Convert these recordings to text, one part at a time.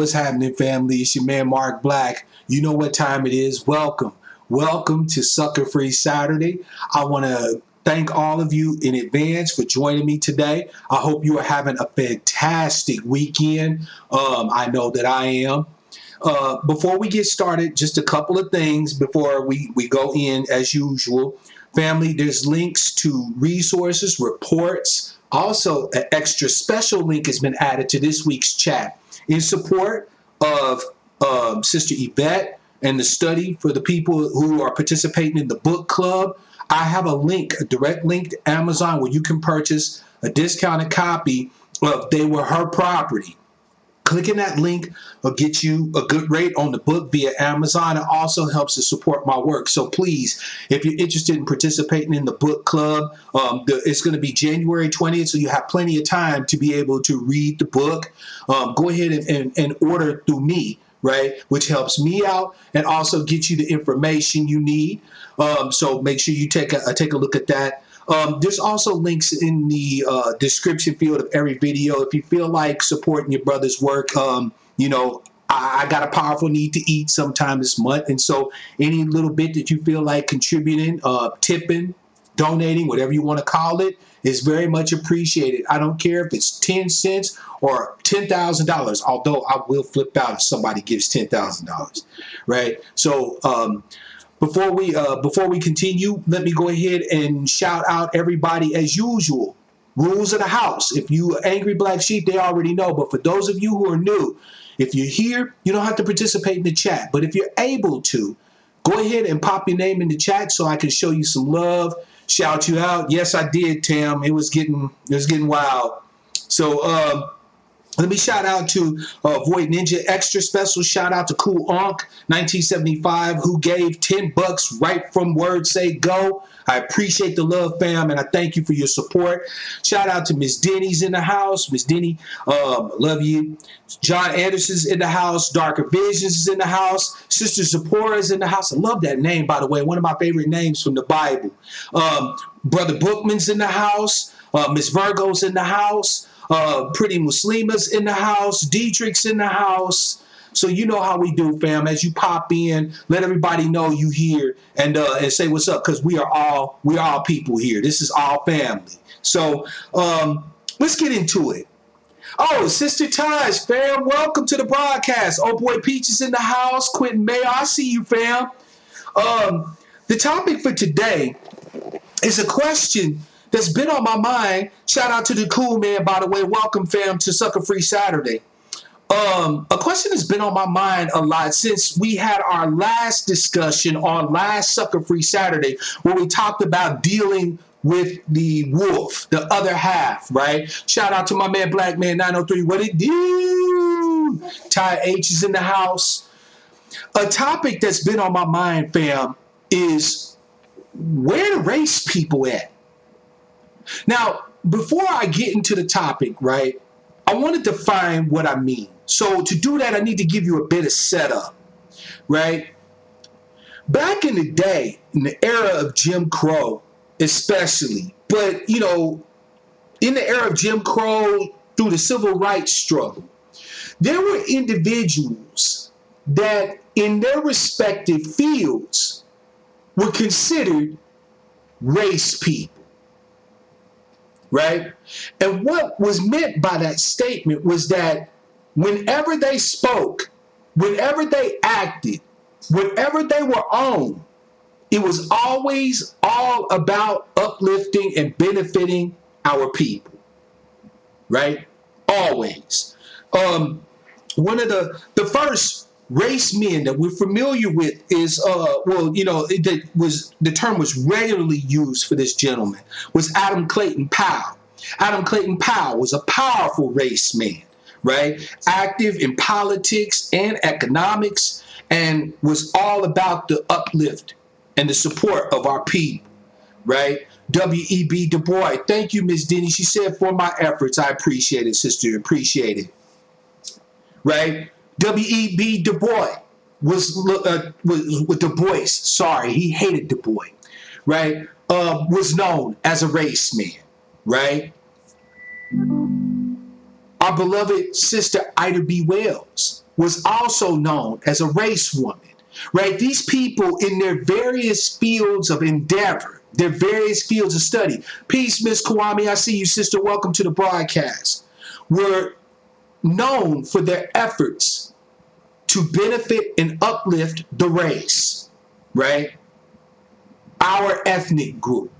what's happening, family? It's your man, Mark Black. You know what time it is. Welcome. Welcome to Sucka-Free Saturday. I want to thank all of you in advance for joining me today. I hope you are having a fantastic weekend. I know that I am. Before we get started, just a couple of things before we go in as usual. Family, there's links to resources, reports. Also, an extra special link has been added to this week's chat in support of Sister Yvette and the study for the people who are participating in the book club. I have a link, a direct link to Amazon where you can purchase a discounted copy of They Were Her Property. Clicking that link will get you a good rate on the book via Amazon. It also helps to support my work. So please, if you're interested in participating in the book club, it's going to be January 20th, so you have plenty of time to be able to read the book. Go ahead and order through me, right, which helps me out and also gets you the information you need. So make sure you take a look at that. There's also links in the description field of every video. If you feel like supporting your brother's work, I got a powerful need to eat sometime this month. And so any little bit that you feel like contributing, tipping, donating, whatever you want to call it, is very much appreciated. I don't care if it's 10 cents or $10,000, although I will flip out if somebody gives $10,000, right? So, Before we continue, let me go ahead and shout out everybody as usual. Rules of the house. If you are angry black sheep, they already know. But for those of you who are new, if you're here, you don't have to participate in the chat. But if you're able to, go ahead and pop your name in the chat so I can show you some love, shout you out. Yes, I did, Tam. It was getting wild. So let me shout out to Void Ninja. Extra special shout out to Cool Onk 1975 who gave $10 right from Word Say Go. I appreciate the love, fam, and I thank you for your support. Shout out to Miss Denny's in the house. Miss Denny, love you. John Anderson's in the house. Darker Visions is in the house. Sister Zipporah's in the house. I love that name, by the way. One of my favorite names from the Bible. Brother Bookman's in the house. Miss Virgo's in the house. Pretty Muslima's in the house. Dietrich's in the house. So you know how we do, fam. As you pop in, let everybody know you here and say what's up, because we are all people here. This is all family. So let's get into it. Oh, Sister Taj, fam, welcome to the broadcast. Oh boy, Peach is in the house. Quentin Mayer, I see you, fam. The topic for today is a question that's been on my mind. Shout out to the cool man, by the way. Welcome, fam, to Sucka-Free Saturday. A question that's been on my mind a lot since we had our last discussion on last Sucka-Free Saturday, where we talked about dealing with the wolf, the other half, right? Shout out to my man, Black Man 903. What it do? Ty H is in the house. A topic that's been on my mind, fam, is where the race people at? Now, before I get into the topic, right, I want to define what I mean. So to do that, I need to give you a bit of setup, right? Back in the day, in the era of Jim Crow especially, but, in the era of Jim Crow through the civil rights struggle, there were individuals that in their respective fields were considered race people. Right? And what was meant by that statement was that whenever they spoke, whenever they acted, whenever they were on, it was always all about uplifting and benefiting our people. Right? Always. One of the first race men that we're familiar with is, the term was regularly used for this gentleman, was Adam Clayton Powell. Adam Clayton Powell was a powerful race man, right? Active in politics and economics, and was all about the uplift and the support of our people, right? W.E.B. Du Bois. Thank you, Miss Denny. She said, for my efforts. I appreciate it, sister. Appreciate it. Right? W.E.B. Du Bois was with Du Bois. Sorry, he hated Du Bois, right? Was known as a race man, right? Our beloved sister Ida B. Wells was also known as a race woman, right? These people in their various fields of endeavor, their various fields of study. Peace, Miss Kwame. I see you, sister. Welcome to the broadcast. Were known for their efforts to benefit and uplift the race, right? Our ethnic group.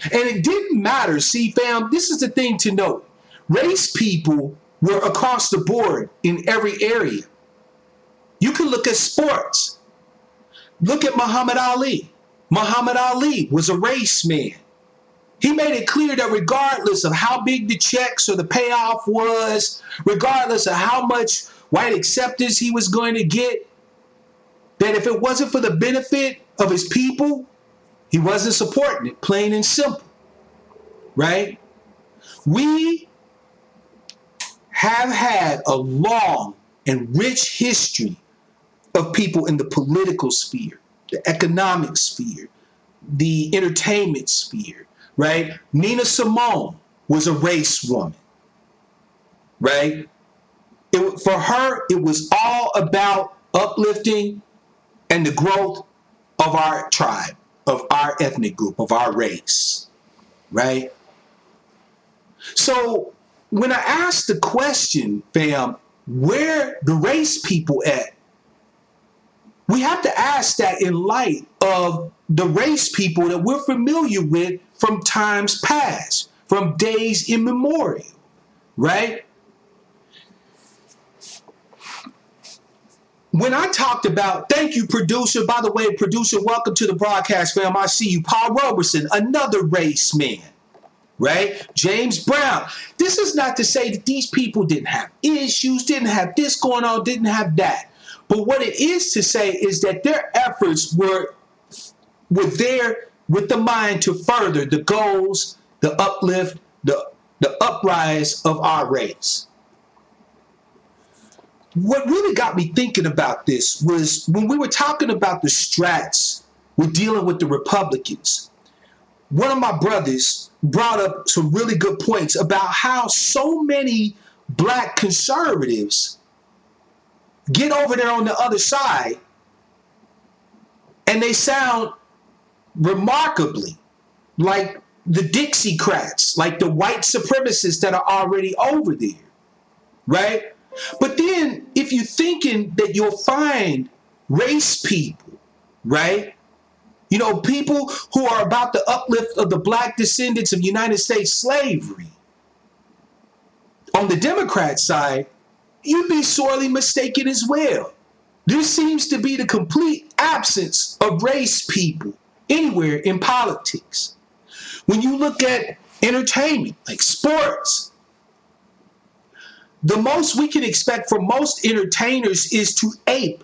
And it didn't matter. See, fam, this is the thing to note. Race people were across the board in every area. You can look at sports. Look at Muhammad Ali. Muhammad Ali was a race man. He made it clear that regardless of how big the checks or the payoff was, regardless of how much white acceptance he was going to get, that if it wasn't for the benefit of his people, he wasn't supporting it, plain and simple, right? We have had a long and rich history of people in the political sphere, the economic sphere, the entertainment sphere, right? Nina Simone was a race woman, right? For her, it was all about uplifting and the growth of our tribe, of our ethnic group, of our race, right? So when I ask the question, fam, where the race people at, we have to ask that in light of the race people that we're familiar with from times past, from days immemorial, right? When I talked about, thank you, producer. By the way, producer, welcome to the broadcast, fam. I see you. Paul Robeson, another race man, right? James Brown. This is not to say that these people didn't have issues, didn't have this going on, didn't have that. But what it is to say is that their efforts were there with the mind to further the goals, the uplift, the uprise of our race. What really got me thinking about this was when we were talking about the strats, we're dealing with the Republicans. One of my brothers brought up some really good points about how so many black conservatives get over there on the other side and they sound remarkably like the Dixiecrats, like the white supremacists that are already over there, right? But then if you're thinking that you'll find race people, right? You know, people who are about the uplift of the black descendants of United States slavery. On the Democrat side, you'd be sorely mistaken as well. There seems to be the complete absence of race people anywhere in politics. When you look at entertainment, like sports, the most we can expect from most entertainers is to ape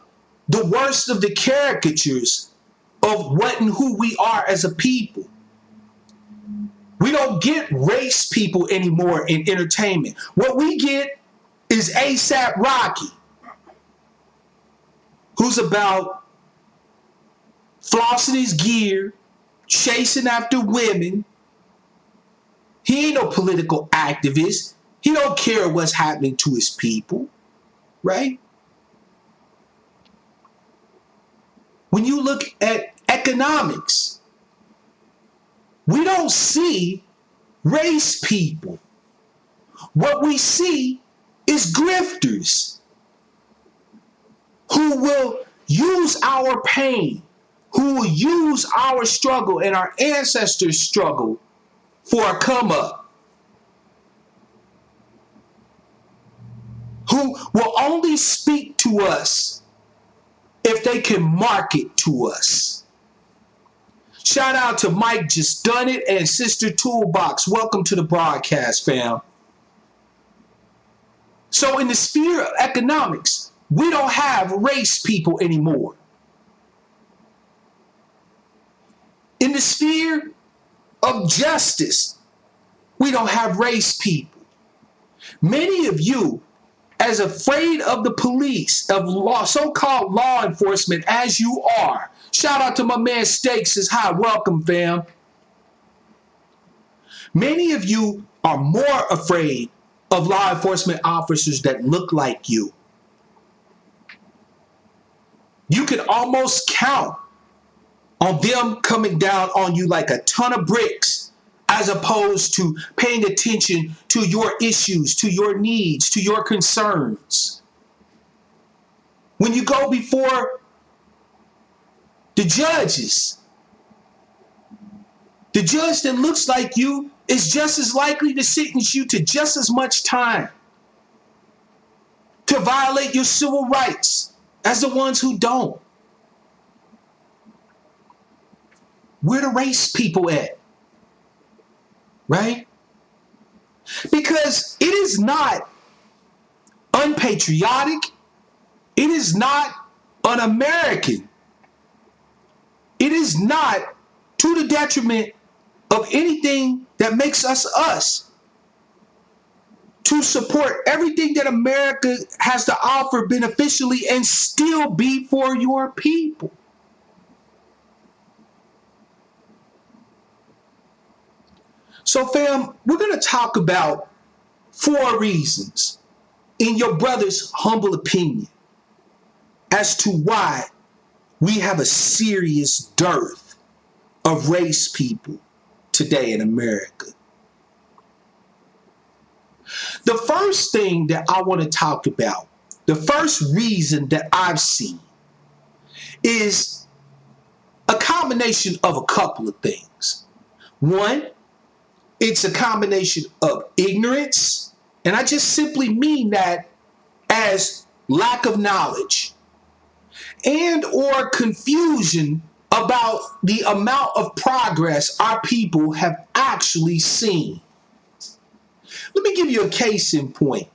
the worst of the caricatures of what and who we are as a people. We don't get race people anymore in entertainment. What we get is ASAP Rocky, who's about flossing his gear, chasing after women. He ain't no political activist. He don't care what's happening to his people, right? When you look at economics, we don't see race people. What we see is grifters who will use our pain, who will use our struggle and our ancestors' struggle for a come up, who will only speak to us if they can market to us. Shout out to Mike Just Done It and Sister Toolbox. Welcome to the broadcast, fam. So in the sphere of economics, we don't have race people anymore. In the sphere of justice, we don't have race people. Many of you, as afraid of the police, of law, so-called law enforcement as you are, shout out to my man Steak says hi, welcome fam. Many of you are more afraid of law enforcement officers that look like you. You can almost count on them coming down on you like a ton of bricks, as opposed to paying attention to your issues, to your needs, to your concerns. When you go before the judges, the judge that looks like you is just as likely to sentence you to just as much time to violate your civil rights as the ones who don't. Where the race people at? Right? Because it is not unpatriotic. It is not un-American. It is not to the detriment of anything that makes us us to support everything that America has to offer beneficially and still be for your people. So fam, we're going to talk about 4 reasons, in your brother's humble opinion, as to why we have a serious dearth of race people today in America. The first thing that I want to talk about, the first reason that I've seen, is a combination of a couple of things. One, it's a combination of ignorance, and I just simply mean that as lack of knowledge, and or confusion about the amount of progress our people have actually seen. Let me give you a case in point.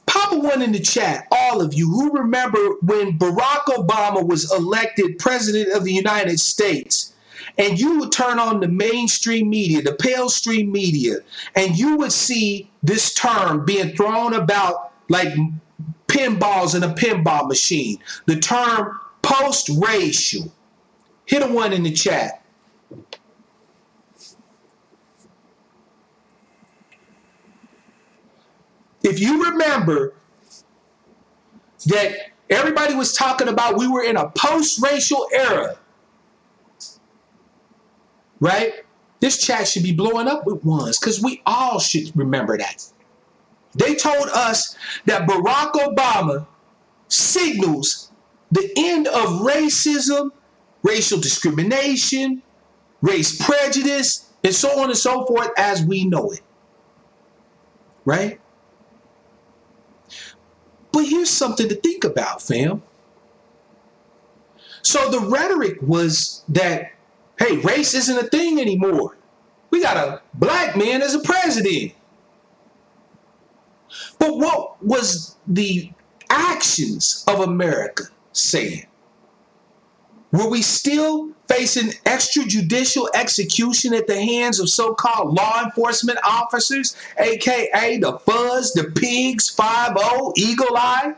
Pop one in the chat, all of you who remember when Barack Obama was elected president of the United States, and you would turn on the mainstream media, the pale stream media, and you would see this term being thrown about like pinballs in a pinball machine. The term post-racial. Hit a 1 in the chat. If you remember that everybody was talking about we were in a post-racial era, right? This chat should be blowing up with 1s because we all should remember that. They told us that Barack Obama signals the end of racism, racial discrimination, race prejudice, and so on and so forth as we know it. Right? But here's something to think about, fam. So the rhetoric was that, hey, race isn't a thing anymore. We got a black man as a president. But what was the actions of America saying? Were we still facing extrajudicial execution at the hands of so-called law enforcement officers, aka the Fuzz, the Pigs, 5-0, Eagle Eye?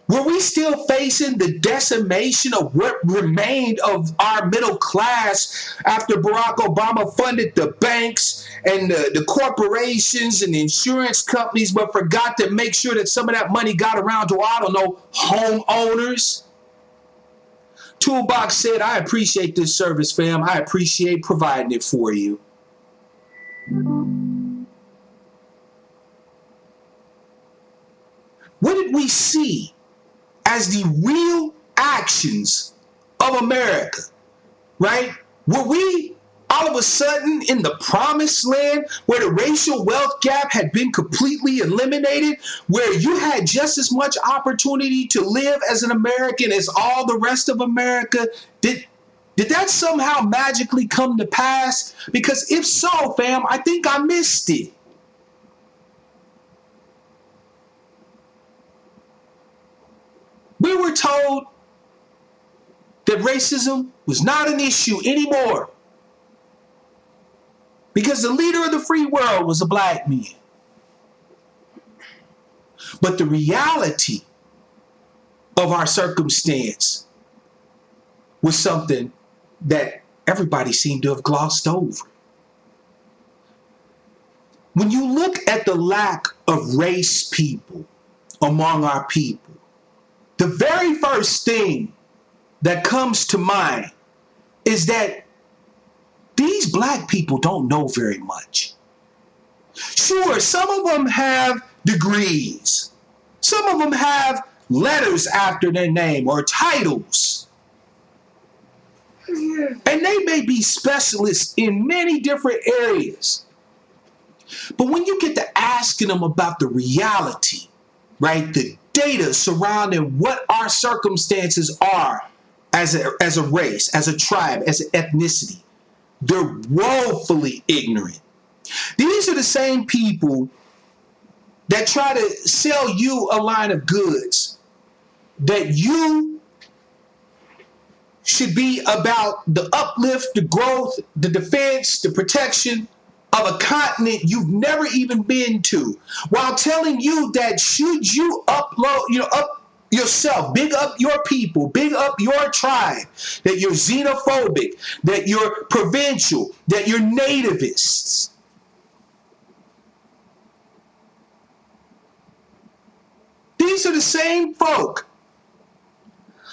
Were we still facing the decimation of what remained of our middle class after Barack Obama funded the banks and the corporations and the insurance companies, but forgot to make sure that some of that money got around to, I don't know, homeowners? Toolbox said, I appreciate this service, fam. I appreciate providing it for you. What did we see as the real actions of America, right? Were we all of a sudden in the promised land where the racial wealth gap had been completely eliminated, where you had just as much opportunity to live as an American as all the rest of America? Did that somehow magically come to pass? Because if so, fam, I think I missed it. We were told that racism was not an issue anymore because the leader of the free world was a black man. But the reality of our circumstance was something that everybody seemed to have glossed over. when you look at the lack of race people among our people, the very first thing that comes to mind is that these black people don't know very much. Sure, some of them have degrees. Some of them have letters after their name or titles. And they may be specialists in many different areas. But when you get to asking them about the reality, right, the data surrounding what our circumstances are as a race, as a tribe, as an ethnicity, they're woefully ignorant. These are the same people that try to sell you a line of goods that you should be about the uplift, the growth, the defense, the protection of a continent you've never even been to, while telling you that should you up yourself, big up your people, big up your tribe, that you're xenophobic, that you're provincial, that you're nativists. These are the same folk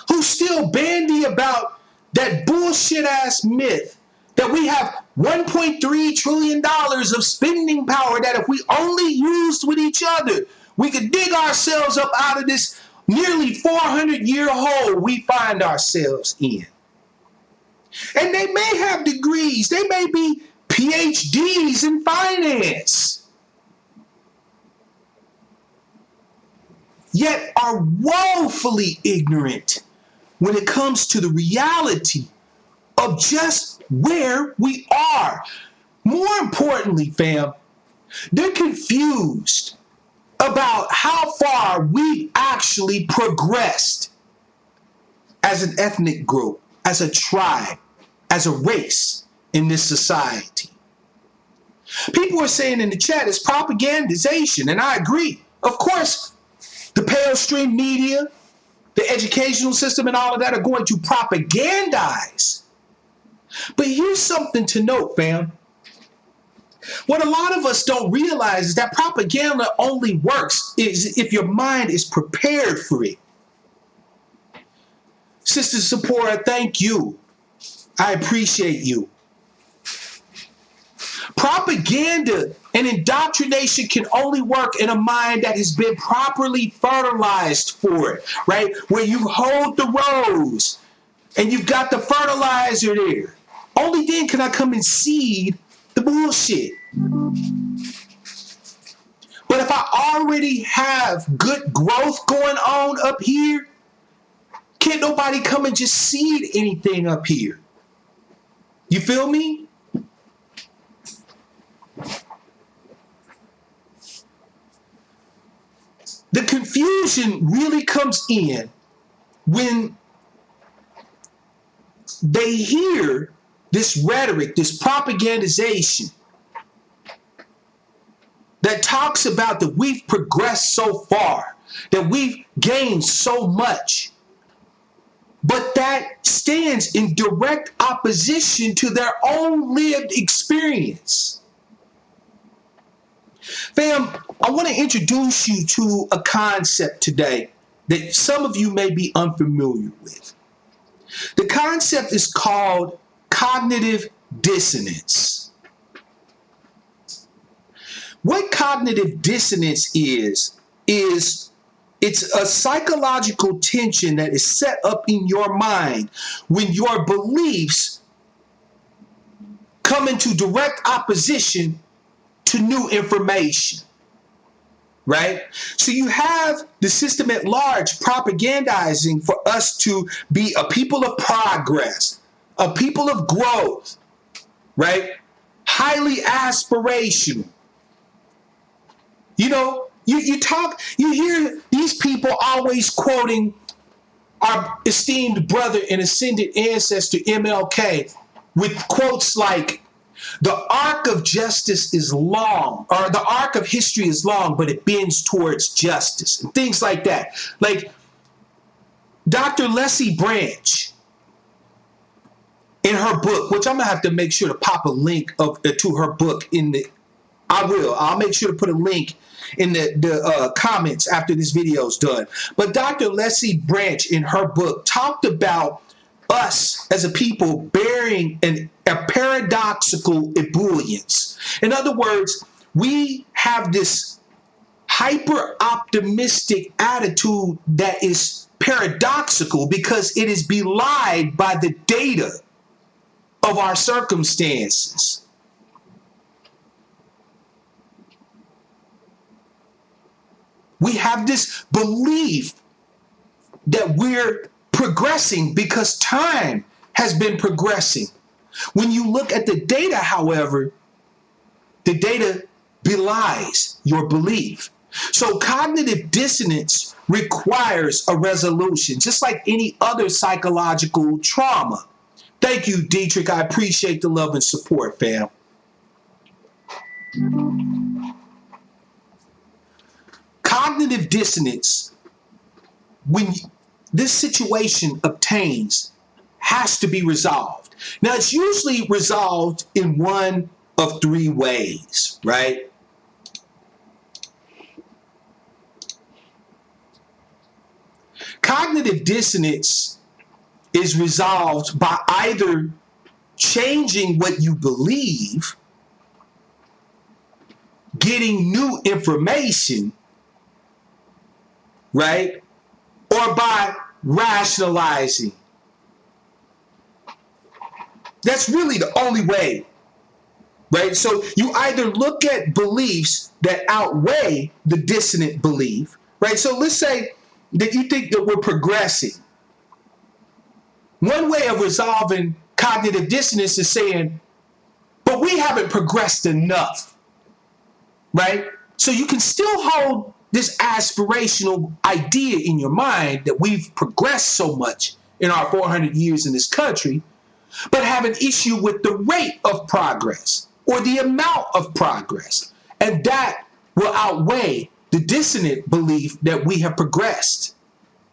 who still bandy about that bullshit ass myth that we have $1.3 trillion of spending power that if we only used with each other, we could dig ourselves up out of this nearly 400-year hole we find ourselves in. And they may have degrees. They may be PhDs in finance, yet are woefully ignorant when it comes to the reality of just where we are. More importantly, fam, they're confused about how far we actually progressed as an ethnic group, as a tribe, as a race in this society. People are saying in the chat it's propagandization, and I agree. Of course, the pale stream media, the educational system, and all of that are going to propagandize. But here's something to note, fam. What a lot of us don't realize is that propaganda only works if your mind is prepared for it. Sister Sephora, thank you. I appreciate you. Propaganda and indoctrination can only work in a mind that has been properly fertilized for it, right? Where you hold the rose and you've got the fertilizer there. Only then can I come and seed the bullshit. But if I already have good growth going on up here, can't nobody come and just seed anything up here. You feel me? The confusion really comes in when they hear this rhetoric, this propagandization that talks about that we've progressed so far, that we've gained so much, but that stands in direct opposition to their own lived experience. Fam, I want to introduce you to a concept today that some of you may be unfamiliar with. The concept is called cognitive dissonance. What cognitive dissonance is it's a psychological tension that is set up in your mind when your beliefs come into direct opposition to new information, right? So you have the system at large propagandizing for us to be a people of progress, a people of growth, right? Highly aspirational. You know, you hear these people always quoting our esteemed brother and ascended ancestor MLK with quotes like, the arc of justice is long, or the arc of history is long, but it bends towards justice, and things like that. Like Dr. Leslie Branch, in her book, which I'm going to have to make sure to pop a link to her book in the I will. I'll make sure to put a link in the comments after this video is done. But Dr. Leslie Branch, in her book, talked about us as a people bearing a paradoxical ebullience. In other words, we have this hyper optimistic attitude that is paradoxical because it is belied by the data of our circumstances. We have this belief that we're progressing because time has been progressing. When you look at the data, however, the data belies your belief. So cognitive dissonance requires a resolution, just like any other psychological trauma. Thank you, Dietrich. I appreciate the love and support, fam. Cognitive dissonance, when this situation obtains, has to be resolved. Now, it's usually resolved in one of three ways, right? Cognitive dissonance is resolved by either changing what you believe, getting new information, right? Or by rationalizing. That's really the only way, right? So you either look at beliefs that outweigh the dissonant belief, right? So let's say that you think that we're progressing. One way of resolving cognitive dissonance is saying, but we haven't progressed enough, right? So you can still hold this aspirational idea in your mind that we've progressed so much in our 400 years in this country, but have an issue with the rate of progress or the amount of progress. And that will outweigh the dissonant belief that we have progressed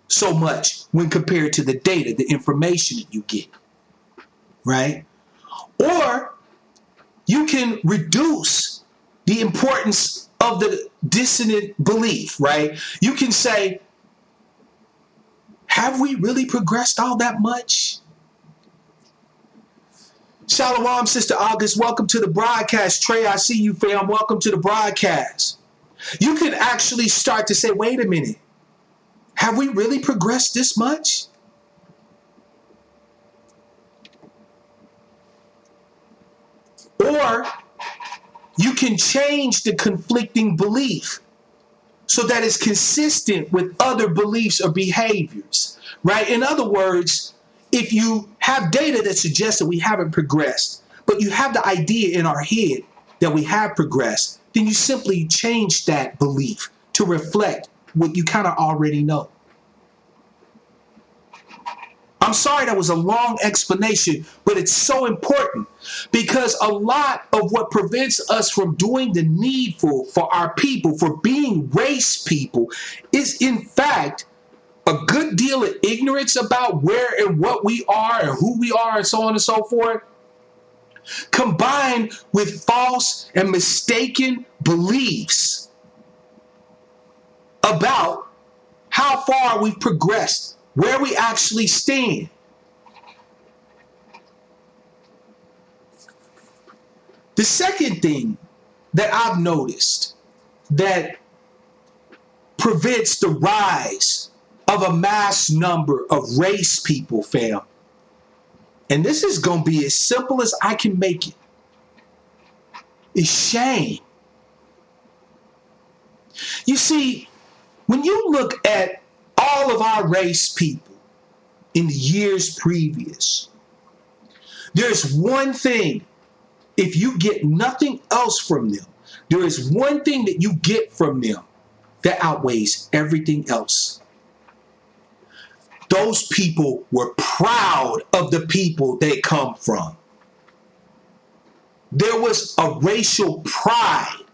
so much when compared to the data, the information that you get, right? Or you can reduce the importance of the dissonant belief, right? You can say, have we really progressed all that much? Shalom, Sister August. Welcome to the broadcast. Trey, I see you, fam. Welcome to the broadcast. You can actually start to say, wait a minute. Have we really progressed this much? Or you can change the conflicting belief so that it's consistent with other beliefs or behaviors, right? In other words, if you have data that suggests that we haven't progressed, but you have the idea in our head that we have progressed, then you simply change that belief to reflect what you kind of already know. I'm sorry that was a long explanation, but it's so important because a lot of what prevents us from doing the needful for our people, for being race people, is in fact a good deal of ignorance about where and what we are and who we are and so on and so forth, combined with false and mistaken beliefs about how far we've progressed, where we actually stand. The second thing that I've noticed that prevents the rise of a mass number of race people, fam, and this is going to be as simple as I can make it, is shame. You see, when you look at all of our race people in the years previous, there's one thing, if you get nothing else from them, there is one thing that you get from them that outweighs everything else. Those people were proud of the people they come from. There was a racial pride.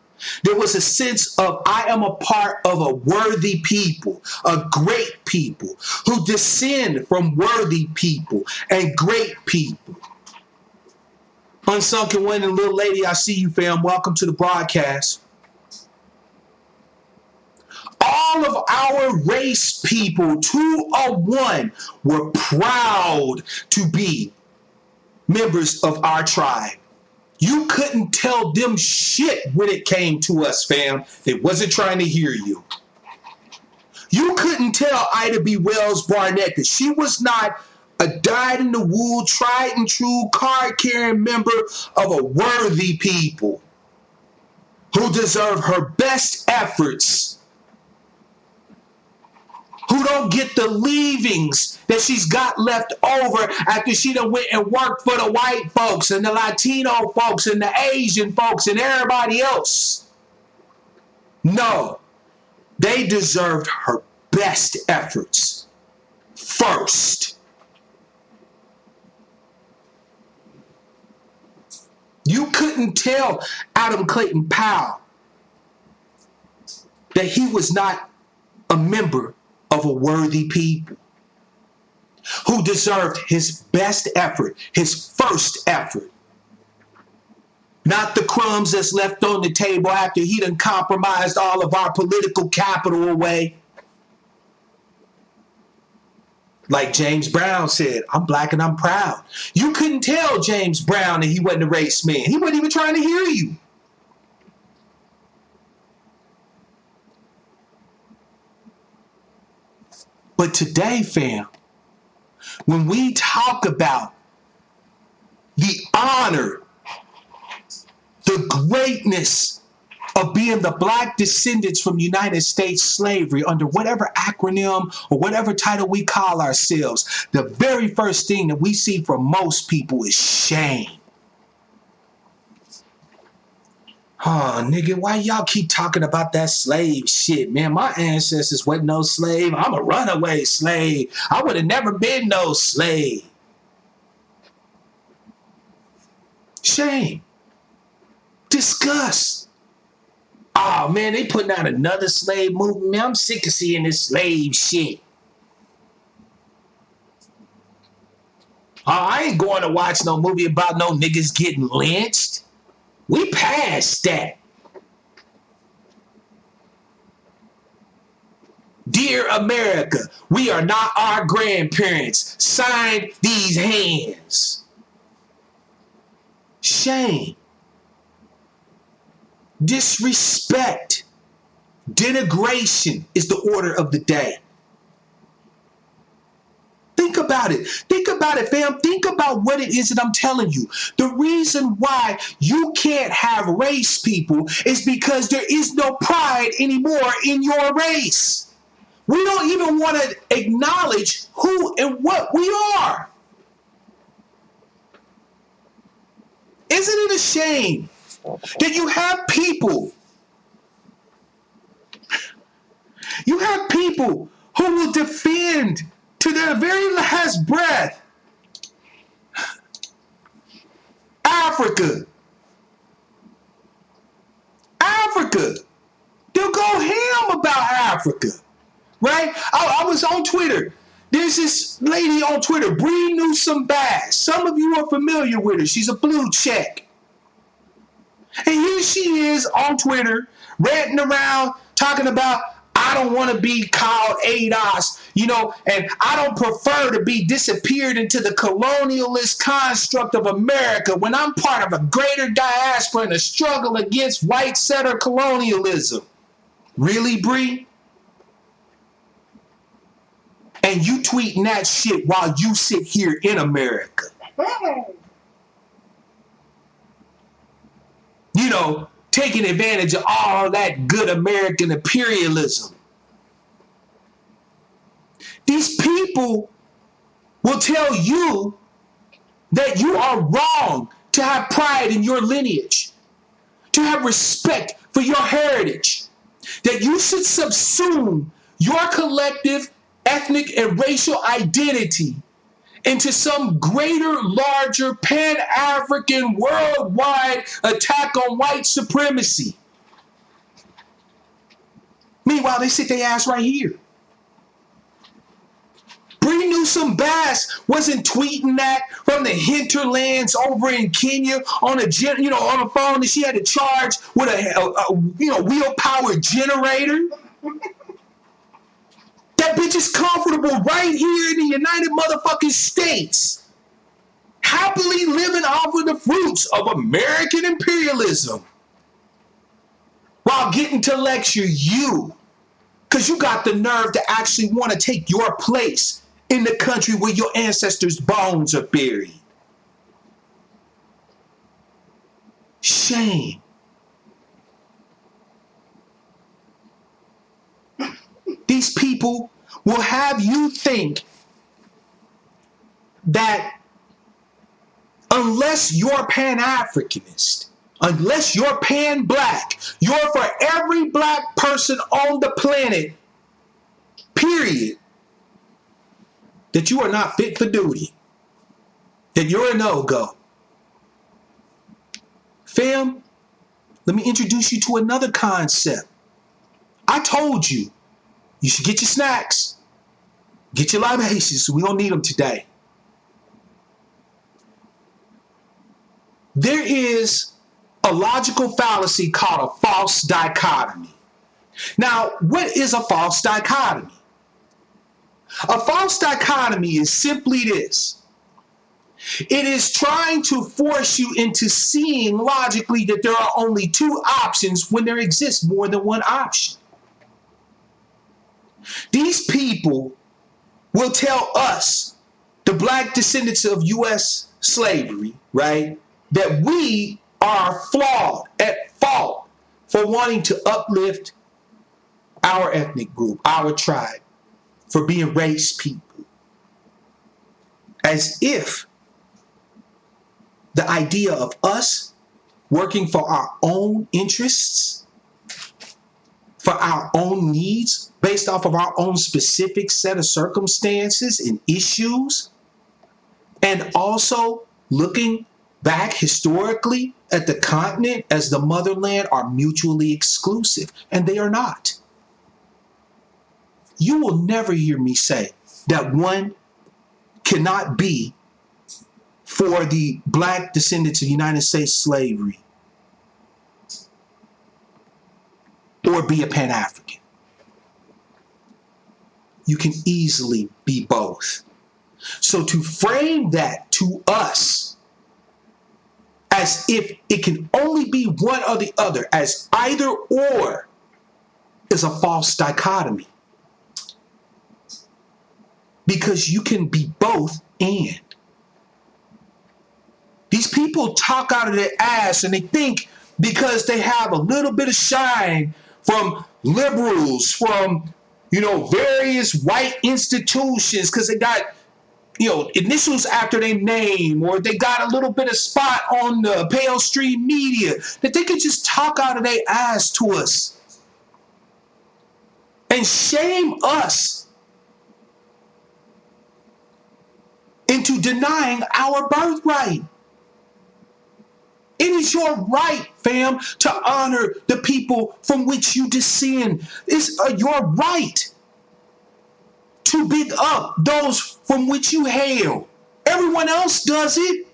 There was a sense of, I am a part of a worthy people, a great people who descend from worthy people and great people. Unsunken One and Little Lady, I see you, fam. Welcome to the broadcast. All of our race people, 201, were proud to be members of our tribe. You couldn't tell them shit when it came to us, fam. They wasn't trying to hear you. You couldn't tell Ida B. Wells Barnett that she was not a dyed-in-the-wool, tried-and-true, card-carrying member of a worthy people who deserve her best efforts, who don't get the leavings that she's got left over after she done went and worked for the white folks and the Latino folks and the Asian folks and everybody else. No, they deserved her best efforts first. You couldn't tell Adam Clayton Powell that he was not a member of a worthy people who deserved his best effort, his first effort. Not the crumbs that's left on the table after he done compromised all of our political capital away. Like James Brown said, I'm black and I'm proud. You couldn't tell James Brown that he wasn't a race man. He wasn't even trying to hear you. But today, fam, when we talk about the honor, the greatness of being the black descendants from United States slavery under whatever acronym or whatever title we call ourselves, the very first thing that we see from most people is shame. Oh, nigga, why y'all keep talking about that slave shit, man? My ancestors wasn't no slave. I'm a runaway slave. I would have never been no slave. Shame. Disgust. Oh, man, they putting out another slave movement. Man, I'm sick of seeing this slave shit. Oh, I ain't going to watch no movie about no niggas getting lynched. We passed that. Dear America, we are not our grandparents. Sign these hands. Shame. Disrespect, denigration is the order of the day. Think about it. Think about it, fam. Think about what it is that I'm telling you. The reason why you can't have race people is because there is no pride anymore in your race. We don't even want to acknowledge who and what we are. Isn't it a shame that you have people who will defend to their very last breath Africa. They'll go ham about Africa, right? I was on Twitter. There's this lady on Twitter, Bree Newsome Bass. Some of you are familiar with her. She's a blue check. And here she is on Twitter, ranting around, talking about, I don't want to be called ADOS, and I don't prefer to be disappeared into the colonialist construct of America when I'm part of a greater diaspora in a struggle against white settler colonialism. Really, Bree? And you tweeting that shit while you sit here in America. Taking advantage of all that good American imperialism. These people will tell you that you are wrong to have pride in your lineage, to have respect for your heritage, that you should subsume your collective ethnic and racial identity into some greater, larger, pan-African, worldwide attack on white supremacy. Meanwhile, they sit their ass right here. Bree Newsom Bass wasn't tweeting that from the hinterlands over in Kenya on a on a phone that she had to charge with a wheel powered generator. That bitch is comfortable right here in the United motherfucking States, happily living off of the fruits of American imperialism, while getting to lecture you, because you got the nerve to actually want to take your place in the country where your ancestors' bones are buried. Shame. These people will have you think that unless you're Pan-Africanist, unless you're pan-black, you're for every black person on the planet, period, that you are not fit for duty, that you're a no-go. Fam, let me introduce you to another concept. I told you, you should get your snacks, get your libations, we don't need them today. There is a logical fallacy called a false dichotomy. Now, what is a false dichotomy? A false dichotomy is simply this. It is trying to force you into seeing logically that there are only two options when there exists more than one option. These people will tell us, the black descendants of U.S. slavery, right, that we are flawed, at fault for wanting to uplift our ethnic group, our tribe, for being race people. As if the idea of us working for our own interests, for our own needs, based off of our own specific set of circumstances and issues, and also looking back historically at the continent as the motherland, are mutually exclusive, and they are not. You will never hear me say that one cannot be for the black descendants of United States slavery or be a Pan-African. You can easily be both. So to frame that to us as if it can only be one or the other, as either or, is a false dichotomy. Because you can be both and. These people talk out of their ass and they think because they have a little bit of shine from liberals, from, various white institutions, because they got, initials after their name, or they got a little bit of spot on the pale stream media, that they could just talk out of their ass to us and shame us into denying our birthright. It is your right, fam, to honor the people from which you descend. It's your right to big up those from which you hail. Everyone else does it.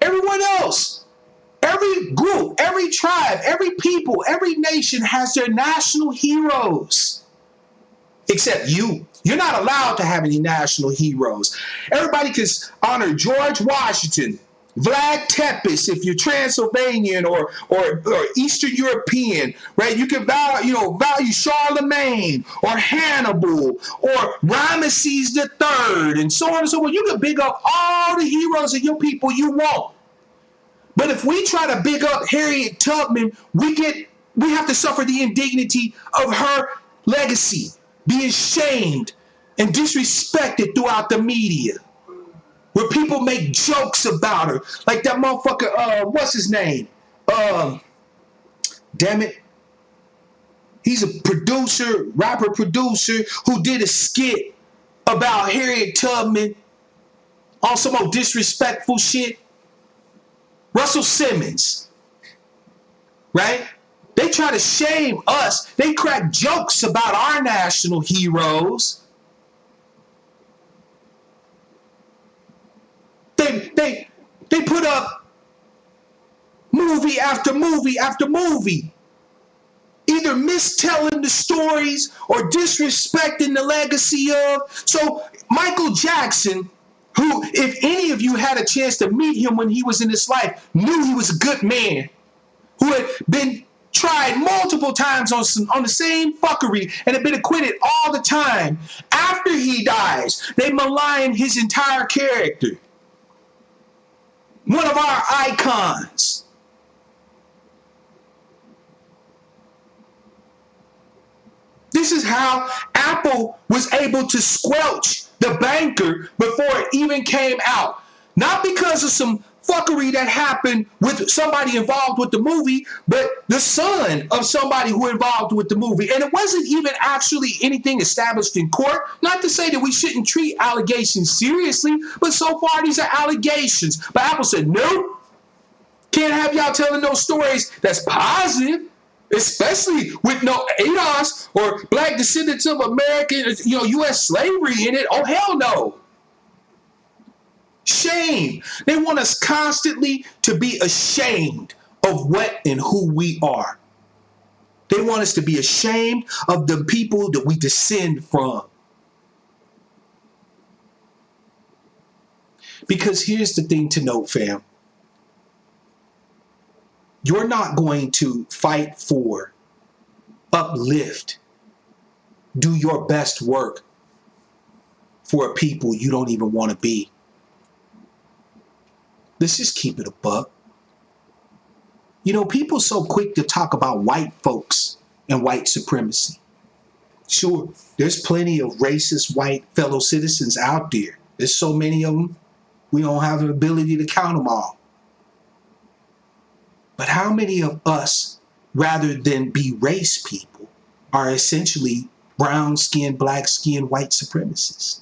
Everyone else. Every group, every tribe, every people, every nation has their national heroes. Except you. You're not allowed to have any national heroes. Everybody can honor George Washington, Vlad Tepes if you're Transylvanian or Eastern European, right? You can value Charlemagne or Hannibal or Ramesses III and so on and so forth. You can big up all the heroes of your people you want. But if we try to big up Harriet Tubman, we have to suffer the indignity of her legacy, being shamed and disrespected throughout the media, where people make jokes about her, like that motherfucker, what's his name? Damn it. He's a rapper producer, who did a skit about Harriet Tubman on some old disrespectful shit. Russell Simmons, right? They try to shame us. They crack jokes about our national heroes, movie after movie after movie, either mistelling the stories or disrespecting the legacy of. So Michael Jackson, who, if any of you had a chance to meet him when he was in his life, knew he was a good man, who had been tried multiple times on the same fuckery and had been acquitted all the time. After he dies, they malign his entire character. One of our icons. This is how Apple was able to squelch the banker before it even came out. Not because of some fuckery that happened with somebody involved with the movie, but the son of somebody who involved with the movie. And it wasn't even actually anything established in court. Not to say that we shouldn't treat allegations seriously, but so far these are allegations. But Apple said, nope, can't have y'all telling those stories that's positive, especially with no ADOS or black descendants of American, U.S. slavery in it. Oh, hell no. Shame. They want us constantly to be ashamed of what and who we are. They want us to be ashamed of the people that we descend from. Because here's the thing to note, fam. You're not going to fight for, uplift, do your best work for a people you don't even want to be. Let's just keep it a buck. People so quick to talk about white folks and white supremacy. Sure, there's plenty of racist white fellow citizens out there. There's so many of them, we don't have the ability to count them all. But how many of us, rather than be race people, are essentially brown-skinned, black-skinned white supremacists?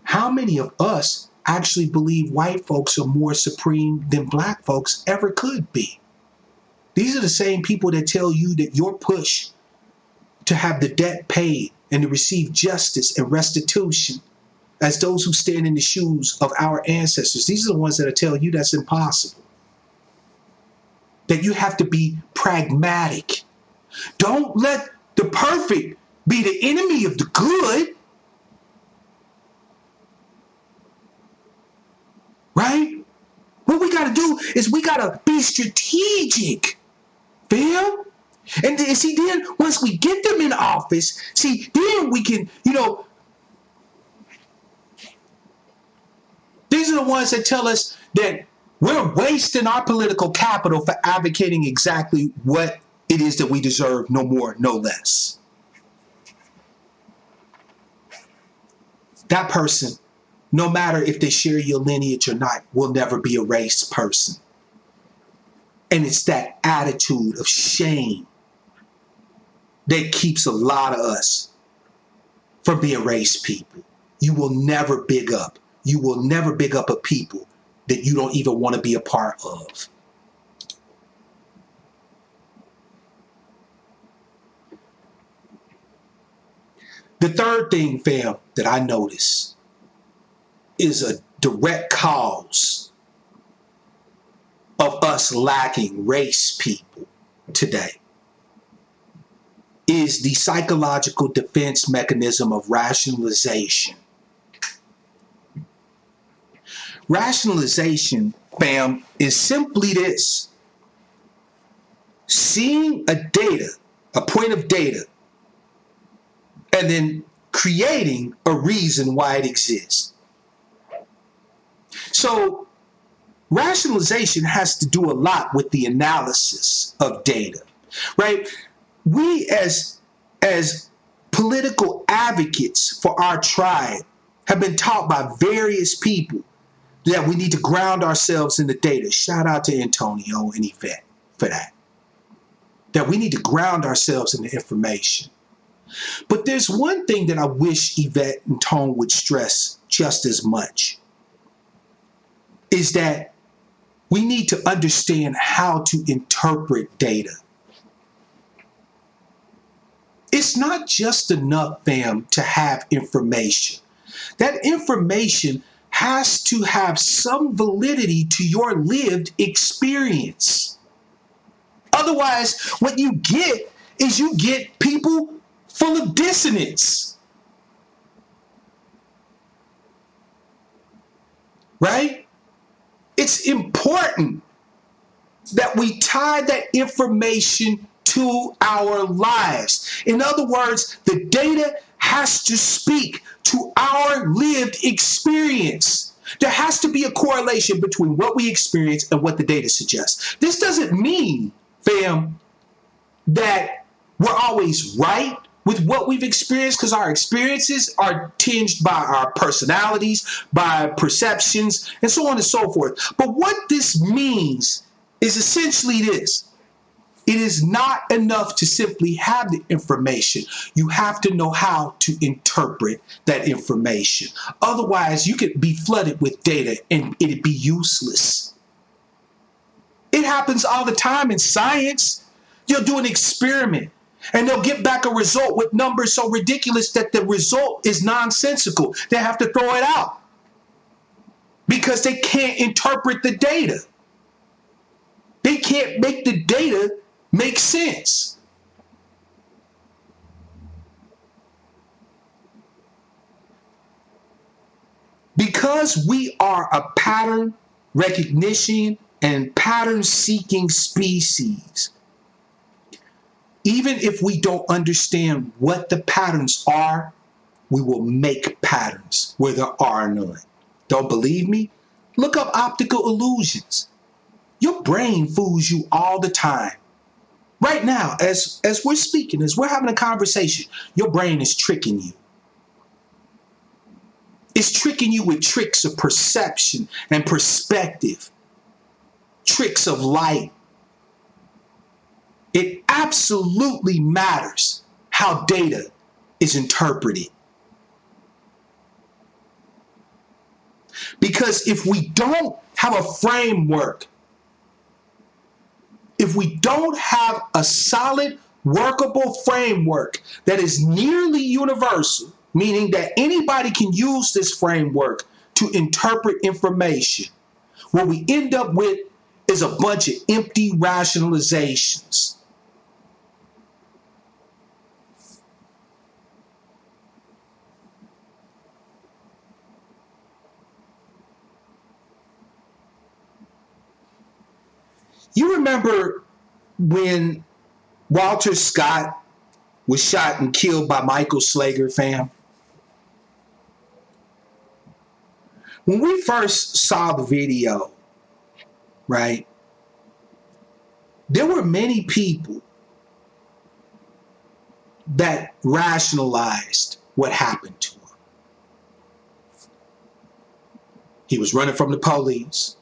How many of us actually believe white folks are more supreme than black folks ever could be? These are the same people that tell you that your push to have the debt paid and to receive justice and restitution as those who stand in the shoes of our ancestors. These are the ones that tell you that's impossible. That you have to be pragmatic. Don't let the perfect be the enemy of the good. Right? What we got to do is we got to be strategic, fam. And see, then once we get them in office, then we can, these are the ones that tell us that we're wasting our political capital for advocating exactly what it is that we deserve, no more, no less. That person, no matter if they share your lineage or not, will never be a race person. And it's that attitude of shame that keeps a lot of us from being race people. You will never big up. You will never big up a people that you don't even want to be a part of. The third thing, fam, that I notice is a direct cause of us lacking race people today is the psychological defense mechanism of rationalization. Rationalization, fam, is simply this: seeing a point of data, and then creating a reason why it exists. So rationalization has to do a lot with the analysis of data, right? We as political advocates for our tribe have been taught by various people that we need to ground ourselves in the data. Shout out to Antonio and Yvette for that. That we need to ground ourselves in the information. But there's one thing that I wish Yvette and Tone would stress just as much, is that we need to understand how to interpret data. It's not just enough, fam, to have information. That information has to have some validity to your lived experience. Otherwise, what you get is you get people full of dissonance. Right? It's important that we tie that information to our lives. In other words, the data has to speak to our lived experience. There has to be a correlation between what we experience and what the data suggests. This doesn't mean, fam, that we're always right with what we've experienced, because our experiences are tinged by our personalities, by perceptions, and so on and so forth. But what this means is essentially this. It is not enough to simply have the information. You have to know how to interpret that information. Otherwise, you could be flooded with data and it'd be useless. It happens all the time in science. You'll do an experiment and they'll get back a result with numbers so ridiculous that the result is nonsensical. They have to throw it out because they can't interpret the data. They can't make the data make sense. Because we are a pattern recognition and pattern seeking species, even if we don't understand what the patterns are, we will make patterns where there are none. Don't believe me? Look up optical illusions. Your brain fools you all the time. Right now, as we're speaking, as we're having a conversation, your brain is tricking you. It's tricking you with tricks of perception and perspective, tricks of light. It absolutely matters how data is interpreted. Because if we don't have a framework, if we don't have a solid, workable framework that is nearly universal, meaning that anybody can use this framework to interpret information, what we end up with is a bunch of empty rationalizations. You remember when Walter Scott was shot and killed by Michael Slager, fam? When we first saw the video, right, there were many people that rationalized what happened to him. He was running from the police,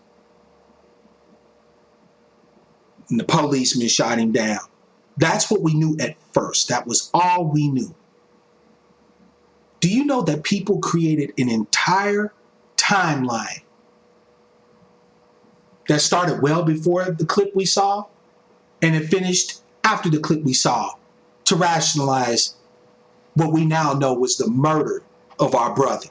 and the policeman shot him down. That's what we knew at first. That was all we knew. Do you know that people created an entire timeline that started well before the clip we saw and it finished after the clip we saw to rationalize what we now know was the murder of our brother?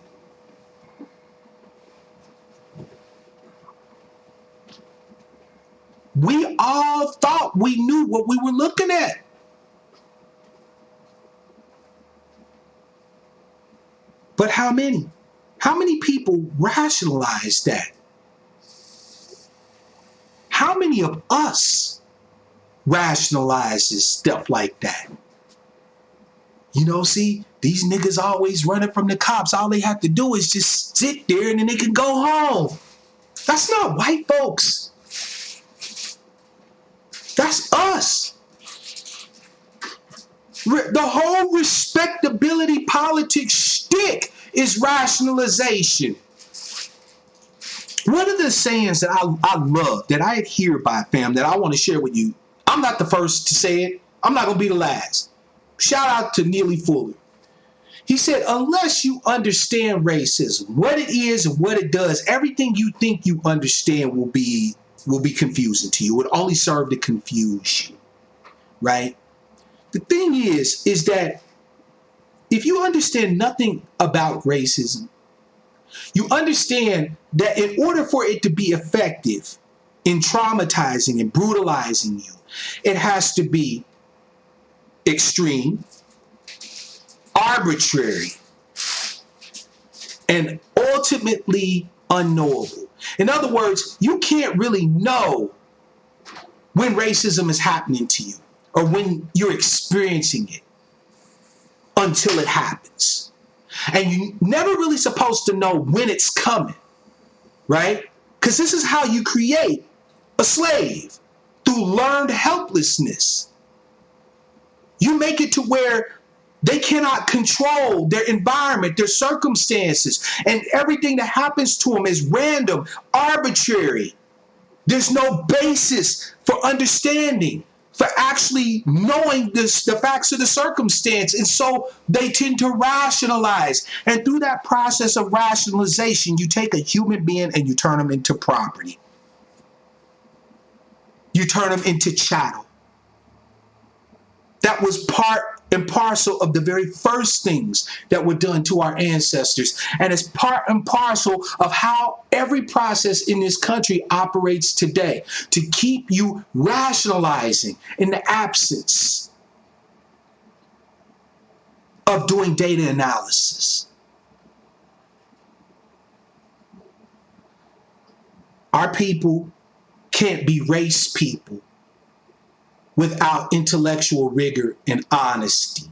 We all thought we knew what we were looking at. But how many? How many people rationalize that? How many of us rationalizes stuff like that? You know, see, these niggas always running from the cops. All they have to do is just sit there and then they can go home. That's not white folks. That's us. The whole respectability politics shtick is rationalization. One of the sayings that I love, that I adhere by, fam, that I want to share with you. I'm not the first to say it. I'm not going to be the last. Shout out to Neely Fuller. He said, unless you understand racism, what it is and what it does, everything you think you understand will be confusing to you. It would only serve to confuse you, right? The thing is that if you understand nothing about racism, You understand that in order for it to be effective in traumatizing and brutalizing you, it has to be extreme, arbitrary, and ultimately unknowable. In other words, you can't really know when racism is happening to you or when you're experiencing it until it happens. And you're never really supposed to know when it's coming, right? Because this is how you create a slave, through learned helplessness. You make it to where they cannot control their environment, their circumstances, and everything that happens to them is random, arbitrary. There's no basis for understanding, for actually knowing the facts of the circumstance. And so they tend to rationalize. And through that process of rationalization, you take a human being and you turn them into property. You turn them into chattel. That was part and parcel of the very first things that were done to our ancestors. And it's part and parcel of how every process in this country operates today, to keep you rationalizing in the absence of doing data analysis. Our people can't be race people without intellectual rigor and honesty,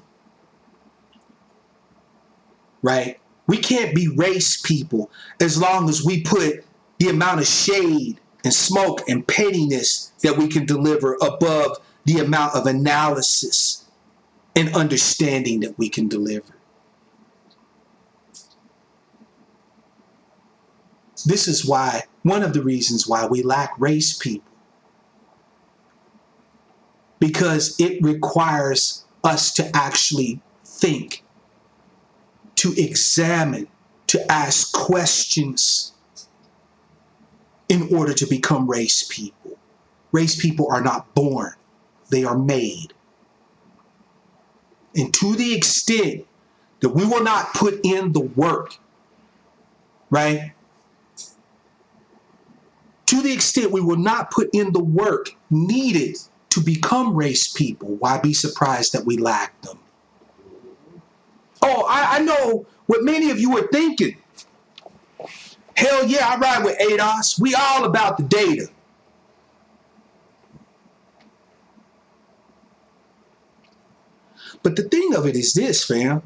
right? We can't be race people as long as we put the amount of shade and smoke and pettiness that we can deliver above the amount of analysis and understanding that we can deliver. This is why, one of the reasons why we lack race people, because it requires us to actually think, to examine, to ask questions in order to become race people. Race people are not born, they are made. And to the extent that we will not put in the work, right? To the extent we will not put in the work needed to become race people, why be surprised that we lack them? Oh, I know what many of you are thinking. Hell yeah, I ride with ADOS. We all about the data. But the thing of it is this, fam.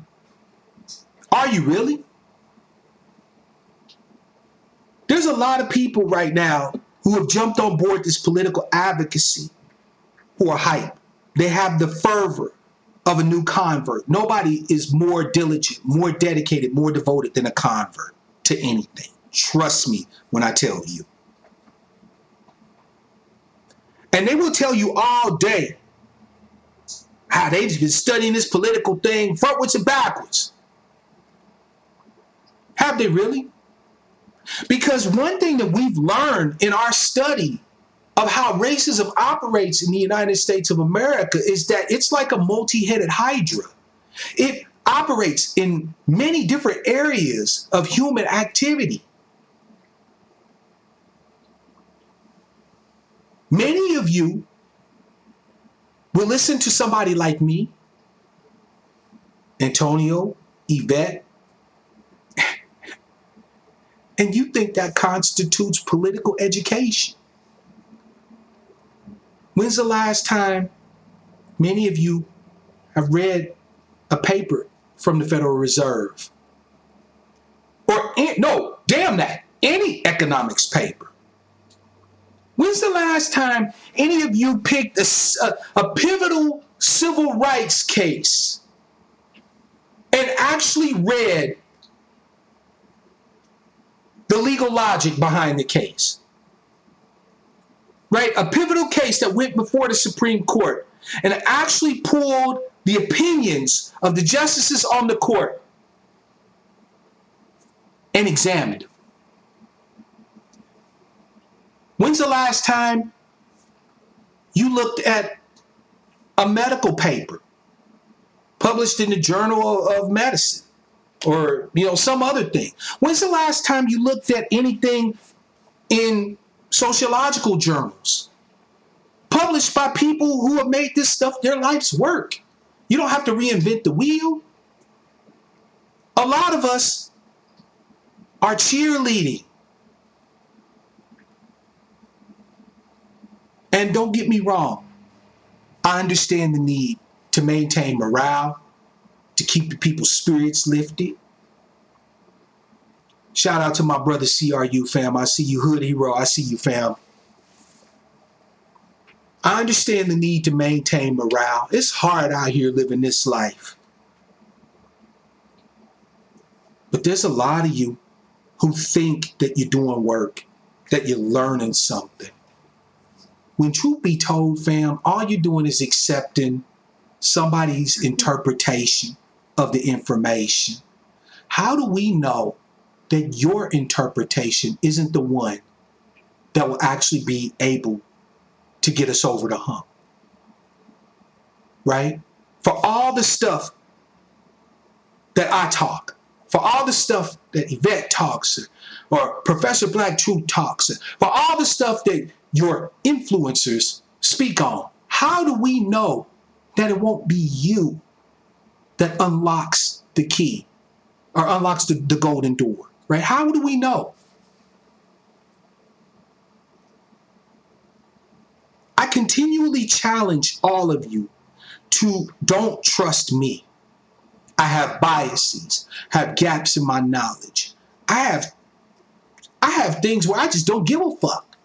Are you really? There's a lot of people right now who have jumped on board this political advocacy who are hype. They have the fervor of a new convert. Nobody is more diligent, more dedicated, more devoted than a convert to anything. Trust me when I tell you. And they will tell you all day how they've been studying this political thing frontwards and backwards. Have they really? Because one thing that we've learned in our study of how racism operates in the United States of America is that it's like a multi-headed Hydra. It operates in many different areas of human activity. Many of you will listen to somebody like me, Antonio, Yvette, and you think that constitutes political education. When's the last time many of you have read a paper from the Federal Reserve? Or, no, damn that, any economics paper. When's the last time any of you picked a pivotal civil rights case and actually read the legal logic behind the case? Right? A pivotal case that went before the Supreme Court and actually pulled the opinions of the justices on the court and examined them. When's the last time you looked at a medical paper published in the Journal of Medicine or, some other thing. When's the last time you looked at anything in sociological journals published by people who have made this stuff their life's work? You don't have to reinvent the wheel. A lot of us are cheerleading. And don't get me wrong, I understand the need to maintain morale, to keep the people's spirits lifted. Shout out to my brother CRU, fam. I see you, Hood Hero. I see you, fam. I understand the need to maintain morale. It's hard out here living this life. But there's a lot of you who think that you're doing work, that you're learning something. When truth be told, fam, all you're doing is accepting somebody's interpretation of the information. How do we know that your interpretation isn't the one that will actually be able to get us over the hump? Right? For all the stuff that I talk, for all the stuff that Yvette talks, or Professor Black Truth talks, for all the stuff that your influencers speak on, how do we know that it won't be you that unlocks the key or unlocks the golden door, right? How do we know? I continually challenge all of you to don't trust me. I have biases, have gaps in my knowledge. I have things where I just don't give a fuck,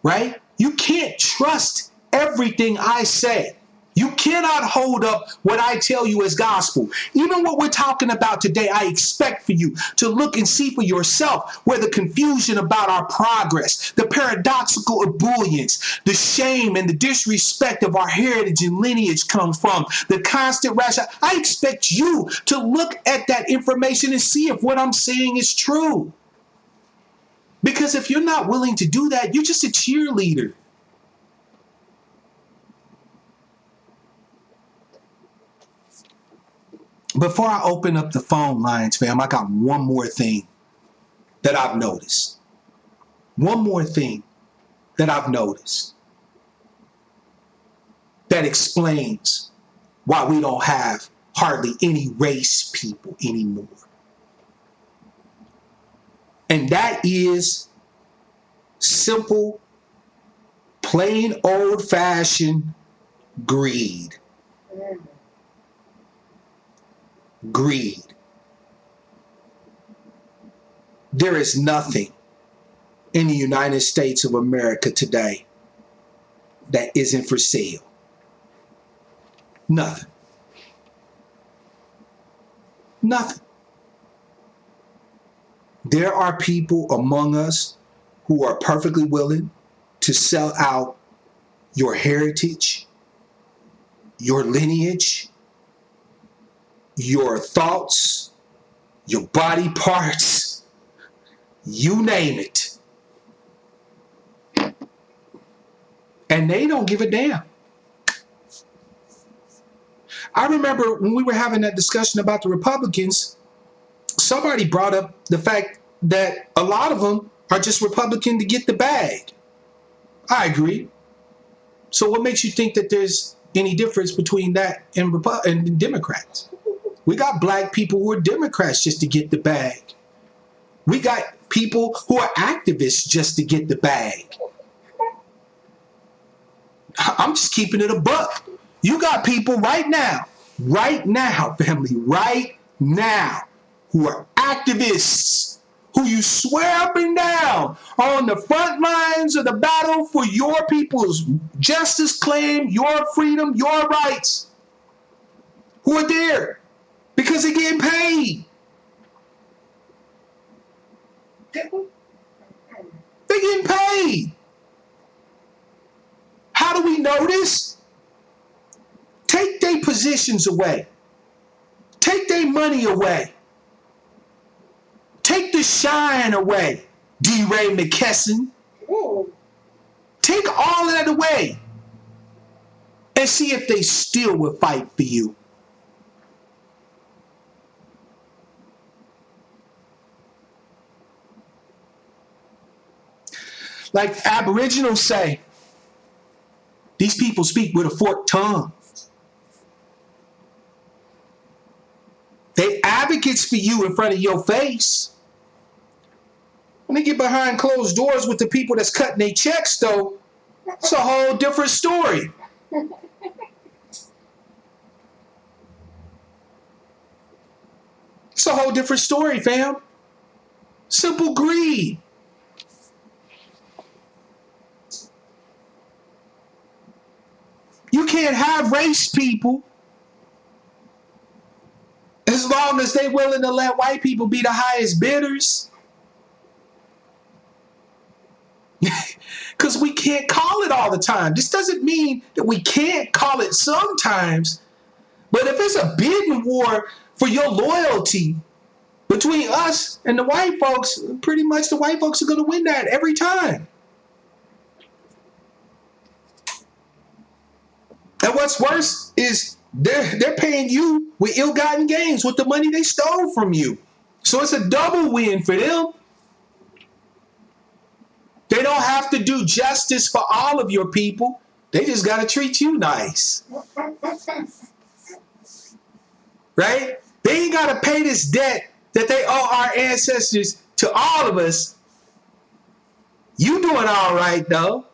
right? You can't trust everything I say. You cannot hold up what I tell you as gospel. Even what we're talking about today, I expect for you to look and see for yourself where the confusion about our progress, the paradoxical ebullience, the shame and the disrespect of our heritage and lineage comes from, the constant rationale. I expect you to look at that information and see if what I'm saying is true. Because if you're not willing to do that, you're just a cheerleader. Before I open up the phone lines, fam, I got one more thing that I've noticed. One more thing that I've noticed that explains why we don't have hardly any race people anymore. And that is simple, plain old-fashioned greed. Greed. There is nothing in the United States of America today that isn't for sale. Nothing. Nothing. There are people among us who are perfectly willing to sell out your heritage, your lineage, your thoughts, your body parts, you name it. And they don't give a damn. I remember when we were having that discussion about the Republicans, somebody brought up the fact that a lot of them are just Republican to get the bag. I agree. So what makes you think that there's any difference between that and Democrats? We got black people who are Democrats just to get the bag. We got people who are activists just to get the bag. I'm just keeping it a buck. You got people right now, family, right now, who are activists, who you swear up and down are on the front lines of the battle for your people's justice claim, your freedom, your rights, who are there because they're getting paid. They're getting paid. How do we know this? Take their positions away. Take their money away. Take the shine away, D. Ray McKesson. Take all of that away and see if they still will fight for you. Like Aboriginals say, these people speak with a forked tongue. They advocates for you in front of your face. When they get behind closed doors with the people that's cutting their checks, though, it's a whole different story. It's a whole different story, fam. Simple greed. You can't have race people as long as they willing to let white people be the highest bidders. Because we can't call it all the time. This doesn't mean that we can't call it sometimes. But if it's a bidding war for your loyalty between us and the white folks, pretty much the white folks are going to win that every time. And what's worse is they're paying you with ill-gotten gains with the money they stole from you. So it's a double win for them. They don't have to do justice for all of your people. They just got to treat you nice. Right? They ain't got to pay this debt that they owe our ancestors to all of us. You doing all right, though.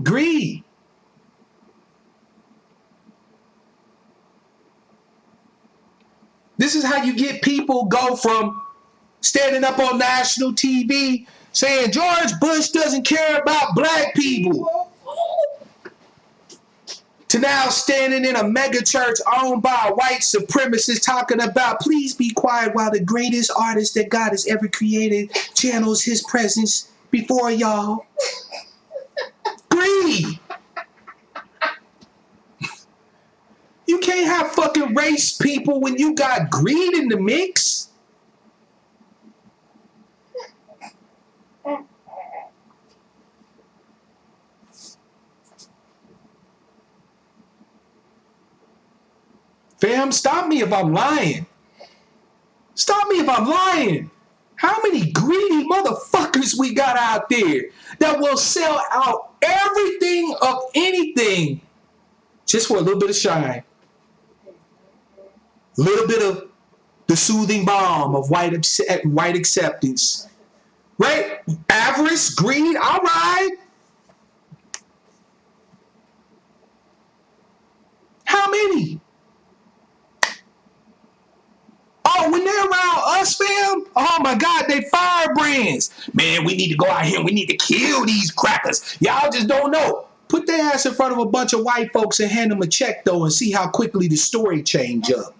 Greed. This is how you get people go from standing up on national TV saying George Bush doesn't care about black people to now standing in a mega church owned by a white supremacist talking about please be quiet while the greatest artist that God has ever created channels his presence before y'all. Greed. You can't have fucking race people when you got greed in the mix. Fam, stop me if I'm lying. Stop me if I'm lying. How many greedy motherfuckers we got out there that will sell out everything of anything just for a little bit of shine? A little bit of the soothing balm of white acceptance. Right? Avarice, greed, all right. How many? Oh, when they're around us, fam, oh my God, they firebrands. Man, we need to go out here and we need to kill these crackers. Y'all just don't know. Put their ass in front of a bunch of white folks and hand them a check, though, and see how quickly the story change up.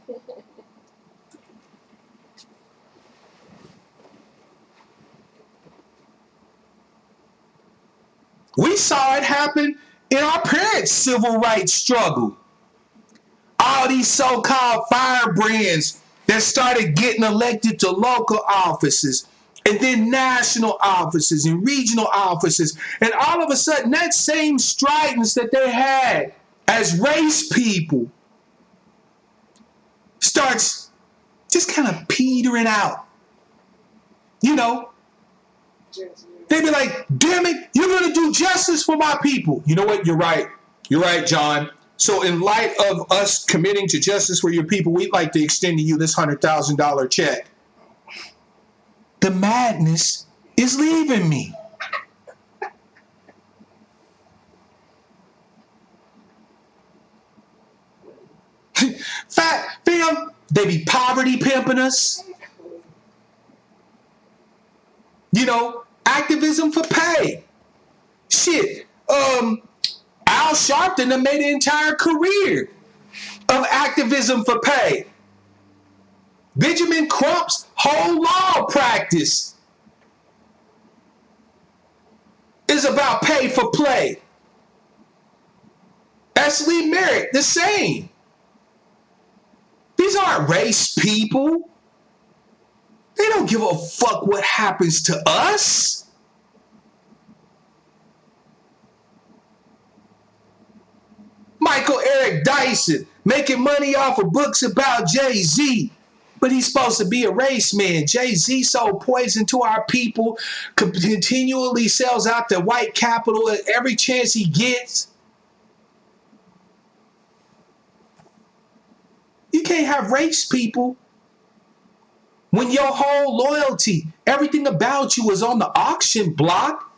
We saw it happen in our parents' civil rights struggle. All these so-called firebrands that started getting elected to local offices and then national offices and regional offices. And all of a sudden, that same stridence that they had as race people starts just kind of petering out. You know, they be like, damn it, you're going to do justice for my people. You know what? You're right. You're right, John. So in light of us committing to justice for your people, we'd like to extend to you this $100,000 check. The madness is leaving me. Fam, they be poverty pimping us. You know, activism for pay. Shit. Al Sharpton made an entire career of activism for pay. Benjamin Crump's whole law practice is about pay for play. S. Lee Merritt, the same. These aren't race people. They don't give a fuck what happens to us. Michael Eric Dyson making money off of books about Jay-Z. But he's supposed to be a race man. Jay-Z sold poison to our people, continually sells out the white capital at every chance he gets. You can't have race people when your whole loyalty, everything about you is on the auction block.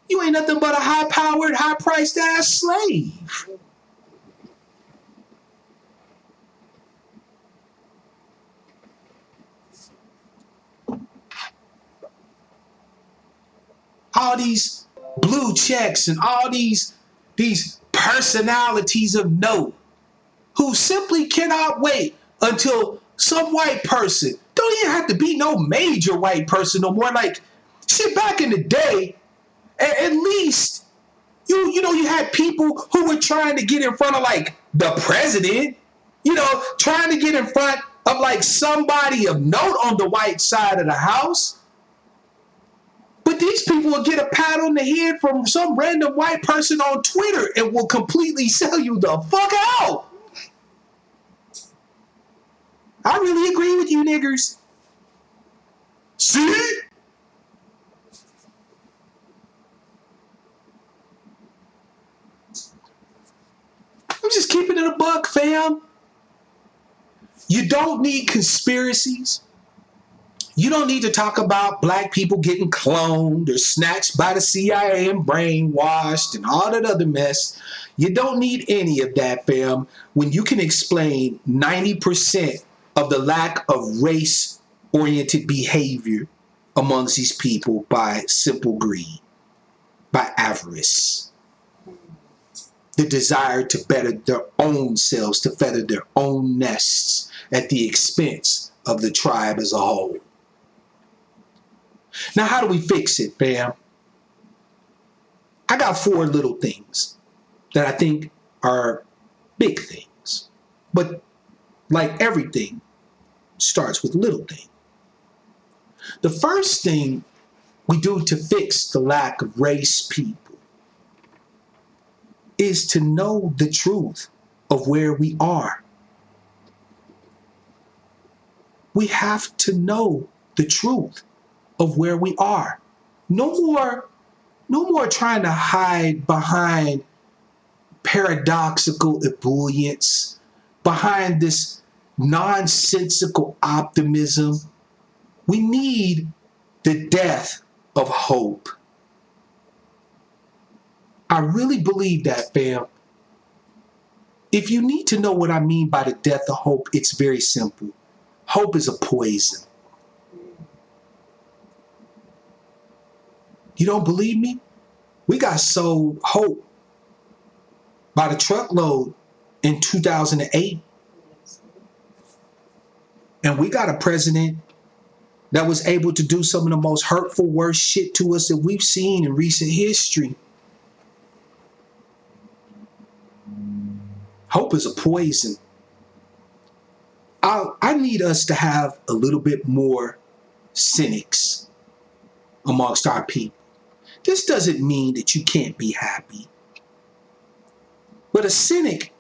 You ain't nothing but a high-powered, high-priced ass slave. All these blue checks and all these personalities of note who simply cannot wait until some white person, don't even have to be no major white person no more. Like, shit, back in the day, at least, you had people who were trying to get in front of, like, the president, trying to get in front of, like, somebody of note on the white side of the house. But these people will get a pat on the head from some random white person on Twitter and will completely sell you the fuck out. I really agree with you niggers. See? I'm just keeping it a buck, fam. You don't need conspiracies. You don't need to talk about black people getting cloned or snatched by the CIA and brainwashed and all that other mess. You don't need any of that, fam, when you can explain 90% of the lack of race-oriented behavior amongst these people by simple greed, by avarice, the desire to better their own selves, to feather their own nests at the expense of the tribe as a whole. Now, how do we fix it, fam? I got 4 little things that I think are big things. But like everything, starts with little thing. The first thing we do to fix the lack of race people is to know the truth of where we are. We have to know the truth of where we are. No more trying to hide behind paradoxical ebullience, behind this nonsensical optimism. We need the death of hope. I really believe that, fam. If you need to know what I mean by the death of hope, it's very simple. Hope is a poison. You don't believe me? We got sold hope by the truckload in 2008. And we got a president that was able to do some of the most hurtful, worst shit to us that we've seen in recent history. Hope is a poison. I need us to have a little bit more cynics amongst our people. This doesn't mean that you can't be happy. But a cynic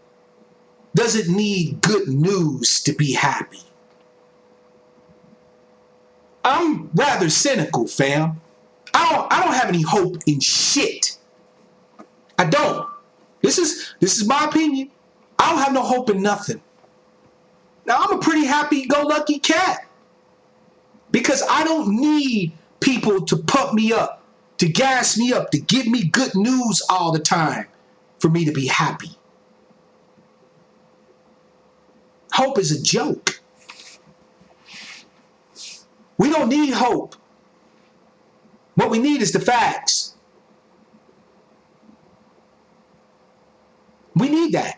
doesn't need good news to be happy. I'm rather cynical, fam. I don't have any hope in shit. I don't. This is my opinion. I don't have no hope in nothing. Now, I'm a pretty happy-go-lucky cat because I don't need people to pump me up, to gas me up, to give me good news all the time for me to be happy. Hope is a joke. We don't need hope. What we need is the facts. We need that.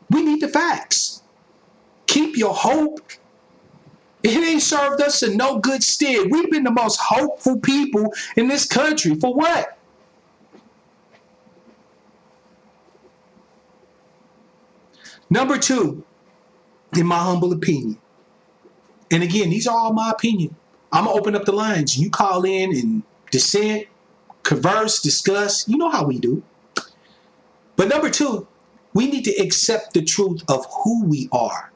We need the facts. Keep your hope. It ain't served us in no good stead. We've been the most hopeful people in this country. For what? Number 2, in my humble opinion, and again, these are all my opinion. I'm going to open up the lines. You call in and dissent, converse, discuss. You know how we do. But number 2, we need to accept the truth of who we are.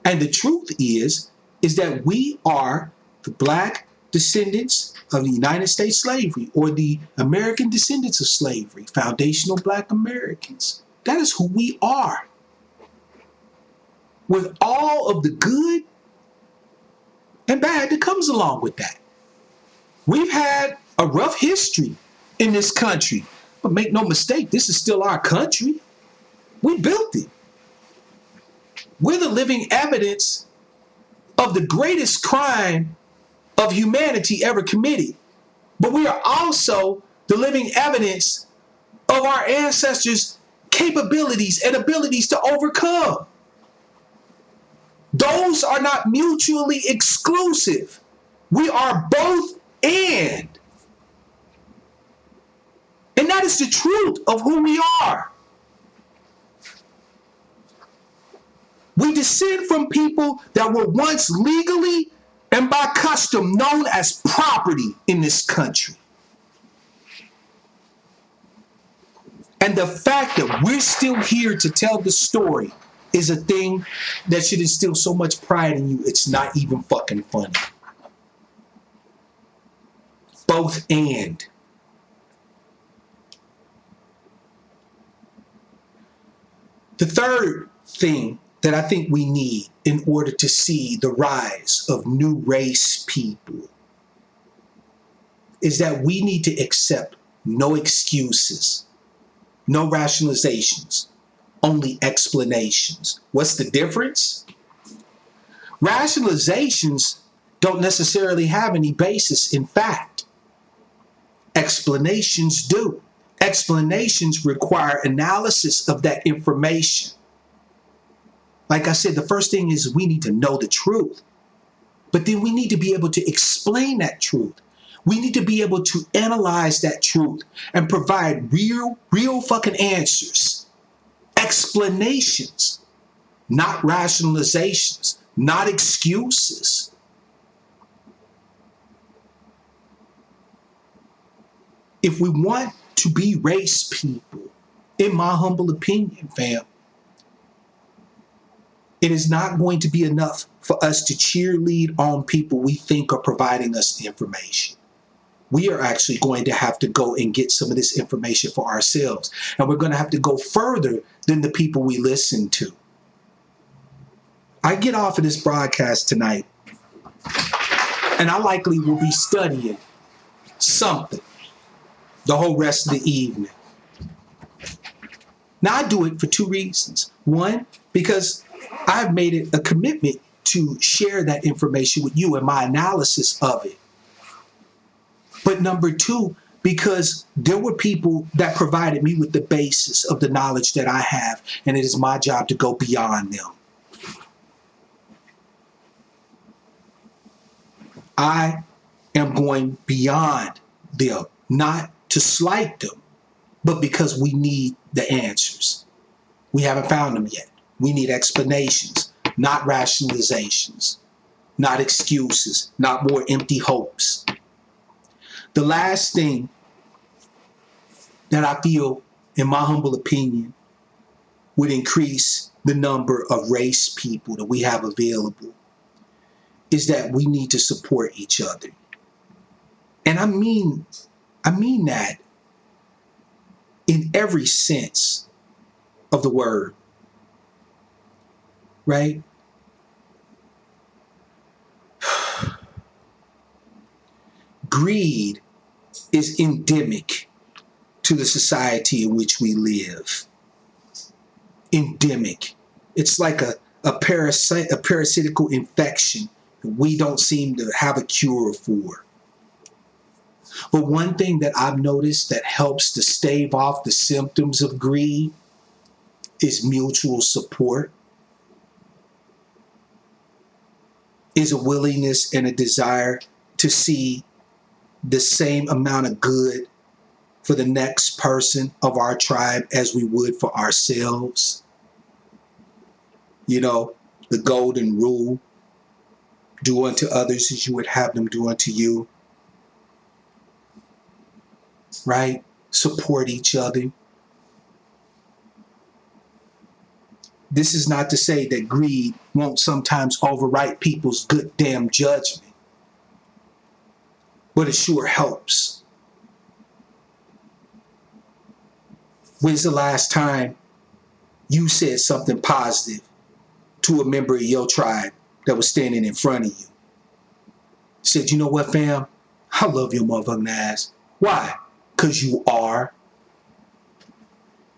And the truth is that we are the black descendants of the United States slavery, or the American descendants of slavery, foundational black Americans. That is who we are. With all of the good and bad that comes along with that. We've had a rough history in this country, but make no mistake, this is still our country. We built it. We're the living evidence of the greatest crime of humanity ever committed. But we are also the living evidence of our ancestors' capabilities and abilities to overcome. Those are not mutually exclusive. We are both and. And that is the truth of who we are. We descend from people that were once legally and by custom known as property in this country. And the fact that we're still here to tell the story is a thing that should instill so much pride in you, it's not even fucking funny. Both and. The third thing that I think we need in order to see the rise of new race people is that we need to accept no excuses, no rationalizations, only explanations. What's the difference? Rationalizations don't necessarily have any basis in fact. Explanations do. Explanations require analysis of that information. Like I said, the first thing is we need to know the truth. But then we need to be able to explain that truth. We need to be able to analyze that truth and provide real fucking answers. Explanations, not rationalizations, not excuses. If we want to be race people, in my humble opinion, fam, it is not going to be enough for us to cheerlead on people we think are providing us the information. We are actually going to have to go and get some of this information for ourselves. And we're going to have to go further than the people we listen to. I get off of this broadcast tonight, and I likely will be studying something the whole rest of the evening. Now, I do it for two reasons. One, because I've made it a commitment to share that information with you and my analysis of it. But number two, because there were people that provided me with the basis of the knowledge that I have, and it is my job to go beyond them. I am going beyond them, not to slight them, but because we need the answers. We haven't found them yet. We need explanations, not rationalizations, not excuses, not more empty hopes. The last thing that I feel, in my humble opinion, would increase the number of race people that we have available is that we need to support each other. And I mean that in every sense of the word, right? Greed is endemic to the society in which we live. Endemic. It's like a parasitical infection that we don't seem to have a cure for. But one thing that I've noticed that helps to stave off the symptoms of greed is mutual support, is a willingness and a desire to see the same amount of good for the next person of our tribe as we would for ourselves. You know, the golden rule, do unto others as you would have them do unto you. Right? Support each other. This is not to say that greed won't sometimes overwrite people's good damn judgment, but it sure helps. When's the last time you said something positive to a member of your tribe that was standing in front of you? Said, you know what, fam? I love your motherfucking ass. Why? Because you are.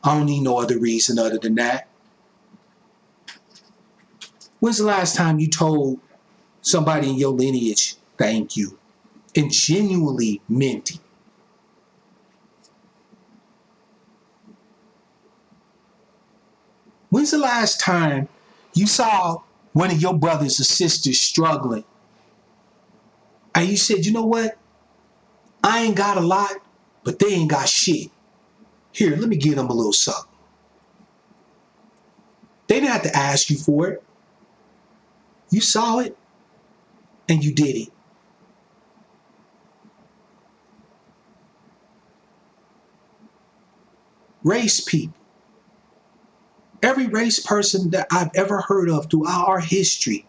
I don't need no other reason other than that. When's the last time you told somebody in your lineage, thank you, and genuinely meant it? When's the last time you saw one of your brothers or sisters struggling and you said, you know what? I ain't got a lot, but they ain't got shit. Here, let me give them a little something. They didn't have to ask you for it. You saw it and you did it. Race people. Every race person that I've ever heard of throughout our history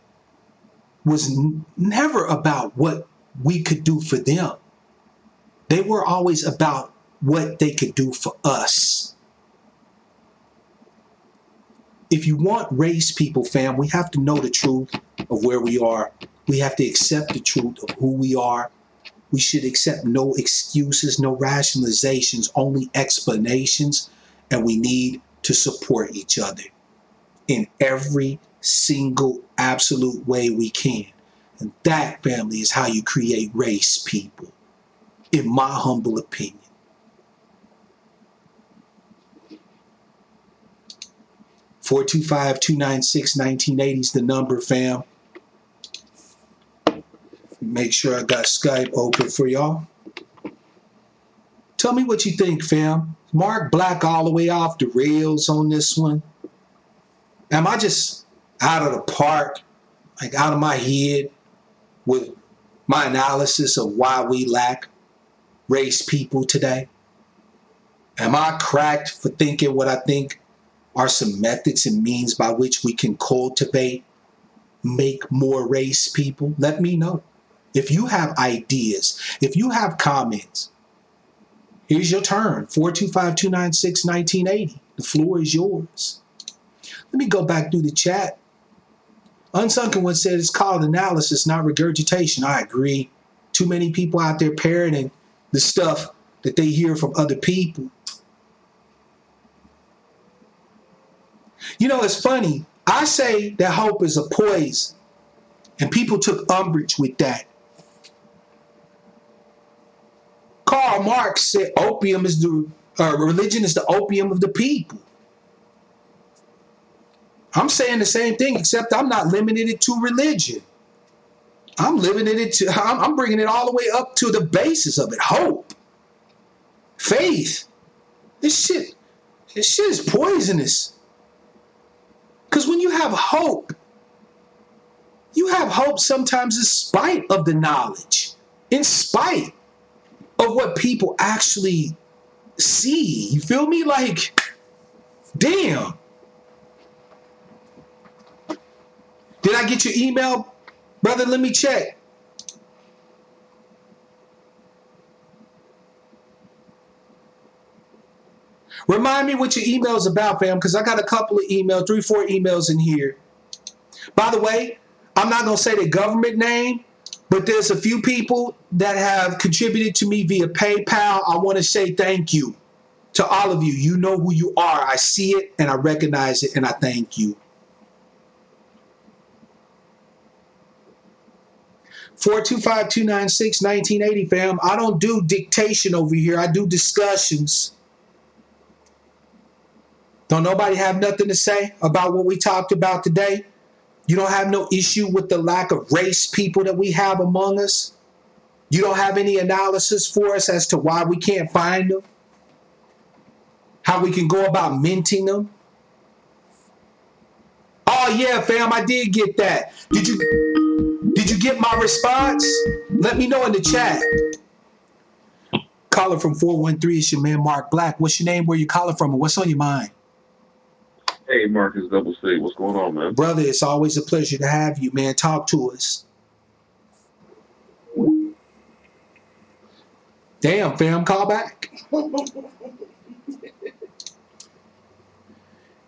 was never about what we could do for them. They were always about what they could do for us. If you want race people, fam, we have to know the truth of where we are. We have to accept the truth of who we are. We should accept no excuses, no rationalizations, only explanations, and we need to support each other in every single absolute way we can. And that, family, is how you create race people, in my humble opinion. Four two 296-1980 is the number, fam. Make sure I got Skype open for y'all. Tell me what you think, fam. Mark Black all the way off the rails on this one. Am I just out of the park, like out of my head with my analysis of why we lack race people today? Am I cracked for thinking what I think are some methods and means by which we can cultivate, make more race people? Let me know. If you have ideas, if you have comments, here's your turn. 425-296-1980. The floor is yours. Let me go back through the chat. Unsunken one said it's called analysis, not regurgitation. I agree. Too many people out there parroting the stuff that they hear from other people. You know, it's funny. I say that hope is a poison, and people took umbrage with that. Karl Marx said opium is religion is the opium of the people. I'm saying the same thing, except I'm not limiting it to religion. I'm bringing it all the way up to the basis of it. Hope. Faith. This shit is poisonous. Because when you have hope sometimes in spite of the knowledge, in spite of what people actually see. You feel me? Like, damn. Did I get your email, brother? Let me check. Remind me what your email is about, fam, because I got a couple of emails, 3-4 emails in here. By the way, I'm not going to say the government name, but there's a few people that have contributed to me via PayPal. I want to say thank you to all of you. You know who you are. I see it and I recognize it and I thank you. 425-296-1980, fam. I don't do dictation over here. I do discussions. Don't nobody have nothing to say about what we talked about today? You don't have no issue with the lack of race people that we have among us? You don't have any analysis for us as to why we can't find them? How we can go about minting them? Oh yeah, fam, I did get that. Did you get my response? Let me know in the chat. Caller from 413, it's your man Mark Black. What's your name? Where you calling from? And what's on your mind? Hey, Marcus Double C, what's going on, man? Brother, it's always a pleasure to have you, man. Talk to us. Damn, fam, call back.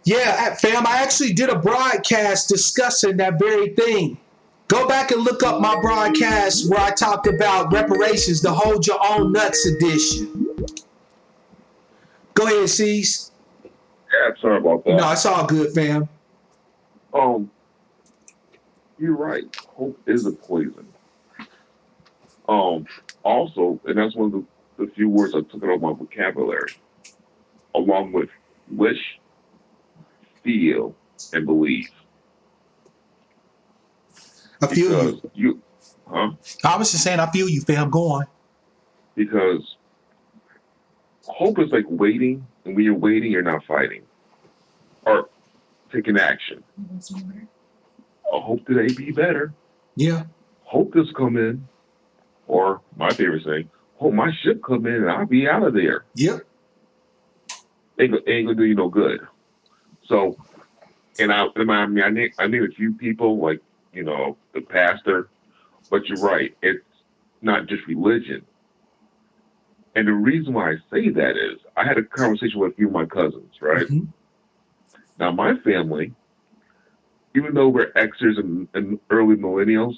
Yeah, fam, I actually did a broadcast discussing that very thing. Go back and look up my broadcast where I talked about reparations, the Hold Your Own Nuts edition. Go ahead, Cease. Yeah, sorry about No, that. it's all good, fam. Um, you're right. Hope is a poison. Um, Also, and that's one of the few words I took out of my vocabulary, along with wish, feel, and believe. I feel Because you. huh? I was just saying, I feel you, fam. Go on. Because hope is like waiting, and when you're waiting, you're not fighting or taking action. I hope today be better. Yeah. Hope this come in, or my favorite saying, hope my ship come in and I'll be out of there. Yep. Ain't gonna do you no good. So, and I knew a few people like the pastor, but you're right. It's not just religion. And the reason why I say that is I had a conversation with a few of my cousins, right? Mm-hmm. Now, my family, even though we're Xers and early millennials,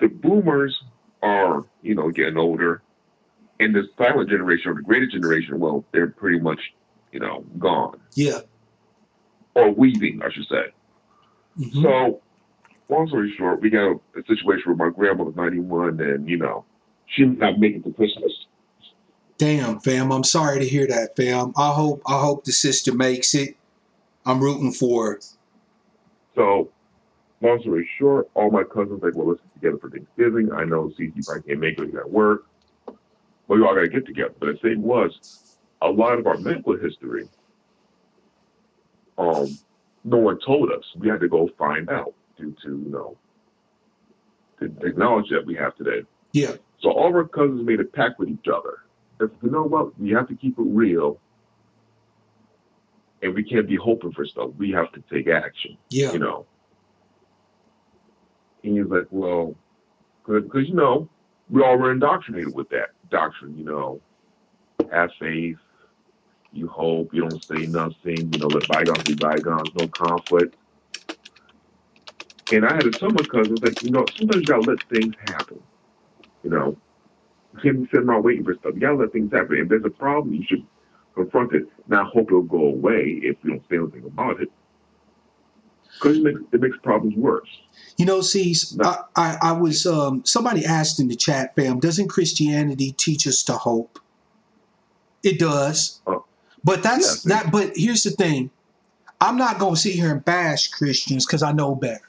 the boomers are, getting older. And the silent generation or the greater generation, well, they're pretty much, gone. Yeah. Or weaving, I should say. Mm-hmm. So, long story short, we got a situation where my grandma was 91 and, she's not making it to Christmas. Damn, fam. I'm sorry to hear that, fam. I hope the sister makes it. I'm rooting for her. So, long story short, all my cousins like, well, let's get together for Thanksgiving. I know CC probably can't make it, you got work. Well, you all got to get together. But the thing was, a lot of our medical history, no one told us. We had to go find out due to, the technology that we have today. Yeah. So all of our cousins made a pact with each other. If you know what, we have to keep it real, and we can't be hoping for stuff. We have to take action. Yeah. And he's like, well, because we all were indoctrinated with that doctrine. Have faith. You hope. You don't say nothing. Let bygones be bygones. No conflict. And I had to tell my cousins that sometimes you gotta let things happen. You can't be sitting around waiting for stuff. You gotta let things happen. If there's a problem, you should confront it. Not hope it'll go away if you don't say anything about it, because it makes problems worse. See, I was somebody asked in the chat, fam, doesn't Christianity teach us to hope? It does. But that's that. But here's the thing. I'm not going to sit here and bash Christians because I know better.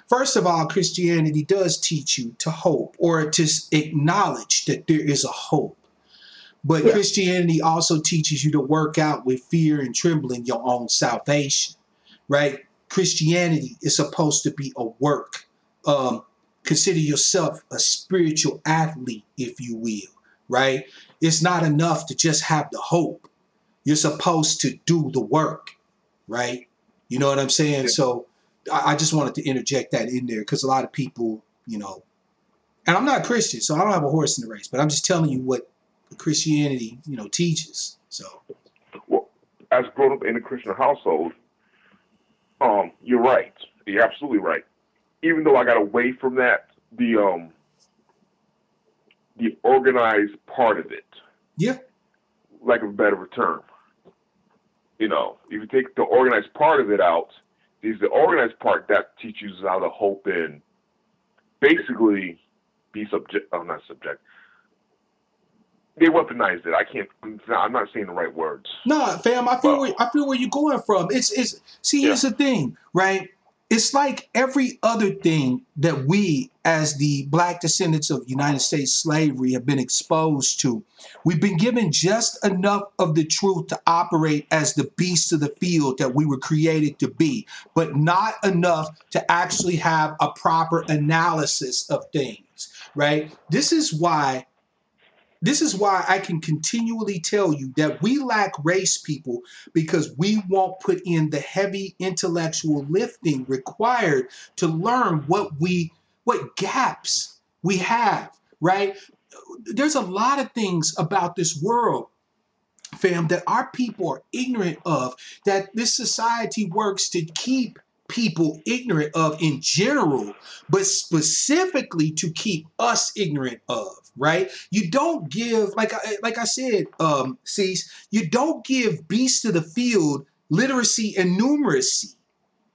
First of all, Christianity does teach you to hope or to acknowledge that there is a hope. But Christianity also teaches you to work out with fear and trembling your own salvation, right? Christianity is supposed to be a work. Consider yourself a spiritual athlete, if you will, right? It's not enough to just have the hope. You're supposed to do the work, right? You know what I'm saying? Yeah. So I just wanted to interject that in there because a lot of people, and I'm not Christian, so I don't have a horse in the race, but I'm just telling you what Christianity, teaches. So, well, as grown up in a Christian household, you're right. You're absolutely right. Even though I got away from that, the organized part of it. Yeah. Lack of a better term. If you take the organized part of it out, is the organized part that teaches you how to hope and basically be not subject. They weaponized it. I'm not saying the right words. No, fam, I feel where you're going from. Here's the thing, right? It's like every other thing that we, as the black descendants of United States slavery, have been exposed to. We've been given just enough of the truth to operate as the beasts of the field that we were created to be, but not enough to actually have a proper analysis of things, right? This is why This is why I can continually tell you that we lack race people because we won't put in the heavy intellectual lifting required to learn what gaps we have, right? There's a lot of things about this world, fam, that our people are ignorant of, that this society works to keep people ignorant of in general, but specifically to keep us ignorant of, right? You don't give, like I said, Cease, you don't give beasts of the field literacy and numeracy,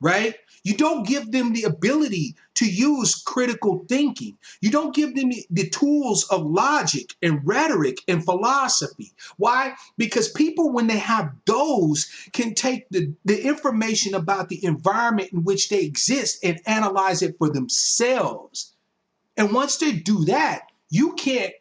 right? You don't give them the ability to use critical thinking. You don't give them the tools of logic and rhetoric and philosophy. Why? Because people, when they have those, can take the information about the environment in which they exist and analyze it for themselves. And once they do that, you can't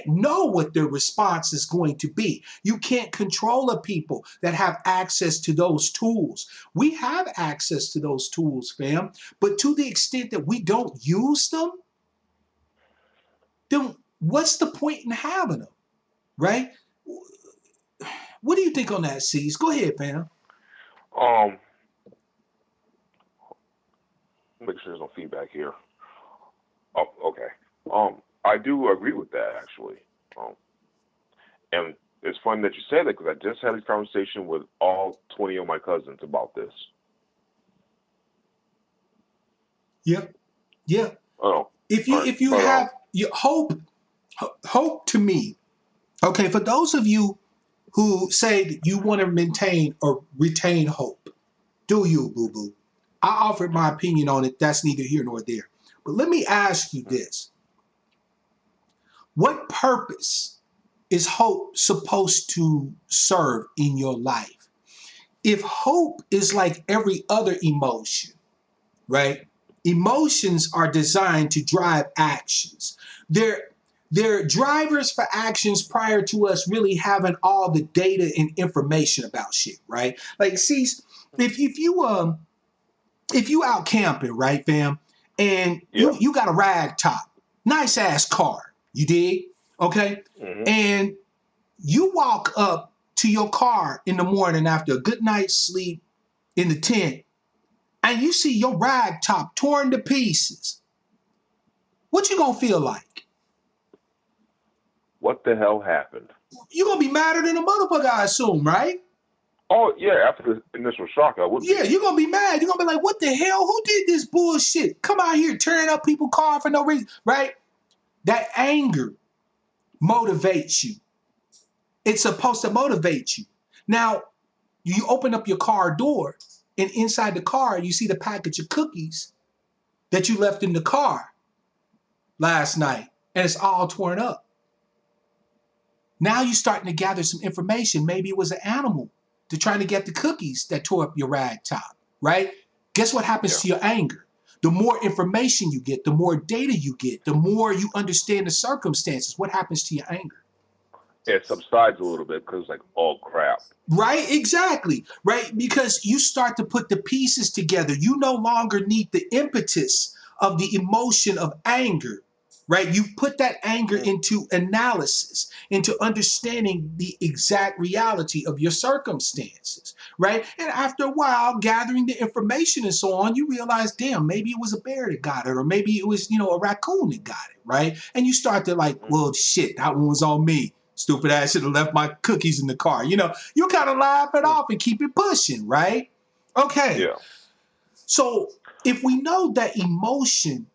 know what their response is going to be. You can't control a people that have access to those tools. We have access to those tools, fam, but to the extent that we don't use them, then what's the point in having them, right? What do you think on that, C's? Go ahead, fam. Um, make sure there's no feedback here. Oh, okay. I do agree with that actually. And it's funny that you said that because I just had a conversation with all 20 of my cousins about this. Yep. Yeah. Oh, If you all right. if you But have your hope to me, okay, for those of you who say that you want to maintain or retain hope, do you, boo boo? I offered my opinion on it. That's neither here nor there. But let me ask you this: what purpose is hope supposed to serve in your life? If hope is like every other emotion, right? Emotions are designed to drive actions. They're drivers for actions prior to us really having all the data and information about shit, right? Like, see, if you out camping, right, fam, and yeah. you got a rag top, nice ass car, you dig, okay, Hmm. and you walk up to your car in the morning after a good night's sleep in the tent, and you see your rag top torn to pieces, what you gonna feel like? What the hell happened? You gonna be madder than a motherfucker, I assume, right? Oh, yeah. After the initial shock, I would Yeah, be. you're gonna be mad. You're gonna be like, what the hell? Who did this bullshit? Come out here tearing up people's car for no reason, right? That anger motivates you. It's supposed to motivate you. Now, you open up your car door, and inside the car, you see the package of cookies that you left in the car last night, and it's all torn up. Now you're starting to gather some information. Maybe it was an animal to trying to get the cookies that tore up your rag top, right? Guess what happens Yeah. to your anger? The more information you get, the more data you get, the more you understand the circumstances. What happens to your anger? It subsides a little bit because, like, oh, crap. Right? Exactly. Right? Because you start to put the pieces together. You no longer need the impetus of the emotion of anger. Right? You put that anger Mm. into analysis, into understanding the exact reality of your circumstances. Right? And after a while, gathering the information and so on, you realize, damn, maybe it was a bear that got it, or maybe it was, a raccoon that got it. Right? And you start to like, Mm. well, shit, that one was on me. Stupid ass should have left my cookies in the car. You kind of laugh it Mm. off and keep it pushing, right? Okay. Yeah. So if we know that emotion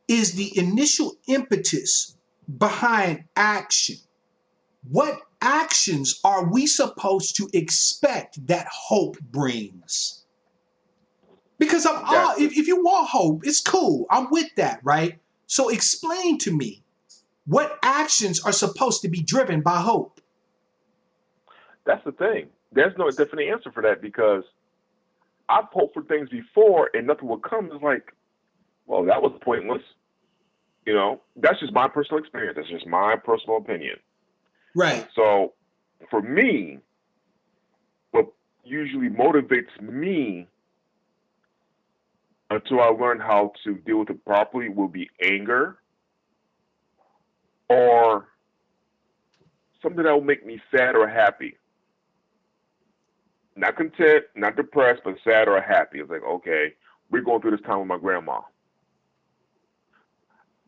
is the initial impetus behind action, what actions are we supposed to expect that hope brings? Because I'm all, That's the if you want hope, it's cool. I'm with that, right? So explain to me what actions are supposed to be driven by hope. that's the thing. There's no definite answer for that because I've hoped for things before and nothing would come. It's like, well, that was pointless. That's just my personal experience. That's just my personal opinion. Right. So, for me, what usually motivates me until I learn how to deal with it properly will be anger or something that will make me sad or happy. Not content, not depressed, but sad or happy. It's like, okay, we're going through this time with my grandma.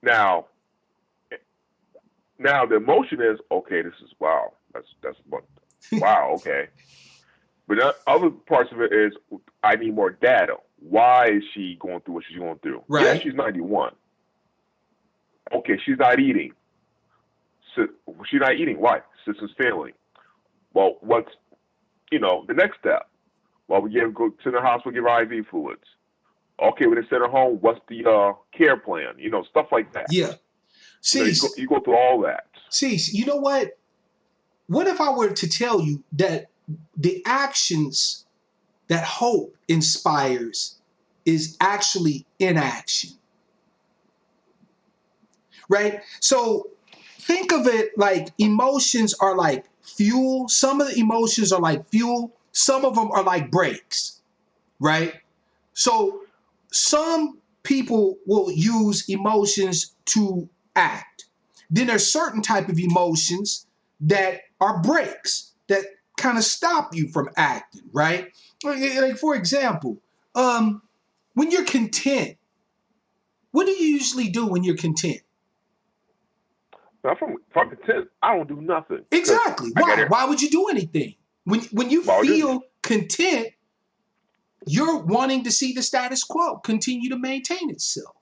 Now the emotion is, okay, this is wow. That's wow, okay. But the other parts of it is, I need more data. Why is she going through what she's going through? Right. Yeah, she's 91. Okay, she's not eating. So, she's not eating. Why? System's failing. Well, what's, the next step? Well, we go to the hospital, give her IV fluids. Okay, when they send her home, what's the care plan? Stuff like that. Yeah. See, you go through all that. See, you know what? What if I were to tell you that the actions that hope inspires is actually inaction? Right? So think of it like emotions are like fuel. Some of the emotions are like fuel. Some of them are like brakes, right? So some people will use emotions to act. Then there's certain type of emotions that are brakes that kind of stop you from acting, right? Like for example, when you're content, what do you usually do when you're content? If I'm content, I don't do nothing. Exactly. Why? Why would you do anything? When you feel content, you're wanting to see the status quo continue to maintain itself,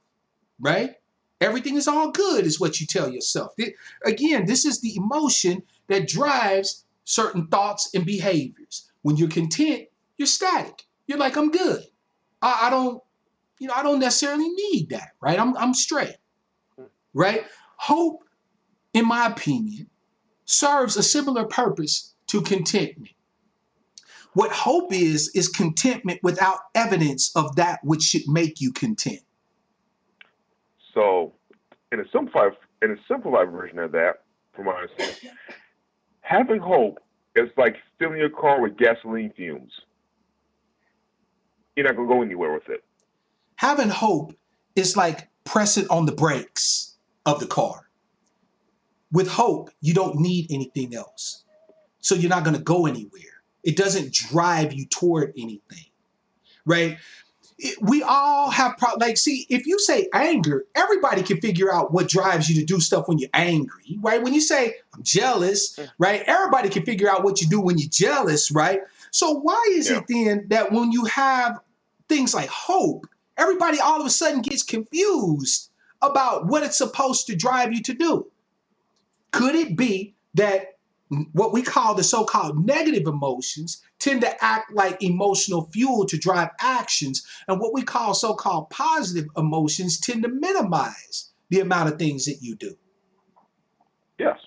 right? Everything is all good is what you tell yourself. Again, this is the emotion that drives certain thoughts and behaviors. When you're content, you're static. You're like, I'm good. I don't necessarily need that, right? I'm straight, right? Hope, in my opinion, serves a similar purpose to contentment. What hope is contentment without evidence of that which should make you content. So, in a simplified version of that, from what I understand, having hope is like filling your car with gasoline fumes. You're not gonna go anywhere with it. Having hope is like pressing on the brakes of the car. With hope, you don't need anything else. So you're not going to go anywhere. It doesn't drive you toward anything, right? We all have see, if you say anger, everybody can figure out what drives you to do stuff when you're angry, right? When you say I'm jealous, right? Everybody can figure out what you do when you're jealous, right? So why is it then that when you have things like hope, everybody all of a sudden gets confused about what it's supposed to drive you to do? Could it be that what we call the so-called negative emotions tend to act like emotional fuel to drive actions, and what we call so-called positive emotions tend to minimize the amount of things that you do? Yes.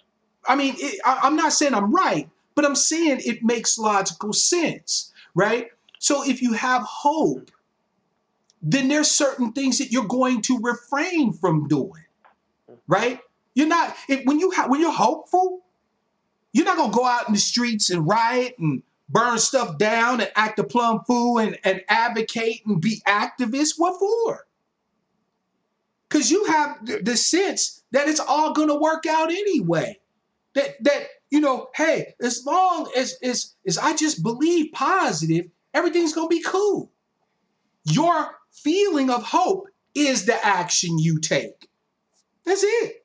I mean, I'm not saying I'm right, but I'm saying it makes logical sense, right? So if you have hope, then there's certain things that you're going to refrain from doing, right? You're not, when you're hopeful, you're not going to go out in the streets and riot and burn stuff down and act a plum fool and advocate and be activists. What for? Because you have the sense that it's all going to work out anyway. That hey, as long as I just believe positive, everything's going to be cool. Your feeling of hope is the action you take. That's it.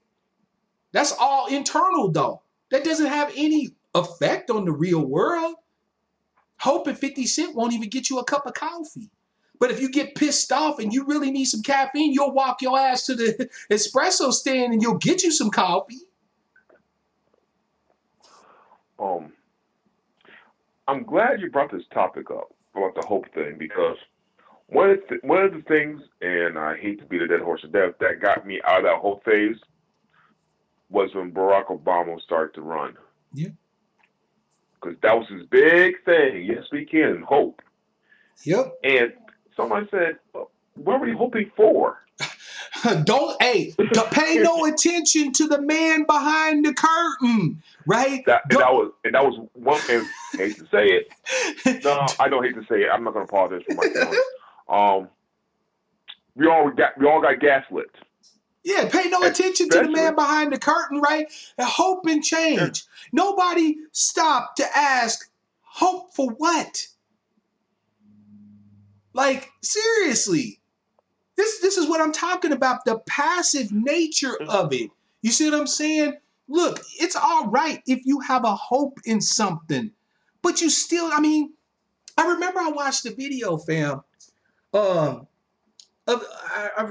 That's all internal, though. That doesn't have any effect on the real world. Hope at 50 cents won't even get you a cup of coffee. But if you get pissed off and you really need some caffeine, you'll walk your ass to the espresso stand and you'll get you some coffee. I'm glad you brought this topic up about the hope thing, because one of the things, and I hate to beat a dead horse to death, that got me out of that hope phase was when Barack Obama started to run. Yeah. Because that was his big thing. Yes, we can. Hope. Yep. And somebody said, what were you hoping for? Don't pay no attention to the man behind the curtain, right? That was one thing. Hate to say it. No, I don't hate to say it. I'm not going to apologize for my feelings. We all got gaslit. Yeah, pay no attention to the man behind the curtain, right? And hope and change. Nobody stopped to ask, hope for what? Like, seriously. This is what I'm talking about, the passive nature of it. You see what I'm saying? Look, it's all right if you have a hope in something, but you still, I mean, I remember I watched a video, fam. I'm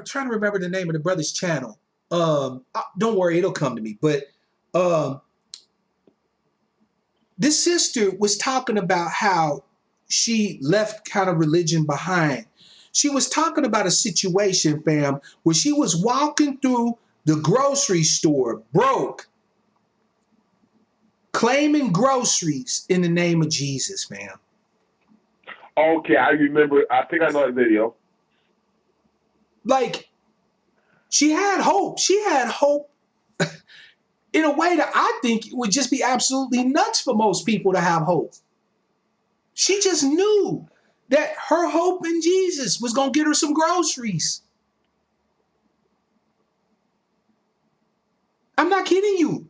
trying to remember the name of the brother's channel. Don't worry, it'll come to me. But um, this sister was talking about how she left kind of religion behind. She was talking about a situation, fam, where she was walking through the grocery store broke, claiming groceries in the name of Jesus, fam. Okay, I remember. I think I know that video. Like, she had hope. She had hope in a way that I think would just be absolutely nuts for most people to have hope. She just knew that her hope in Jesus was going to get her some groceries. I'm not kidding you.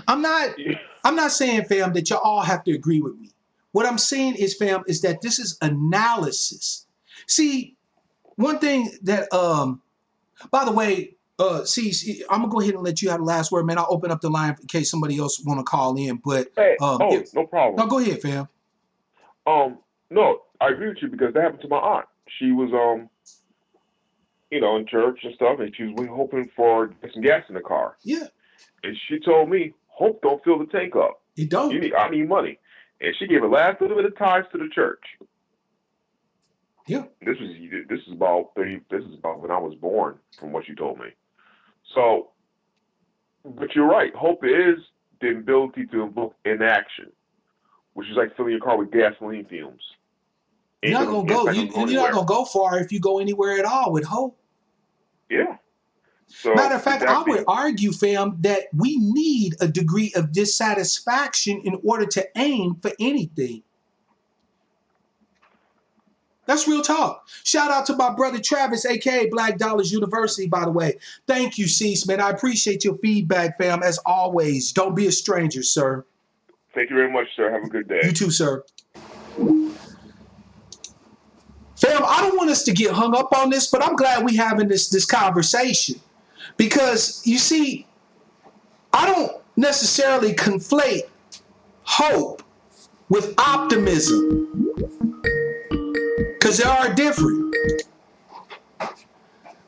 I'm not saying, fam, that y'all all have to agree with me. What I'm saying is, fam, is that this is analysis. See, one thing that by the way, see, I'm gonna go ahead and let you have the last word, man. I'll open up the line in case somebody else want to call in. But no problem. No, go ahead, fam. No, I agree with you because that happened to my aunt. She was in church and stuff, and she was hoping for some gas in the car. Yeah. And she told me, hope don't fill the tank up. It don't. I need money. And she gave a last little bit of tithes to the church. Yeah. This is about when I was born, from what she told me. So, but you're right. Hope is the ability to invoke inaction, which is like filling your car with gasoline fumes. You're not gonna go far if you go anywhere at all with hope. Yeah. So, matter of fact, I would argue, fam, that we need a degree of dissatisfaction in order to aim for anything. That's real talk. Shout out to my brother Travis, aka Black Dollars University, by the way. Thank you, Cease, man. I appreciate your feedback, fam, as always. Don't be a stranger, sir. Thank you very much, sir. Have a good day. You too, sir. Fam, I don't want us to get hung up on this, but I'm glad we having this conversation. Because, you see, I don't necessarily conflate hope with optimism. Because they are different.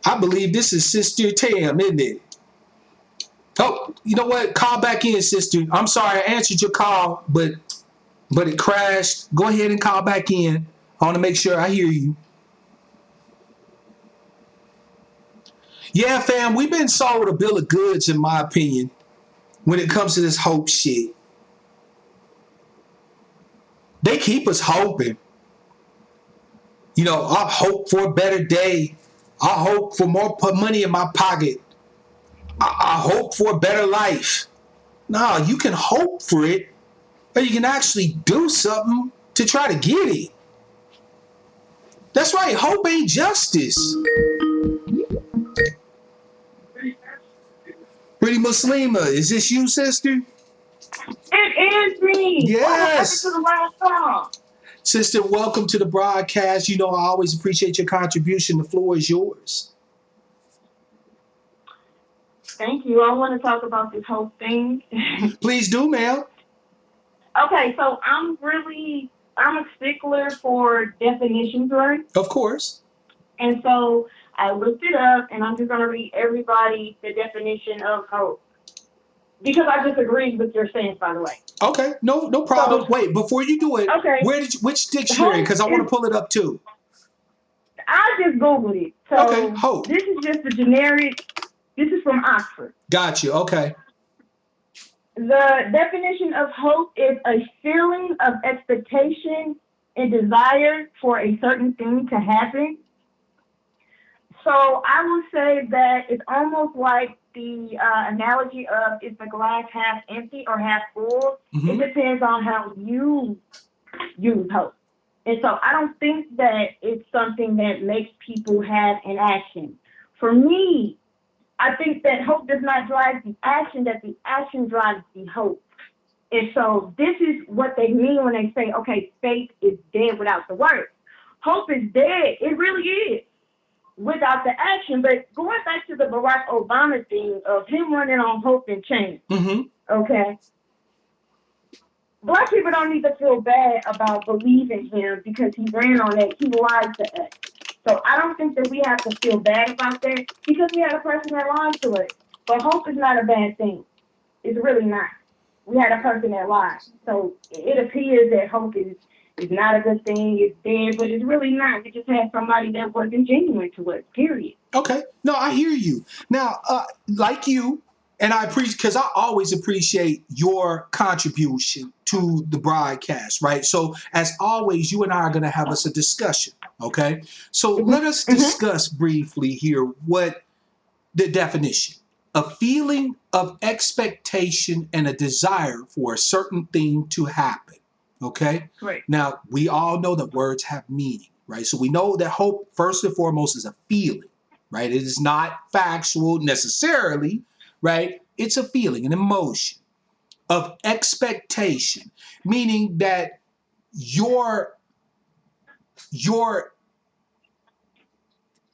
I believe this is Sister Tam, isn't it? Oh, you know what? Call back in, sister. I'm sorry, I answered your call, but it crashed. Go ahead and call back in. I want to make sure I hear you. Yeah, fam, we've been sold a bill of goods, in my opinion, when it comes to this hope shit. They keep us hoping. You know, I hope for a better day. I hope for more money in my pocket. I hope for a better life. No, you can hope for it, but you can actually do something to try to get it. That's right. Hope ain't justice. Pretty Muslima, is this you, sister? It is me. Yes. What happened to the last song? Sister, welcome to the broadcast. You know I always appreciate your contribution. The floor is yours. Thank you. I want to talk about this whole thing. Please do, ma'am. Okay, so I'm a stickler for definitions, right? Of course. And so I looked it up, and I'm just going to read everybody the definition of hope. Because I disagree with your stance, by the way. Okay, no problem. So, wait, before you do it, okay. Which dictionary? Because I want to pull it up too. I just Googled it. So okay, hope. This is just the generic. This is from Oxford. Got you. Okay. The definition of hope is a feeling of expectation and desire for a certain thing to happen. So I would say that it's almost like the analogy of is the glass half empty or half full. Mm-hmm. It depends on how you use hope. And so I don't think that it's something that makes people have an action. For me, I think that hope does not drive the action, that the action drives the hope. And so this is what they mean when they say, okay, faith is dead without the works. Hope is dead. It really is without the action. But going back to the Barack Obama thing of him running on hope and change, okay? Black people don't need to feel bad about believing him because he ran on that. He lied to us. So I don't think that we have to feel bad about that because we had a person that lied to us. But hope is not a bad thing. It's really not. We had a person that lied. So it appears that hope is not a good thing. It's dead, but it's really not. We just had somebody that wasn't genuine to us, period. Okay. No, I hear you. Now, like you, and I appreciate, because I always appreciate your contribution to the broadcast, right? So, as always, you and I are going to have us a discussion, okay? So, let us discuss briefly here what the definition: a feeling of expectation and a desire for a certain thing to happen, okay? Right. Now, we all know that words have meaning, right? So, we know that hope, first and foremost, is a feeling, right? It is not factual necessarily, right? It's a feeling, an emotion of expectation, meaning that you're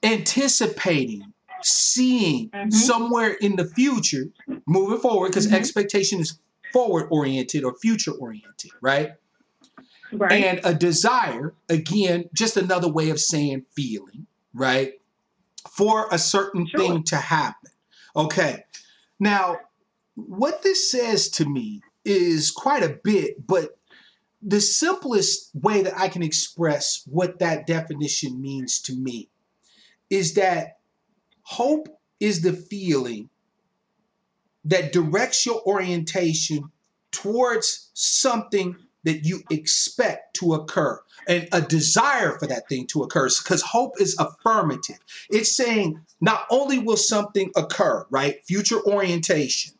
anticipating, seeing somewhere in the future, moving forward, because expectation is forward oriented or future oriented, right? Right. And a desire, again, just another way of saying feeling, right? For a certain thing to happen. Okay. Now, what this says to me is quite a bit, but the simplest way that I can express what that definition means to me is that hope is the feeling that directs your orientation towards something that you expect to occur and a desire for that thing to occur, because hope is affirmative. It's saying not only will something occur, right? Future orientation,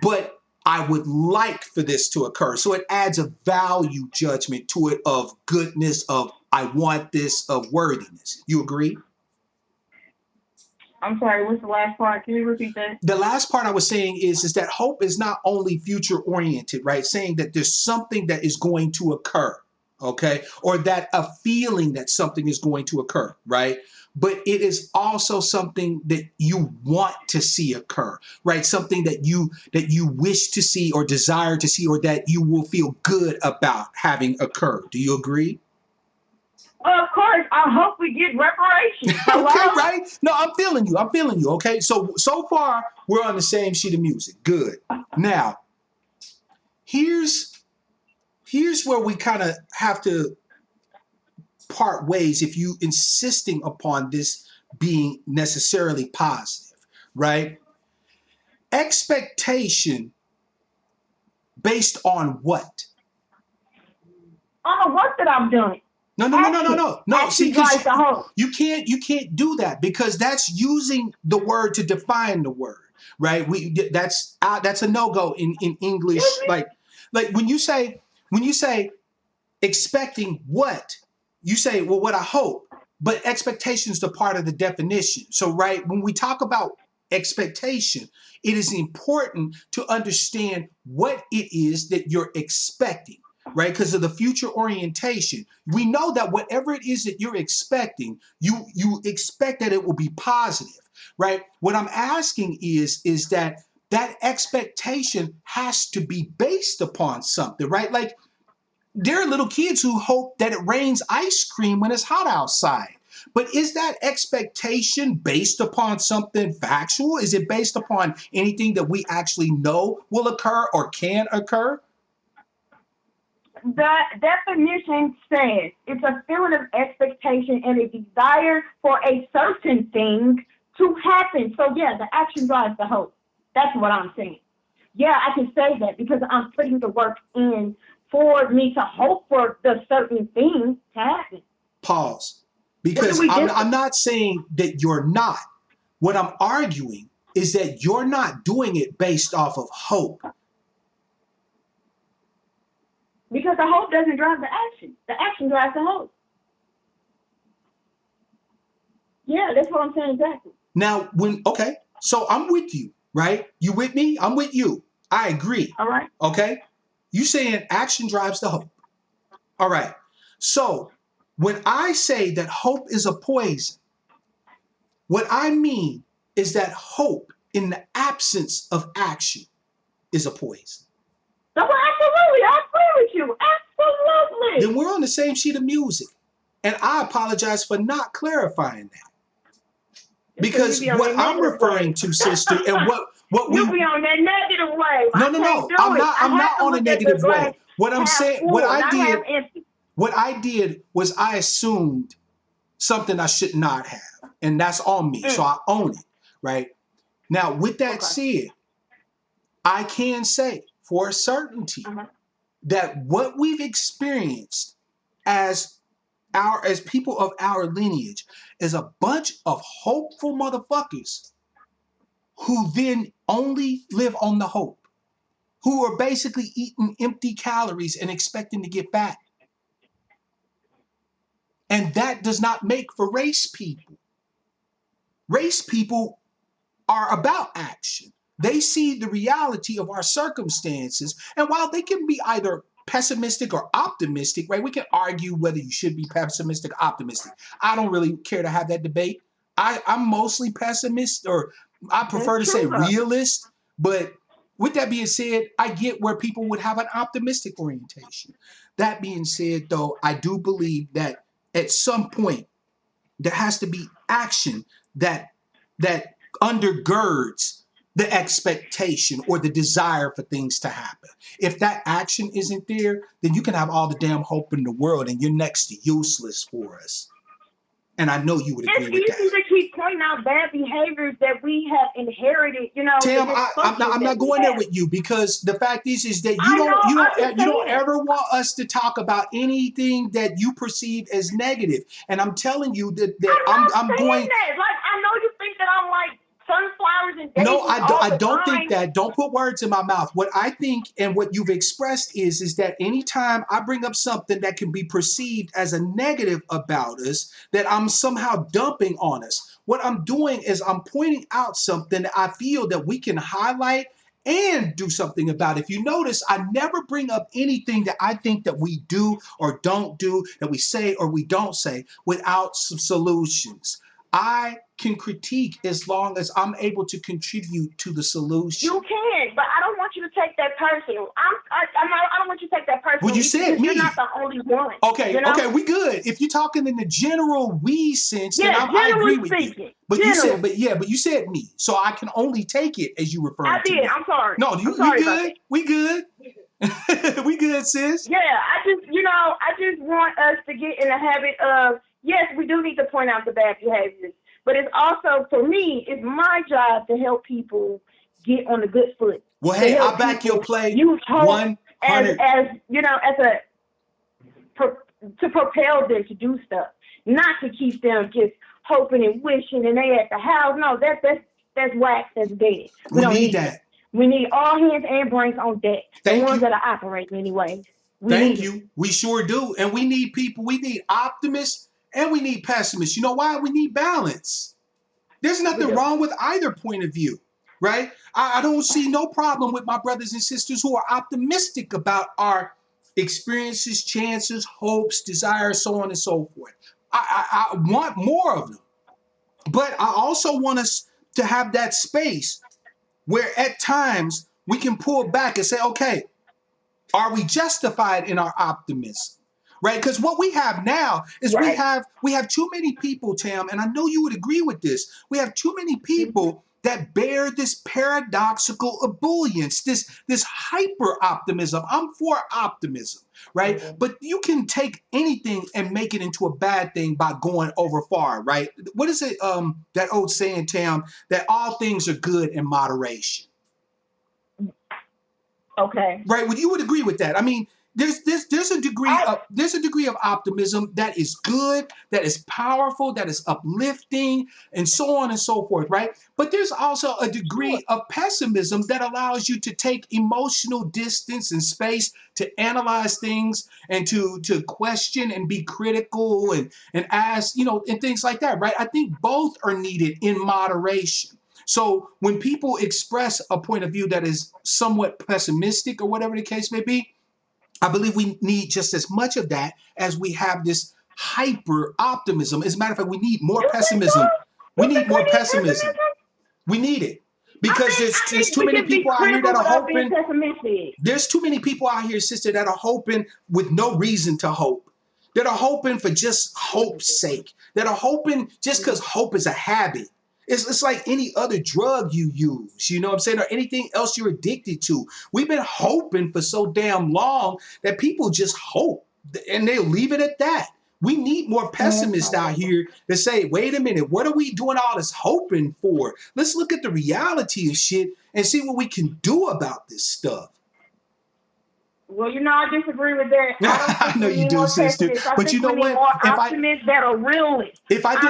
but I would like for this to occur. So it adds a value judgment to it of goodness, of I want this, of worthiness. You agree? I'm sorry, what's the last part? Can you repeat that? The last part I was saying is that hope is not only future oriented, right? Saying that there's something that is going to occur, okay? Or that a feeling that something is going to occur, right? But it is also something that you want to see occur, right? Something that you wish to see or desire to see, or that you will feel good about having occurred. Do you agree? Of course, I hope we get reparations. Okay, right? No, I'm feeling you. I'm feeling you. Okay, so far we're on the same sheet of music. Good. Now, here's where we kind of have to part ways if you insisting upon this being necessarily positive, right? Expectation based on what? On the work that I'm doing. No. See, drives the hope. you can't do that, because that's using the word to define the word, right? That's a no-go in English. Like when you say expecting what, you say, well, what I hope, but expectation is the part of the definition. So, right, when we talk about expectation, it is important to understand what it is that you're expecting, right? Because of the future orientation. We know that whatever it is that you're expecting, you expect that it will be positive, right? What I'm asking is that expectation has to be based upon something, right? Like, there are little kids who hope that it rains ice cream when it's hot outside. But is that expectation based upon something factual? Is it based upon anything that we actually know will occur or can occur? The definition says it's a feeling of expectation and a desire for a certain thing to happen. So, yeah, the action drives the hope. That's what I'm saying. Yeah, I can say that because I'm putting the work in for me to hope for the certain thing to happen. Pause. Because I'm not saying that you're not. What I'm arguing is that you're not doing it based off of hope. Because the hope doesn't drive the action. The action drives the hope. Yeah, that's what I'm saying exactly. Now, okay, so I'm with you, right? You with me? I'm with you. I agree. All right. Okay? You saying action drives the hope. All right. So when I say that hope is a poison, what I mean is that hope in the absence of action is a poison. So, absolutely, I agree with you. Absolutely. Then we're on the same sheet of music. And I apologize for not clarifying that. Because be what I'm referring to, sister, and what you we be on that negative wave. No. I'm not on a negative wave. What I'm saying, what I did was I assumed something I should not have. And that's on me. So I own it. Right? Now, with that said, I can say for a certainty that what we've experienced as people of our lineage is a bunch of hopeful motherfuckers who then only live on the hope, who are basically eating empty calories and expecting to get fat. And that does not make for race people. Race people are about action. They see the reality of our circumstances. And while they can be either pessimistic or optimistic, right? We can argue whether you should be pessimistic or optimistic. I don't really care to have that debate. I'm mostly pessimist, or I prefer to say realist. But with that being said, I get where people would have an optimistic orientation. That being said, though, I do believe that at some point there has to be action that undergirds the expectation or the desire for things to happen. If that action isn't there, then you can have all the damn hope in the world and you're next to useless for us. And I know you would agree with that. It's easy to keep pointing out bad behaviors that we have inherited, you know. Tam, I'm not going there with you, because the fact is that you don't ever want us to talk about anything that you perceive as negative. And I'm telling you that I'm going. That. Like, I know you think that I'm like sunflowers and daisies. No, I don't think that. Don't put words in my mouth. What I think and what you've expressed is that anytime I bring up something that can be perceived as a negative about us, that I'm somehow dumping on us. What I'm doing is I'm pointing out something that I feel that we can highlight and do something about. If you notice, I never bring up anything that I think that we do or don't do, that we say or we don't say, without some solutions. I can critique as long as I'm able to contribute to the solution. You can, but I don't want you to take that personal. I don't want you to take that personal. Well, you said me. You're not the only one. Okay, you know? Okay, we good. If you're talking in the general we sense, then I agree with you. But you said me, so I can only take it as you refer to me. I did. I'm sorry. No, we good. We good. We good, sis. Yeah, I just want us to get in the habit of, yes, we do need to point out the bad behaviors, but it's also, for me, it's my job to help people get on the good foot. Well, hey, I back your play. Use hope 100. To propel them to do stuff, not to keep them just hoping and wishing and they at the house. No, that's whack. That's dead. We don't need that. We need all hands and brains on deck. The ones that are operating anyway. Thank you. We sure do. And we need people. We need optimists and we need pessimists. You know why? We need balance. There's nothing wrong with either point of view, right? I don't see no problem with my brothers and sisters who are optimistic about our experiences, chances, hopes, desires, so on and so forth. I want more of them. But I also want us to have that space where at times we can pull back and say, okay, are we justified in our optimism? Right? Because what we have now is we have too many people, Tam, and I know you would agree with this. We have too many people that bear this paradoxical ebullience, this hyper optimism. I'm for optimism, right? Mm-hmm. But you can take anything and make it into a bad thing by going over far, right? What is it? That old saying, Tam, that all things are good in moderation. Okay. Right? Well, you would agree with that. I mean, there's a degree of optimism that is good, that is powerful, that is uplifting, and so on and so forth, right? But there's also a degree of pessimism that allows you to take emotional distance and space to analyze things and to question and be critical and ask, and things like that, right? I think both are needed in moderation. So when people express a point of view that is somewhat pessimistic or whatever the case may be, I believe we need just as much of that as we have this hyper optimism. As a matter of fact, we need more pessimism. We need more pessimism. We need it because there's too many people out here that are hoping. There's too many people out here, sister, that are hoping with no reason to hope. That are hoping for just hope's sake. That are hoping just because hope is a habit. It's like any other drug you use, you know what I'm saying, or anything else you're addicted to. We've been hoping for so damn long that people just hope and they'll leave it at that. We need more pessimists out here to say, wait a minute, what are we doing all this hoping for? Let's look at the reality of shit and see what we can do about this stuff. Well, I disagree with that. I know you do, sister. But you know what? Optimists that are realists. If I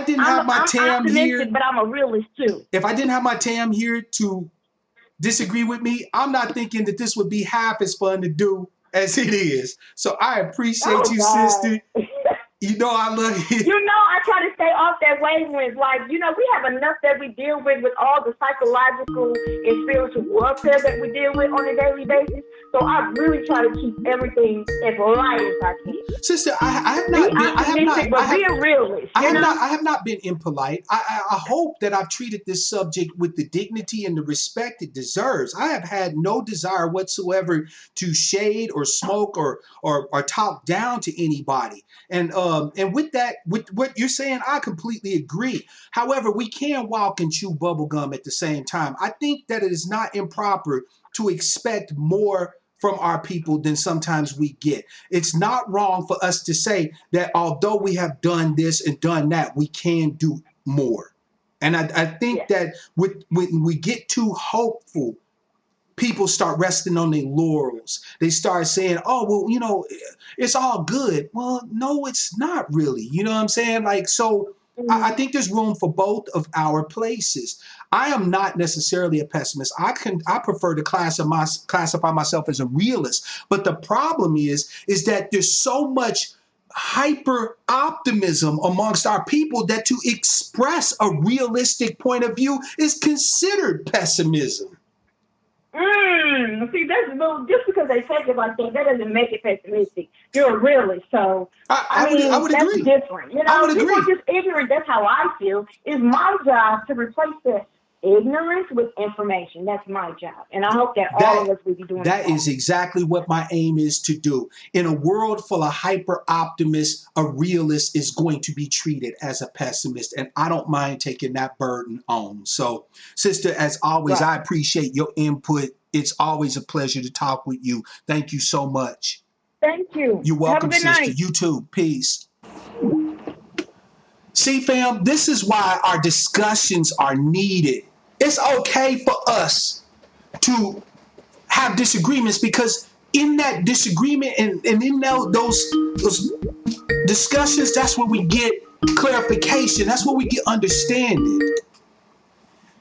didn't have my Tam here, but I'm a realist too. If I didn't have my Tam here to disagree with me, I'm not thinking that this would be half as fun to do as it is. So I appreciate you, sister. I love you. I try to stay off that wavelength. Like, we have enough that we deal with all the psychological and spiritual warfare that we deal with on a daily basis. So I really try to keep everything as light as I can. Sister, I have not been impolite. I hope that I've treated this subject with the dignity and the respect it deserves. I have had no desire whatsoever to shade or smoke or talk down to anybody. And with that, with what you're saying, I completely agree. However, we can walk and chew bubblegum at the same time. I think that it is not improper to expect more from our people than sometimes we get. It's not wrong for us to say that although we have done this and done that, we can do more. And I think that when we get too hopeful, people start resting on their laurels. They start saying, oh, well, it's all good. Well, no, it's not really. You know what I'm saying? I think there's room for both of our places. I am not necessarily a pessimist. I prefer to classify myself as a realist. But the problem is that there's so much hyper optimism amongst our people that to express a realistic point of view is considered pessimism. See, just because they take it like that doesn't make it pessimistic. You're a realist, so I would that's agree. Different. I would agree. People are just ignorant. That's how I feel. It's my job to replace that ignorance with information. That's my job, and I hope that all of us will be doing that. That is exactly what my aim is to do. In a world full of hyper optimists, a realist is going to be treated as a pessimist, and I don't mind taking that burden on. So, sister, as always, I appreciate your input. It's always a pleasure to talk with you. Thank you so much. Thank you. You're welcome, sister. Night. You too. Peace. See, fam, this is why our discussions are needed. It's okay for us to have disagreements because in that disagreement and in those discussions, that's where we get clarification. That's where we get understanding.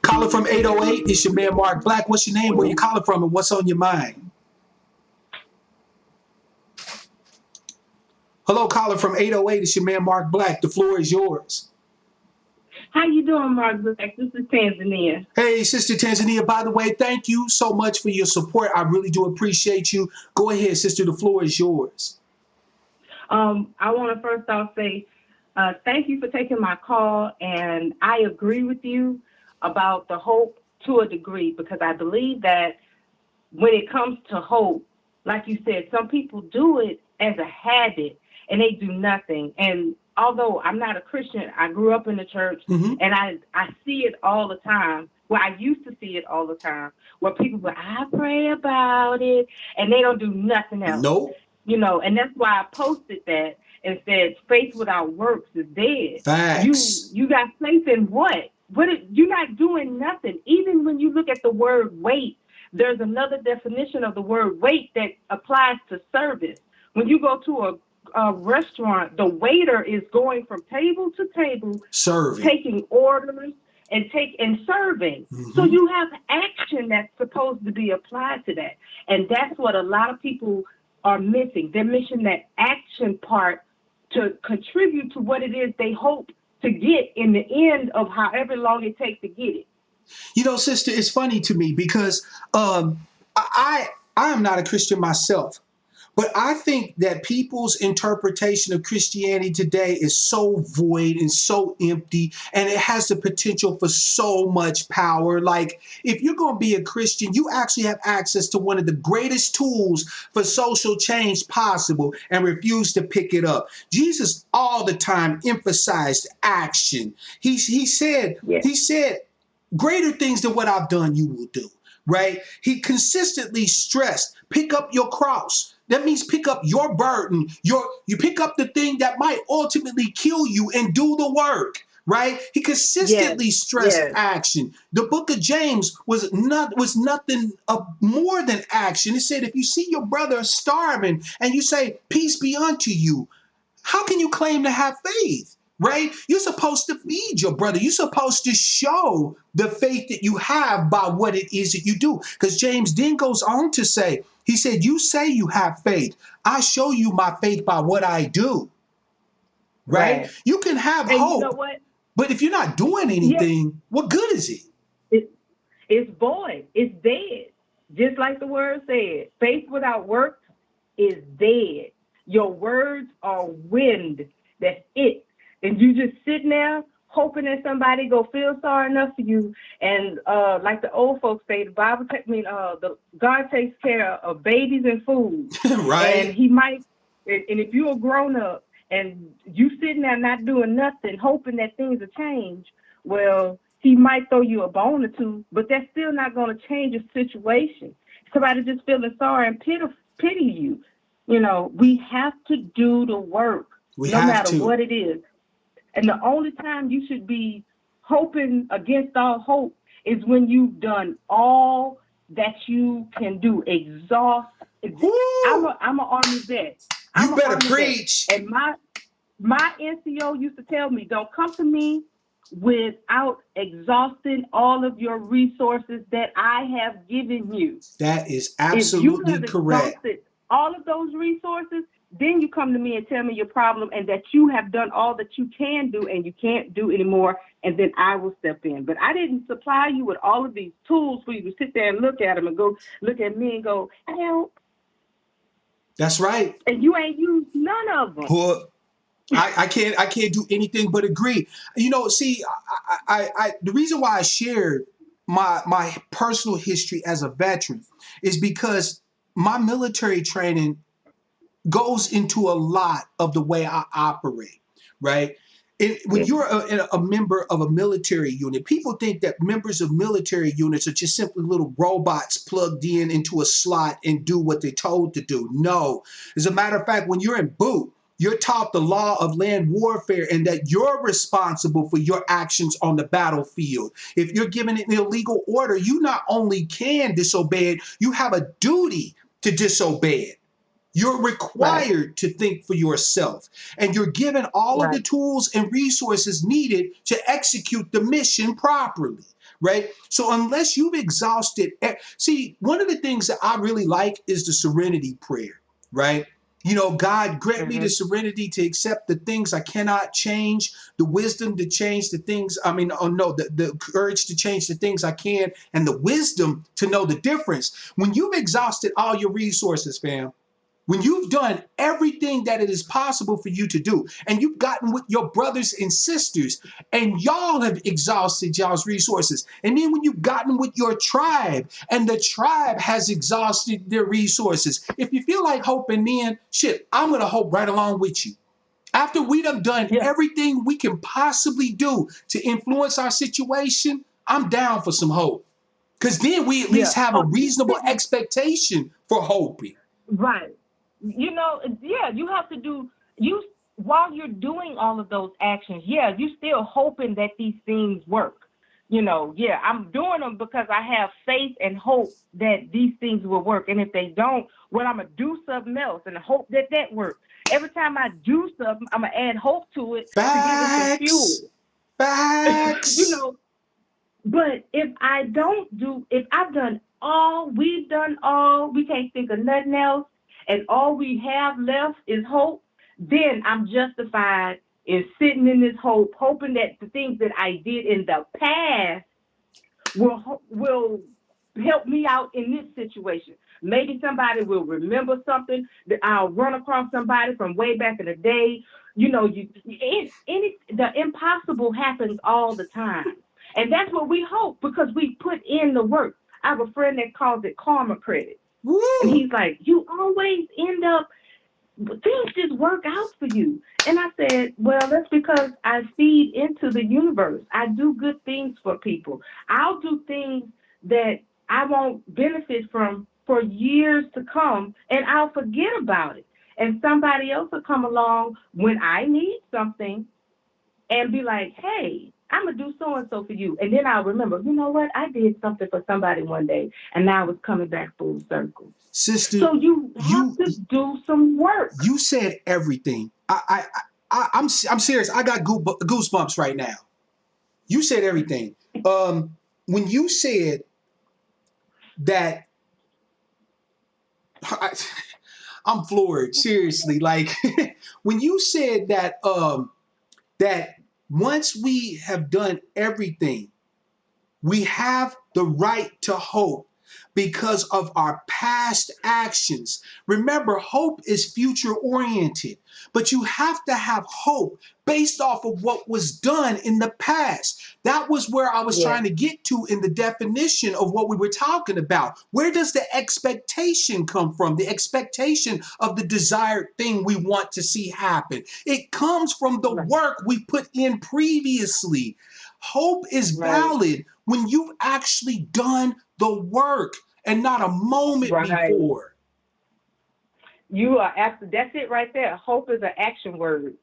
Calling from 808, it's your man Mark Black. What's your name? Where you calling from and what's on your mind? Hello, caller from 808, it's your man Mark Black. The floor is yours. How you doing, Mark Black? This is Tanzania. Hey, Sister Tanzania, by the way, thank you so much for your support. I really do appreciate you. Go ahead, sister. The floor is yours. I want to first off say thank you for taking my call, and I agree with you about the hope to a degree because I believe that when it comes to hope, like you said, some people do it as a habit and they do nothing. And although I'm not a Christian, I grew up in the church, and I see it all the time. Well, I used to see it all the time, where people go, I pray about it, and they don't do nothing else. Nope. And that's why I posted that and said, faith without works is dead. Facts. You got faith in what? You're not doing nothing. Even when you look at the word wait, There's another definition of the word wait that applies to service. When you go to a restaurant, the waiter is going from table to table, Serving. taking orders and serving. So you have action that's supposed to be applied to that. And that's what a lot of people are missing. They're missing that action part to contribute to what it is they hope to get in the end of however long it takes to get it. You know, sister, it's funny to me because I am not a Christian myself. But I think that people's interpretation of Christianity today is so void and so empty, and it has the potential for so much power. Like, if you're going to be a Christian, you actually have access to one of the greatest tools for social change possible and refuse to pick it up. Jesus all the time emphasized action. He said, greater things than what I've done, you will do. Right? He consistently stressed, pick up your cross. That means pick up your burden. You pick up the thing that might ultimately kill you and do the work. Right? He consistently stressed action. The book of James was nothing more than action. It said, if you see your brother starving and you say, peace be unto you, how can you claim to have faith? Right? You're supposed to feed your brother. You're supposed to show the faith that you have by what it is that you do. Because James then goes on to say, he said, you say you have faith. I show you my faith by what I do. Right? You can have hope. You know what? But if you're not doing anything, what good is it? It's void. It's dead. Just like the word said, faith without works is dead. Your words are wind. That's it. And you just sitting there hoping that somebody go feel sorry enough for you. And like the old folks say, the Bible, God takes care of babies and fools. Right. And he might, and if you're a grown up and you sitting there not doing nothing, hoping that things will change, well, he might throw you a bone or two, but that's still not going to change your situation. Somebody just feeling sorry and pity you. You know, we have to do the work, no matter what it is. And the only time you should be hoping against all hope is when you've done all that you can do. Exhaust. I'm an Army vet. You better preach. And my NCO used to tell me, don't come to me without exhausting all of your resources that I have given you. That is absolutely if you have correct. Exhausted all of those resources, then you come to me and tell me your problem and that you have done all that you can do and you can't do anymore, and then I will step in. But I didn't supply you with all of these tools for you to sit there and look at them and go look at me and go, help. That's right. And you ain't used none of them. Well, I can't do anything but agree. You know, see, I the reason why I shared my personal history as a veteran is because my military training goes into a lot of the way I operate, right? When you're a member of a military unit, people think that members of military units are just simply little robots plugged in into a slot and do what they're told to do. No. As a matter of fact, when you're in boot, you're taught the law of land warfare and that you're responsible for your actions on the battlefield. If you're given an illegal order, you not only can disobey it, you have a duty to disobey it. You're required to think for yourself, and you're given all of the tools and resources needed to execute the mission properly, right? So unless you've exhausted, see, one of the things that I really like is the serenity prayer, right? You know, God, grant me the serenity to accept the things I cannot change, the wisdom to change the things, the courage to change the things I can, and the wisdom to know the difference. When you've exhausted all your resources, fam, when you've done everything that it is possible for you to do, and you've gotten with your brothers and sisters, and y'all have exhausted y'all's resources, and then when you've gotten with your tribe, and the tribe has exhausted their resources, if you feel like hoping, then shit, I'm going to hope right along with you. After we have done everything we can possibly do to influence our situation, I'm down for some hope. Because then we at least have a reasonable expectation for hoping. Right. You know, you have to while you're doing all of those actions, you're still hoping that these things work. yeah, I'm doing them because I have faith and hope that these things will work. And if they don't, well, I'm going to do something else and hope that that works. Every time I do something, I'm going to add hope to it to give it some fuel. Facts. Facts. But if I've done we've done all, we can't think of nothing else, and all we have left is hope, then I'm justified in sitting in this hope, hoping that the things that I did in the past will help me out in this situation. Maybe somebody will remember something that I'll run across somebody from way back in the day. The impossible happens all the time. And that's what we hope because we put in the work. I have a friend that calls it karma credit. Woo. And he's like, you always end up, things just work out for you. And I said, well, that's because I feed into the universe. I do good things for people. I'll do things that I won't benefit from for years to come, and I'll forget about it. And somebody else will come along when I need something and be like, hey, I'm going to do so-and-so for you. And then I'll remember, you know what? I did something for somebody one day, and now it's coming back full circle. Sister, so you have to do some work. You said everything. I'm serious. I got goosebumps right now. You said everything. When you said that, I'm floored. Seriously, like when you said that that once we have done everything, we have the right to hope because of our past actions. Remember, hope is future oriented, but you have to have hope based off of what was done in the past. That was where I was trying to get to in the definition of what we were talking about. Where does the expectation come from? The expectation of the desired thing we want to see happen. It comes from the work we put in previously. Hope is valid when you've actually done the work and not a moment before. You are absolutely, that's it right there. Hope is an action word.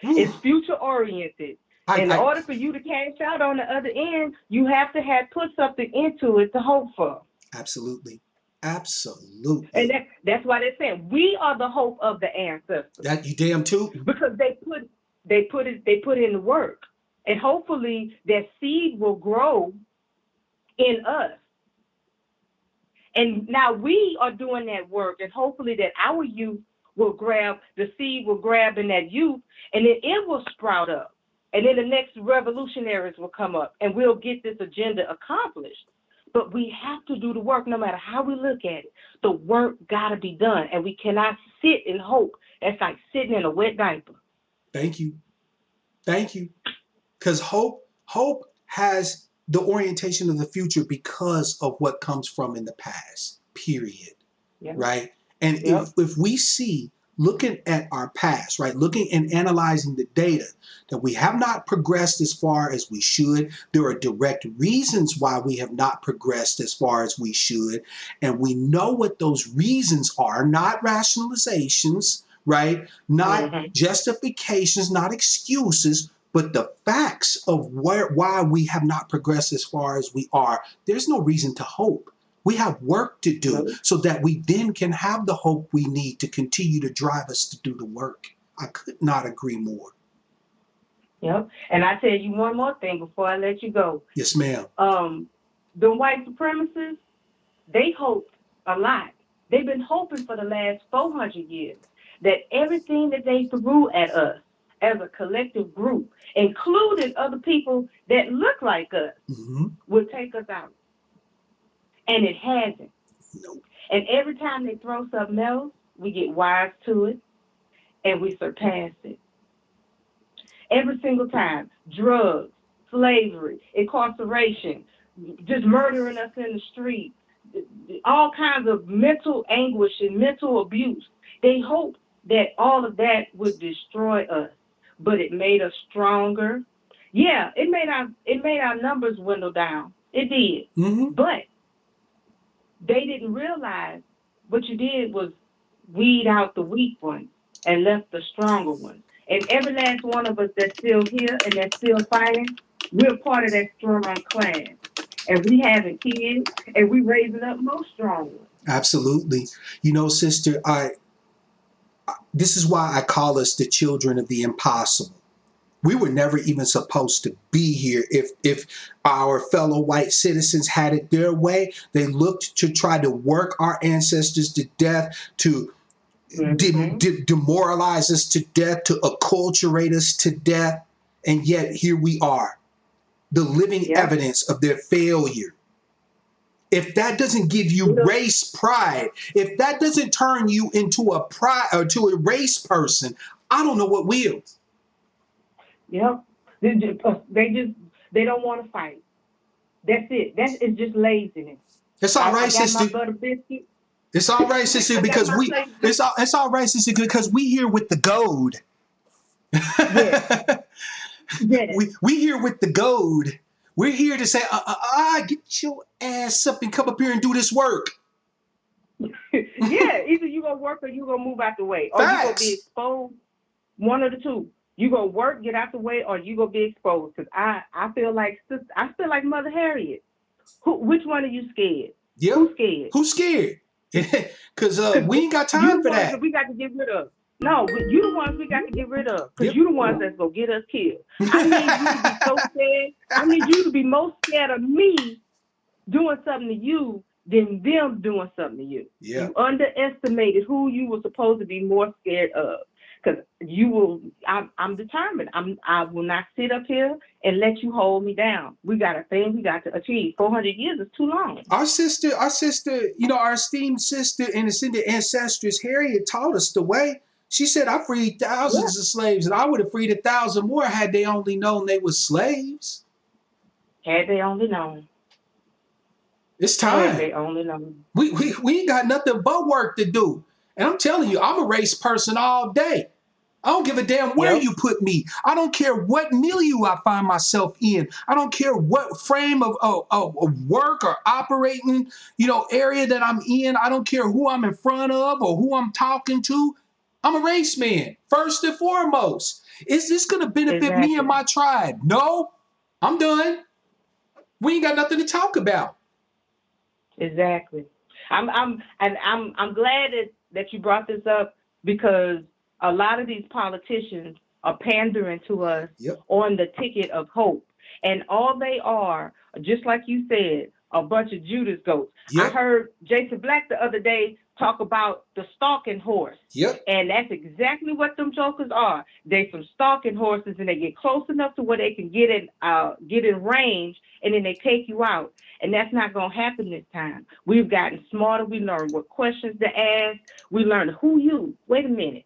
It's future oriented. In order for you to cash out on the other end, you have to have put something into it to hope for. Absolutely. Absolutely. And that's why they're saying we are the hope of the ancestors. That you damn too. Because they put in the work. And hopefully that seed will grow in us. And now we are doing that work, and hopefully that our youth will grab, the seed will grab in that youth, and then it will sprout up. And then the next revolutionaries will come up, and we'll get this agenda accomplished. But we have to do the work no matter how we look at it. The work got to be done, and we cannot sit in hope. That's like sitting in a wet diaper. Thank you. Thank you. Because hope has the orientation of the future because of what comes from in the past, period. Yep. Right? And if we see, looking at our past, right, looking and analyzing the data, that we have not progressed as far as we should. There are direct reasons why we have not progressed as far as we should. And we know what those reasons are, not rationalizations, right? Not justifications, not excuses, but the facts of why we have not progressed as far as we are. There's no reason to hope. We have work to do so that we then can have the hope we need to continue to drive us to do the work. I could not agree more. Yep. And I tell you one more thing before I let you go. Yes, ma'am. The white supremacists, they hoped a lot. They've been hoping for the last 400 years that everything that they threw at us as a collective group, including other people that look like us, would take us out. And it hasn't. Nope. And every time they throw something else, we get wise to it and we surpass it. Every single time. Drugs, slavery, incarceration, just murdering us in the street, all kinds of mental anguish and mental abuse. They hoped that all of that would destroy us, but it made us stronger. Yeah, it made our numbers dwindle down. It did. But they didn't realize what you did was weed out the weak ones and left the stronger ones. And every last one of us that's still here and that's still fighting, We're part of that strong class. And we having kids and we raising up more strong ones. Absolutely. Sister, this is why I call us the children of the impossible. We were never even supposed to be here. If our fellow white citizens had it their way, they looked to try to work our ancestors to death, to demoralize us to death, to acculturate us to death. And yet here we are, the living evidence of their failure. If that doesn't give you race pride, if that doesn't turn you into a pride or to a race person, I don't know what will. Yep. They don't want to fight. That's it. That is just laziness. It's all right, sister. I got my butter biscuit. It's all right, sister, because it's all right, sister, because we here with the gold. Yes. We here with the gold. We're here to say, get your ass up and come up here and do this work. Yeah, either you gonna work or you gonna move out the way, or you gonna be exposed. One of the two. You gonna work, get out the way, or you gonna be exposed. Because I feel like Mother Harriet. Which one are you scared? Yep. Who's scared? Who's scared? Because we ain't got time for that. We got to get rid of. No, you the ones we got to get rid of. Because you the ones that's gonna get us killed. I need you to be so scared. I need you to be more scared of me doing something to you than them doing something to you. Yeah. You underestimated who you were supposed to be more scared of. Because I'm determined. I will not sit up here and let you hold me down. We got a thing we got to achieve. 400 years is too long. Our sister, our esteemed sister and ascended ancestress, Harriet, taught us the way. She said, I freed thousands of slaves, and I would have freed 1,000 more had they only known they were slaves. Had they only known. It's time. Had they only known. We ain't got nothing but work to do. And I'm telling you, I'm a race person all day. I don't give a damn where you put me. I don't care what milieu I find myself in. I don't care what frame of work or operating, area that I'm in. I don't care who I'm in front of or who I'm talking to. I'm a race man, first and foremost. Is this going to benefit me and my tribe? No, I'm done. We ain't got nothing to talk about. Exactly. I'm glad that you brought this up, because a lot of these politicians are pandering to us on the ticket of hope. And all they are, just like you said, a bunch of Judas goats. I heard Jason Black the other day talk about the stalking horse. And that's exactly what them jokers are. They some stalking horses, and they get close enough to where they can get in range, and then they take you out. And that's not going to happen this time. We've gotten smarter. We learned what questions to ask. We learned wait a minute.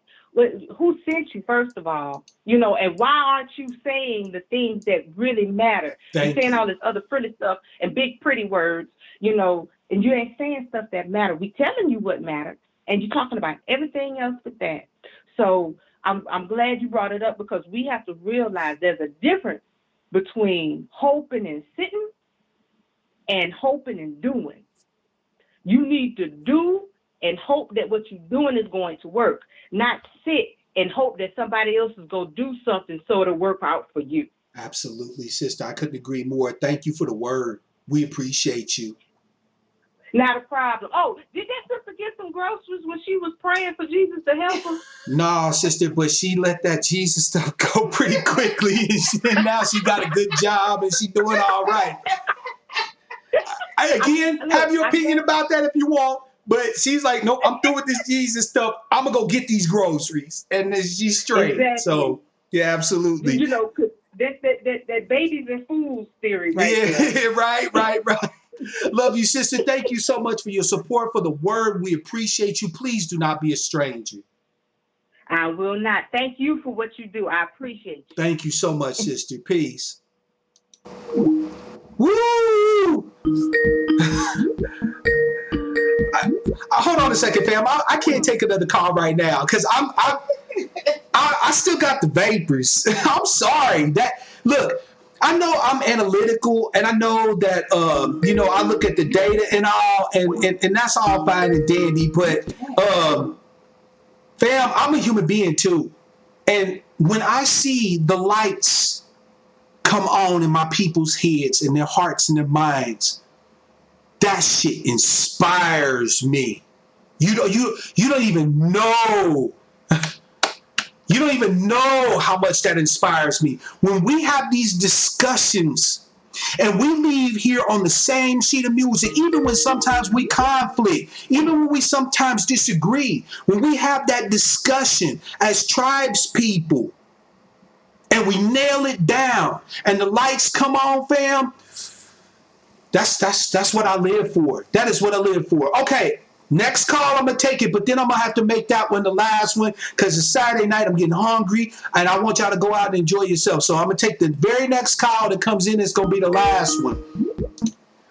Who sent you, first of all? And why aren't you saying the things that really matter? You're saying all this other pretty stuff and big pretty words, and you ain't saying stuff that matter. We telling you what matters, and you're talking about everything else but that. So I'm glad you brought it up, because we have to realize there's a difference between hoping and sitting and hoping and doing. You need to do and hope that what you're doing is going to work, not sit and hope that somebody else is going to do something so it'll work out for you. Absolutely, sister. I couldn't agree more. Thank you for the word. We appreciate you. Not a problem. Oh, did that sister get some groceries when she was praying for Jesus to help her? No, sister, but she let that Jesus stuff go pretty quickly. And now she got a good job and she doing all right. Have your opinion about that if you want. But she's like, nope, I'm through with this Jesus stuff. I'm going to go get these groceries. And then she's straight. Exactly. So, yeah, absolutely. That babies and fools theory there. right. Love you, sister. Thank you so much for your support for the word. We appreciate you. Please do not be a stranger. I will not. Thank you for what you do. I appreciate you. Thank you so much, sister. Peace. Woo! Hold on a second, fam. I can't take another call right now because I still got the vapors. I'm sorry. Look, I know I'm analytical, and I know that I look at the data and all, and that's all fine and dandy. But fam, I'm a human being too, and when I see the lights come on in my people's heads and their hearts and their minds, that shit inspires me. You don't even know. You don't even know how much that inspires me. When we have these discussions and we leave here on the same sheet of music, even when sometimes we conflict, even when we sometimes disagree, when we have that discussion as tribes people and we nail it down and the lights come on, fam, that's what I live for. That is what I live for. Okay, next call, I'm going to take it, but then I'm going to have to make that one the last one because it's Saturday night. I'm getting hungry, and I want y'all to go out and enjoy yourself. So I'm going to take the very next call that comes in. It's going to be the last one.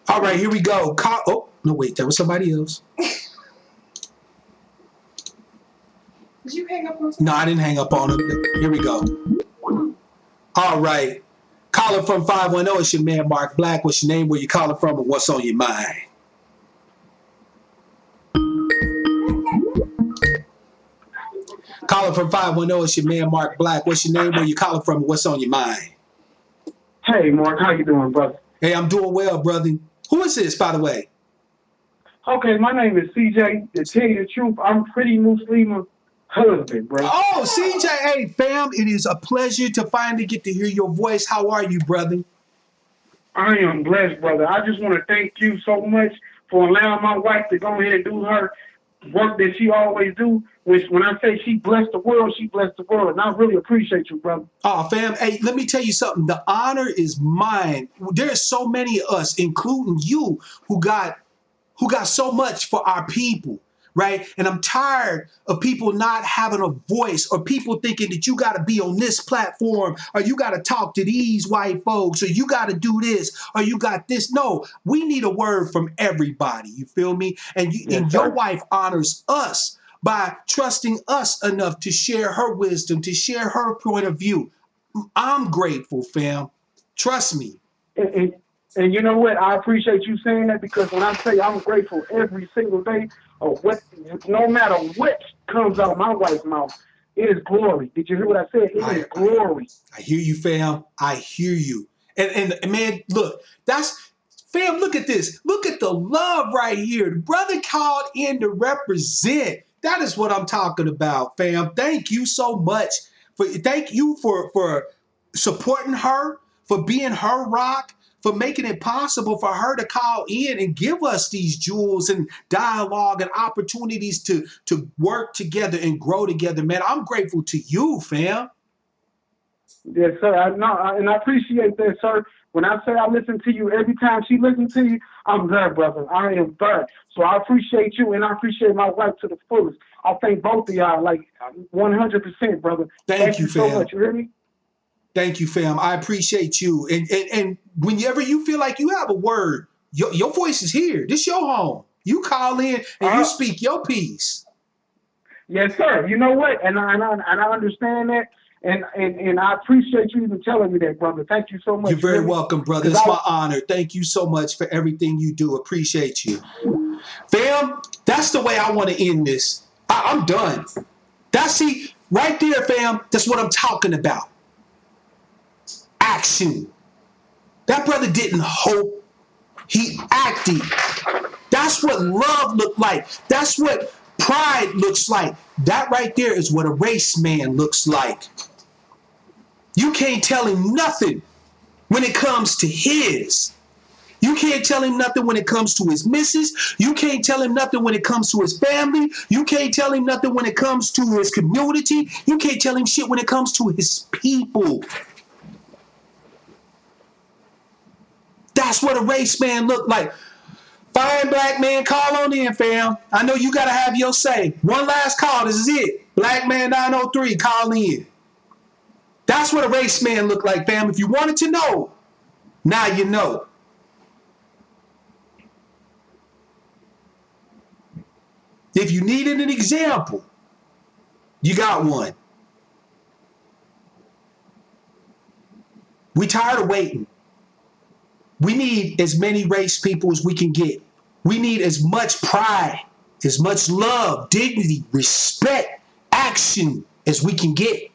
All right, here we go. Call. Oh, no, wait, that was somebody else. Did you hang up on somebody? No, I didn't hang up on him. Here we go. All right. Calling from 510. It's your man, Mark Black. What's your name? Where you calling from? And what's on your mind? Calling from 510. It's your man, Mark Black. What's your name? Where you calling from? And what's on your mind? Hey, Mark, how you doing, brother? Hey, I'm doing well, brother. Who is this, by the way? Okay, my name is CJ. To tell you the truth, I'm pretty Muslim husband, bro. Oh, CJ. Hey, fam, it is a pleasure to finally get to hear your voice. How are you, brother? I am blessed, brother. I just want to thank you so much for allowing my wife to go ahead and do her work that she always do. When I say she blessed the world, she blessed the world. And I really appreciate you, brother. Oh, fam, hey, let me tell you something. The honor is mine. There's so many of us, including you, who got so much for our people, right? And I'm tired of people not having a voice or people thinking that you got to be on this platform or you got to talk to these white folks or you got to do this or you got this. No, we need a word from everybody. You feel me? And, and your wife honors us by trusting us enough to share her wisdom, to share her point of view. I'm grateful, fam. Trust me. And you know what? I appreciate you saying that because when I say I'm grateful every single day, or what, no matter what comes out of my wife's mouth, it is glory. Did you hear what I said? It is glory. I hear you, fam. I hear you. And man, look, fam, look at this. Look at the love right here. The brother called in to represent. That is what I'm talking about, fam. Thank you so much. Thank you for supporting her, for being her rock, for making it possible for her to call in and give us these jewels and dialogue and opportunities to work together and grow together, man. I'm grateful to you, fam. Yes, sir. And I appreciate that, sir. When I say I listen to you, every time she listens to you, I'm there, brother. I am there. So I appreciate you, and I appreciate my wife to the fullest. I thank both of y'all, like 100%, brother. Thank you, so fam. much. You hear me? Thank you, fam. I appreciate you. And whenever you feel like you have a word, your voice is here. This your home. You call in and you speak your piece. Yes, sir. You know what? And I understand that. And I appreciate you even telling me that, brother. Thank you so much. You're very welcome, brother. It's my honor. Thank you so much for everything you do. Appreciate you. Fam, that's the way I want to end this. I'm done. See, right there, fam, that's what I'm talking about. Action. That brother didn't hope. He acted. That's what love looked like. That's what pride looks like. That right there is what a race man looks like. You can't tell him nothing when it comes to his. You can't tell him nothing when it comes to his missus. You can't tell him nothing when it comes to his family. You can't tell him nothing when it comes to his community. You can't tell him shit when it comes to his people. That's what a race man look like. Fine, black man, call on in, fam. I know you got to have your say. One last call. This is it. Black man 903, call in. That's what a race man look like, fam. If you wanted to know, now you know. If you needed an example, you got one. We tired of waiting. We need as many race people as we can get. We need as much pride, as much love, dignity, respect, action as we can get.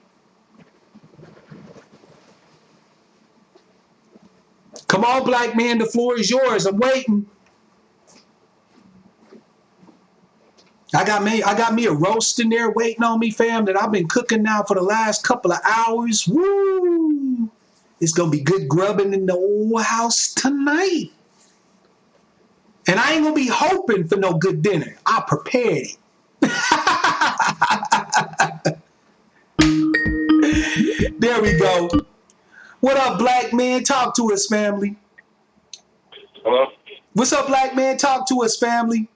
Come on, black man, the floor is yours. I'm waiting. I got me a roast in there waiting on me, fam, that I've been cooking now for the last couple of hours. Woo! It's gonna be good grubbing in the old house tonight. And I ain't gonna be hoping for no good dinner. I prepared it. There we go. What up, black man? Talk to us, family. Hello. What's up, black man? Talk to us, family.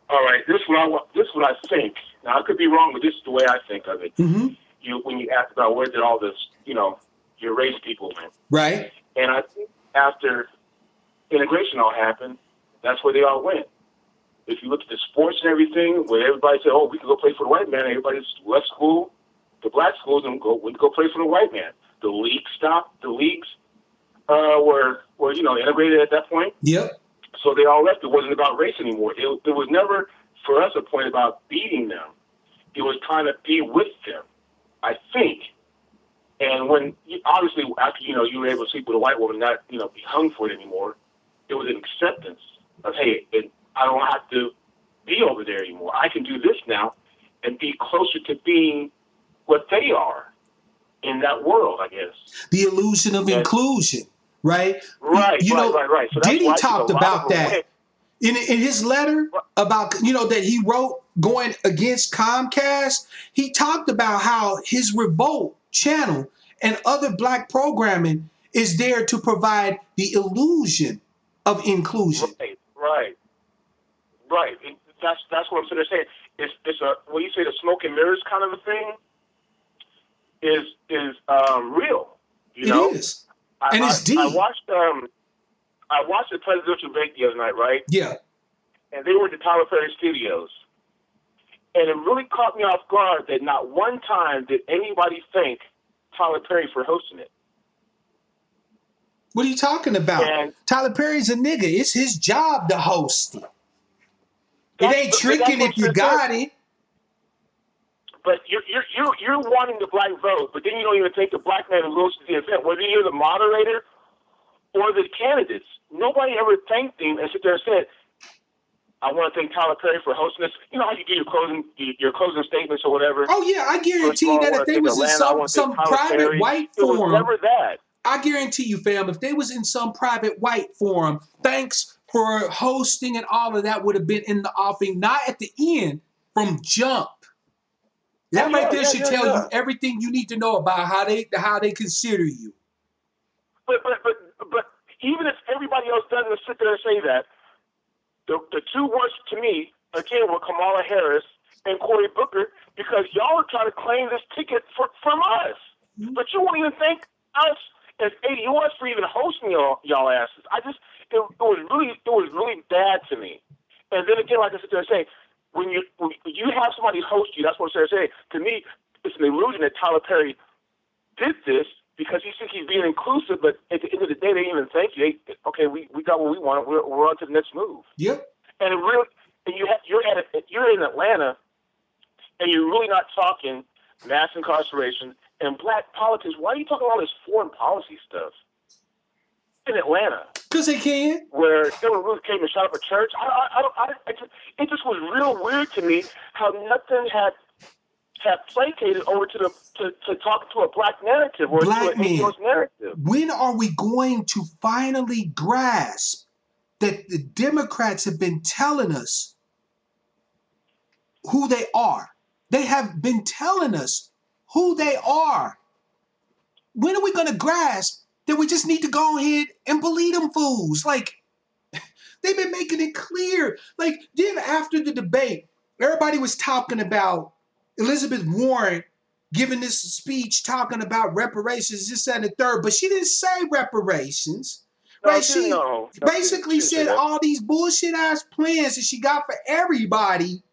All right. This is what I think. Now I could be wrong, but this is the way I think of it. Mm-hmm. When you ask about where did all this, your race people went, Right. and I think after integration all happened, that's where they all went. If you look at the sports and everything, where everybody said, "Oh, we can go play for the white man," everybody's left school, the black schools, and went to go play for the white man. The league stopped. The leagues were integrated at that point. Yep. So they all left. It wasn't about race anymore. It was never, for us, a point about beating them. It was trying to be with them, I think. And when, obviously, after, you were able to sleep with a white woman, not, be hung for it anymore, it was an acceptance of, hey, I don't have to be over there anymore. I can do this now and be closer to being what they are in that world, I guess. The illusion of inclusion, right? Right. So Diddy talked about that in his letter about, that he wrote going against Comcast. He talked about how his Revolt channel and other black programming is there to provide the illusion of inclusion. Right. That's what I'm sort of saying. It's a, when you say the smoke and mirrors kind of a thing is real. It is. And it's deep. I watched the presidential debate the other night, right? Yeah. And they were at the Tyler Perry Studios. And it really caught me off guard that not one time did anybody thank Tyler Perry for hosting it. What are you talking about? And Tyler Perry's a nigga. It's his job to host it. It ain't tricking if you got it. But you're wanting the black vote, but then you don't even take the black man who goes to the event, whether you're the moderator or the candidates. Nobody ever thanked him and sit there and said, "I want to thank Tyler Perry for hosting this." You know how you do your closing statements or whatever. Oh yeah, I guarantee you that if they was in some private white forum, it was never that. I guarantee you, fam, if they was in some private white forum, thanks for hosting and all of that would have been in the offing, not at the end, from jump. That right there should tell you everything you need to know about how they consider you. But even if everybody else doesn't sit there and say that, the two worst to me again were Kamala Harris and Cory Booker, because y'all are trying to claim this ticket from us, but you won't even thank us as ADOS for even hosting y'all asses. It was really bad to me. And then again, like I sit there and say, when you have somebody host you, that's what I'm saying. To me, it's an illusion that Tyler Perry did this because he thinks he's being inclusive, but at the end of the day, they didn't even thank you. We got what we want. We're on to the next move. Yep. And you're in Atlanta, and you're really not talking mass incarceration and black politics. Why are you talking all this foreign policy stuff in Atlanta? Because they can. Where someone really came and shot up a church. It just was real weird to me how nothing had placated over to talk to a black narrative or black to an ADOS narrative. When are we going to finally grasp that the Democrats have been telling us who they are? They have been telling us who they are. When are we going to grasp that we just need to go ahead and believe them fools? Like, they've been making it clear. Like, then after the debate, everybody was talking about Elizabeth Warren giving this speech talking about reparations, this, that, and the third, but she didn't say reparations. Right? She basically said all these bullshit ass plans that she got for everybody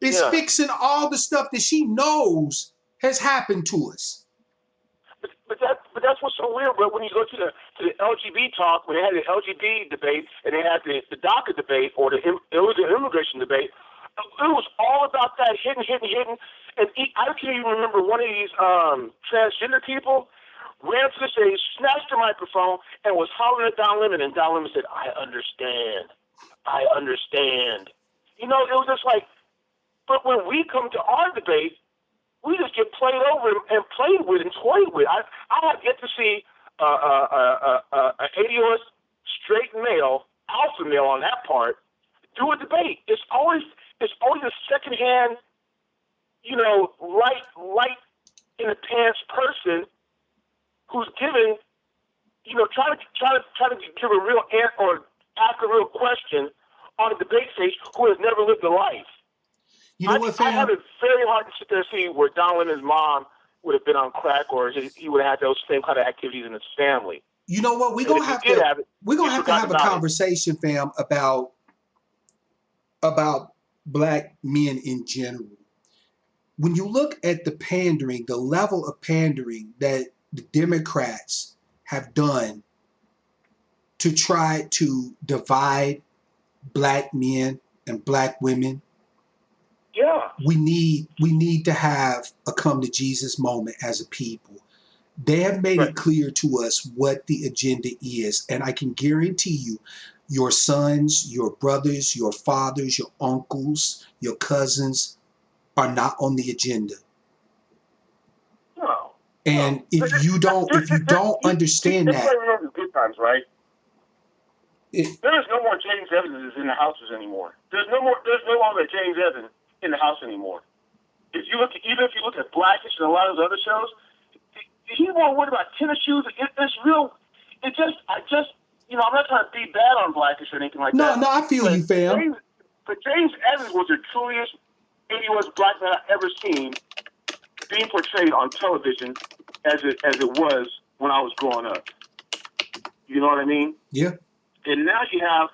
is fixing all the stuff that she knows has happened to us. But that's what's so weird. But when you go to the LGBT talk, when they had the LGBT debate and they had the DACA debate or the illegal immigration debate, it was all about that hidden. And I can't even remember one of these transgender people ran to the stage, snatched the microphone, and was hollering at Don Lemon. And Don Lemon said, I understand. I understand. You know, it was just like, but when we come to our debate, we just get played over and played with and toyed with. I have yet to see an 80-year-old straight male, alpha male on that part, do a debate. It's always a secondhand, you know, light in the pants person who's given, you know, trying to give a real answer or ask a real question on a debate stage who has never lived a life. You know what, fam? I have it very hard to sit there and see where Don Lemon's mom would have been on crack, or he would have had those same kind of activities in his family. You know what? We're gonna have to have a conversation, fam, about black men in general. When you look at the pandering, the level of pandering that the Democrats have done to try to divide black men and black women, yeah, we need to have a come to Jesus moment as a people. They have made it clear to us what the agenda is, and I can guarantee you, your sons, your brothers, your fathers, your uncles, your cousins are not on the agenda. No. And if you don't understand that, remember the good times, right? There is no more James Evans in the houses anymore. There's no longer James Evans in the house anymore. Even if you look at Blackish and a lot of those other shows, he's more worried about tennis shoes. It's real. I just, you know, I'm not trying to be bad on Blackish or anything like that. No, I feel you, fam. But James Evans was the truest 80-year-old black man I've ever seen being portrayed on television as it was when I was growing up. You know what I mean? Yeah. And now you have,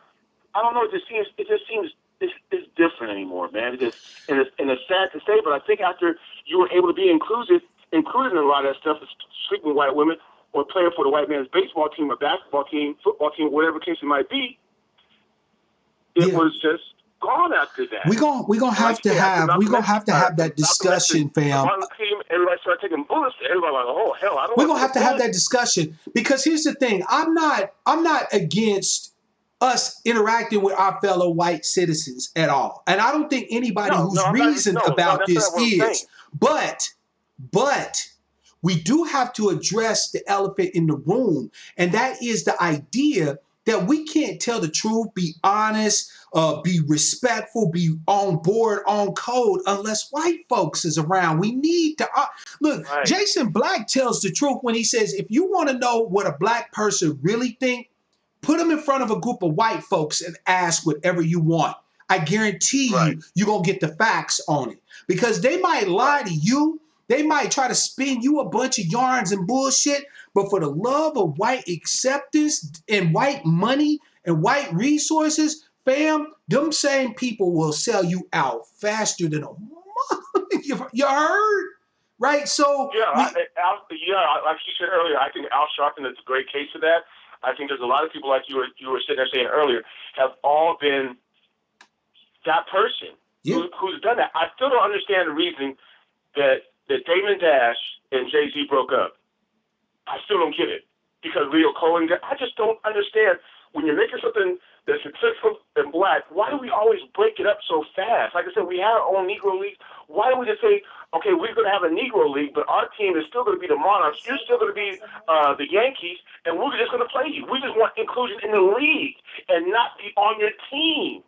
I don't know, it just seems it's different anymore, man. And it's sad to say, but I think after you were able to be included in a lot of that stuff, sleeping with white women or playing for the white man's baseball team or basketball team, football team, whatever case it might be, it was just gone after that. We're gonna have to have that discussion, fam. Everybody started taking bullets. Everybody like, oh hell, I don't. We're gonna have to have that discussion, because here's the thing: I'm not against us interacting with our fellow white citizens at all, and I don't think anybody who's reasoned about this is. But we do have to address the elephant in the room, and that is the idea that we can't tell the truth, be honest, be respectful, be on board, on code, unless white folks is around. We need to look. Right. Jason Black tells the truth when he says, if you want to know what a black person really think, put them in front of a group of white folks and ask whatever you want. I guarantee you're going to get the facts on it, because they might lie to you. They might try to spin you a bunch of yarns and bullshit, but for the love of white acceptance and white money and white resources, fam, them same people will sell you out faster than a you heard? Right? So like you said earlier, I think Al Sharpton is a great case of that. I think there's a lot of people, like you were sitting there saying earlier, have all been that person who's done that. I still don't understand the reason that Damon Dash and Jay-Z broke up. I still don't get it. Because Leo Cohen, I just don't understand. When you're making something that's successful and black, why do we always break it up so fast? Like I said, we have our own Negro League. Why don't we just say, okay, we're going to have a Negro League, but our team is still going to be the Monarchs, you're still going to be the Yankees, and we're just going to play you. We just want inclusion in the league and not be on your team.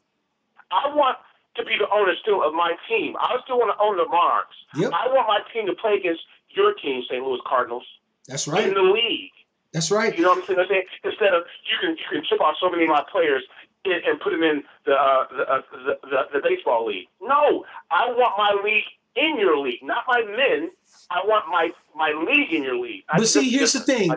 I want to be the owner still of my team. I still want to own the Monarchs. Yep. I want my team to play against your team, St. Louis Cardinals. That's right. In the league. That's right. You know what I'm saying? Instead of you can chip off so many of my players and put them in the baseball league. No, I want my league in your league, not my men. I want my league in your league. But see, here's the thing,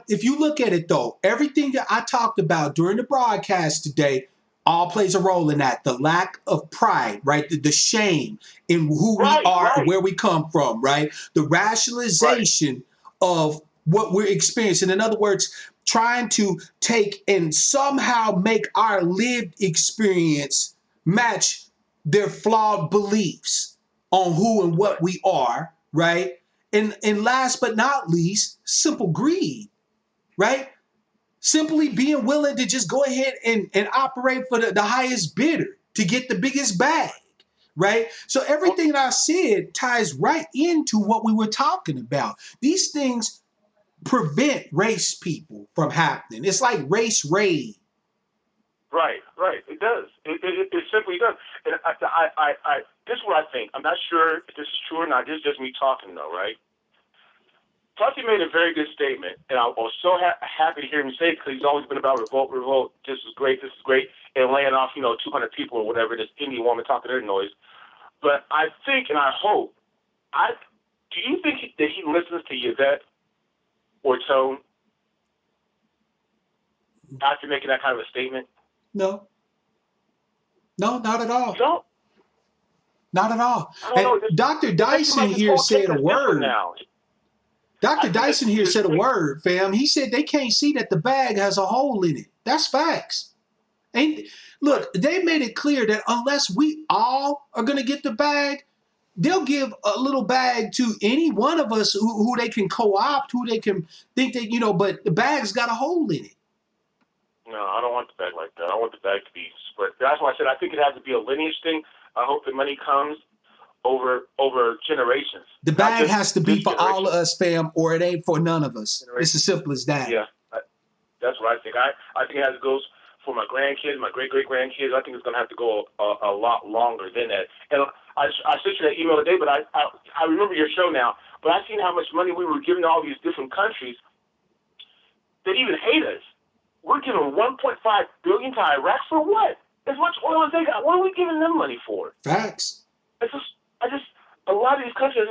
if you look at it though, everything that I talked about during the broadcast today all plays a role in that. The lack of pride, right? The shame in who we are and where we come from, right? The rationalization of what we're experiencing. In other words, trying to take and somehow make our lived experience match their flawed beliefs on who and what we are, right? And last but not least, simple greed, right? Simply being willing to just go ahead and operate for the highest bidder to get the biggest bag, right? So everything that I said ties right into what we were talking about. These things prevent race people from happening. It's like race raid. Right. It does. It simply does. And this is what I think. I'm not sure if this is true or not. This is just me talking, though, right? Tucky made a very good statement, and I was so happy to hear him say it because he's always been about revolt. This is great, and laying off, 200 people or whatever, this Indian woman talking their noise. But I think and I hope, do you think that he listens to Yvette or Tone after making that kind of a statement? No, not at all. No. Not at all. I don't know. Dr. Dyson here said a word. Now. Dr. Dyson here said a word, fam. He said they can't see that the bag has a hole in it. That's facts. Look, they made it clear that unless we all are going to get the bag, they'll give a little bag to any one of us who they can co-opt, who they can think that, but the bag's got a hole in it. No, I don't want the bag like that. I want the bag to be split. That's why I said I think it has to be a lineage thing. I hope the money comes over generations. The bag has to be for all of us, fam, or it ain't for none of us. It's as simple as that. Yeah, that's what I think. I think it has to go for my grandkids, my great-great-grandkids. I think it's going to have to go a lot longer than that. And I sent you that email today, but I remember your show now. But I seen how much money we were giving to all these different countries that even hate us. We're giving $1.5 billion to Iraq for what? As much oil as they got. What are we giving them money for? Facts. A lot of these countries,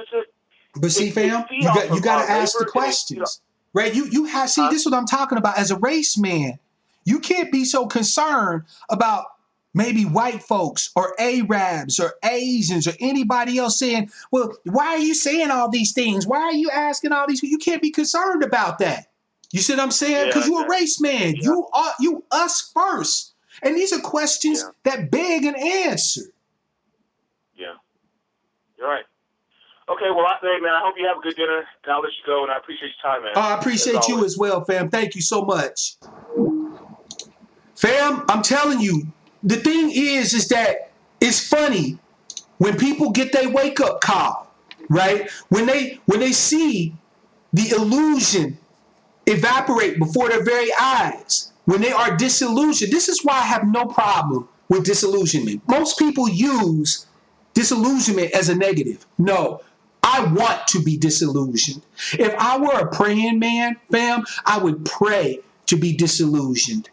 but see, fam, you got to ask the questions, right? You have see. This is what I'm talking about. As a race man, you can't be so concerned about maybe white folks or Arabs or Asians or anybody else saying, "Well, why are you saying all these things? Why are you asking all these?" You can't be concerned about that. You see what I'm saying? Because you're a race man. Yeah. You us first, and these are questions that beg an answer. Yeah. You're right. Okay, well, hey, man, I hope you have a good dinner, and I'll let you go, and I appreciate your time, man. I appreciate you as well, fam. Thank you so much. Fam, I'm telling you, the thing is that it's funny when people get their wake-up call, right? When they see the illusion evaporate before their very eyes, when they are disillusioned. This is why I have no problem with disillusionment. Most people use disillusionment as a negative. No, I want to be disillusioned. If I were a praying man, fam, I would pray to be disillusioned.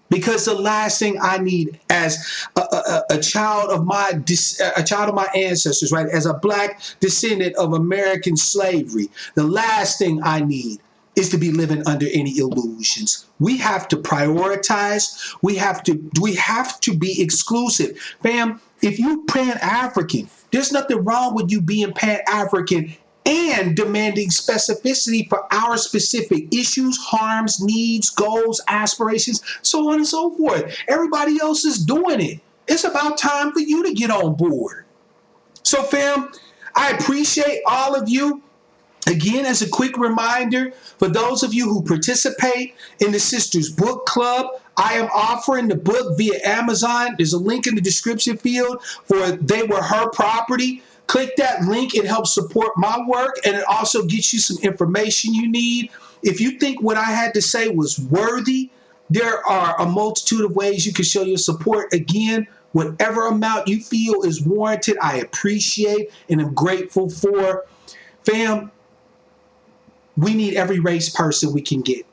Because the last thing I need as a child of my ancestors, right, as a black descendant of American slavery, the last thing I need is to be living under any illusions. We have to prioritize. We have to be exclusive. Fam, if you Pan-African, there's nothing wrong with you being Pan-African and demanding specificity for our specific issues, harms, needs, goals, aspirations, so on and so forth. Everybody else is doing it. It's about time for you to get on board. So, fam, I appreciate all of you. Again, as a quick reminder, for those of you who participate in the Sisters Book Club, I am offering the book via Amazon. There's a link in the description field for They Were Her Property. Click that link. It helps support my work, and it also gets you some information you need. If you think what I had to say was worthy, there are a multitude of ways you can show your support. Again, whatever amount you feel is warranted, I appreciate and am grateful for. Fam, we need every race person we can get.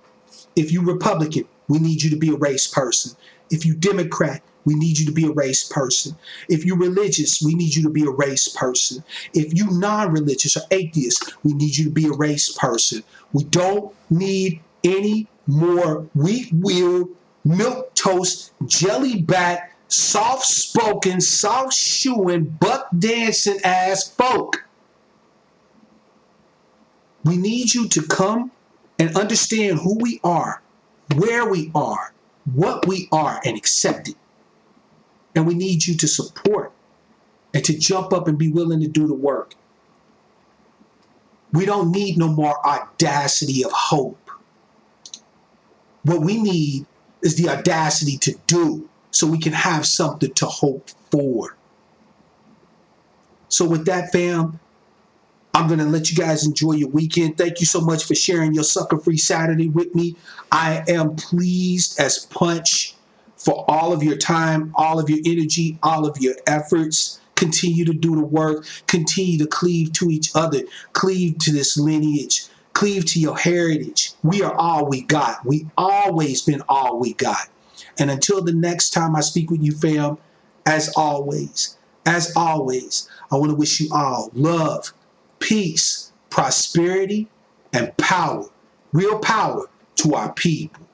If you Republican, we need you to be a race person. If you Democrat, we need you to be a race person. If you're religious, we need you to be a race person. If you non-religious or atheist, we need you to be a race person. We don't need any more weak-willed, milquetoast, jelly-back, soft-spoken, soft-shoeing, buck-dancing ass folk. We need you to come and understand who we are, where we are, what we are, and accept it. And we need you to support and to jump up and be willing to do the work. We don't need no more audacity of hope. What we need is the audacity to do so we can have something to hope for. So with that, fam, I'm going to let you guys enjoy your weekend. Thank you so much for sharing your Sucka-Free Saturday with me. I am pleased as punch for all of your time, all of your energy, all of your efforts. Continue to do the work. Continue to cleave to each other. Cleave to this lineage. Cleave to your heritage. We are all we got. We always been all we got. And until the next time I speak with you, fam, as always, I want to wish you all love, peace, prosperity, and power. Real power to our people.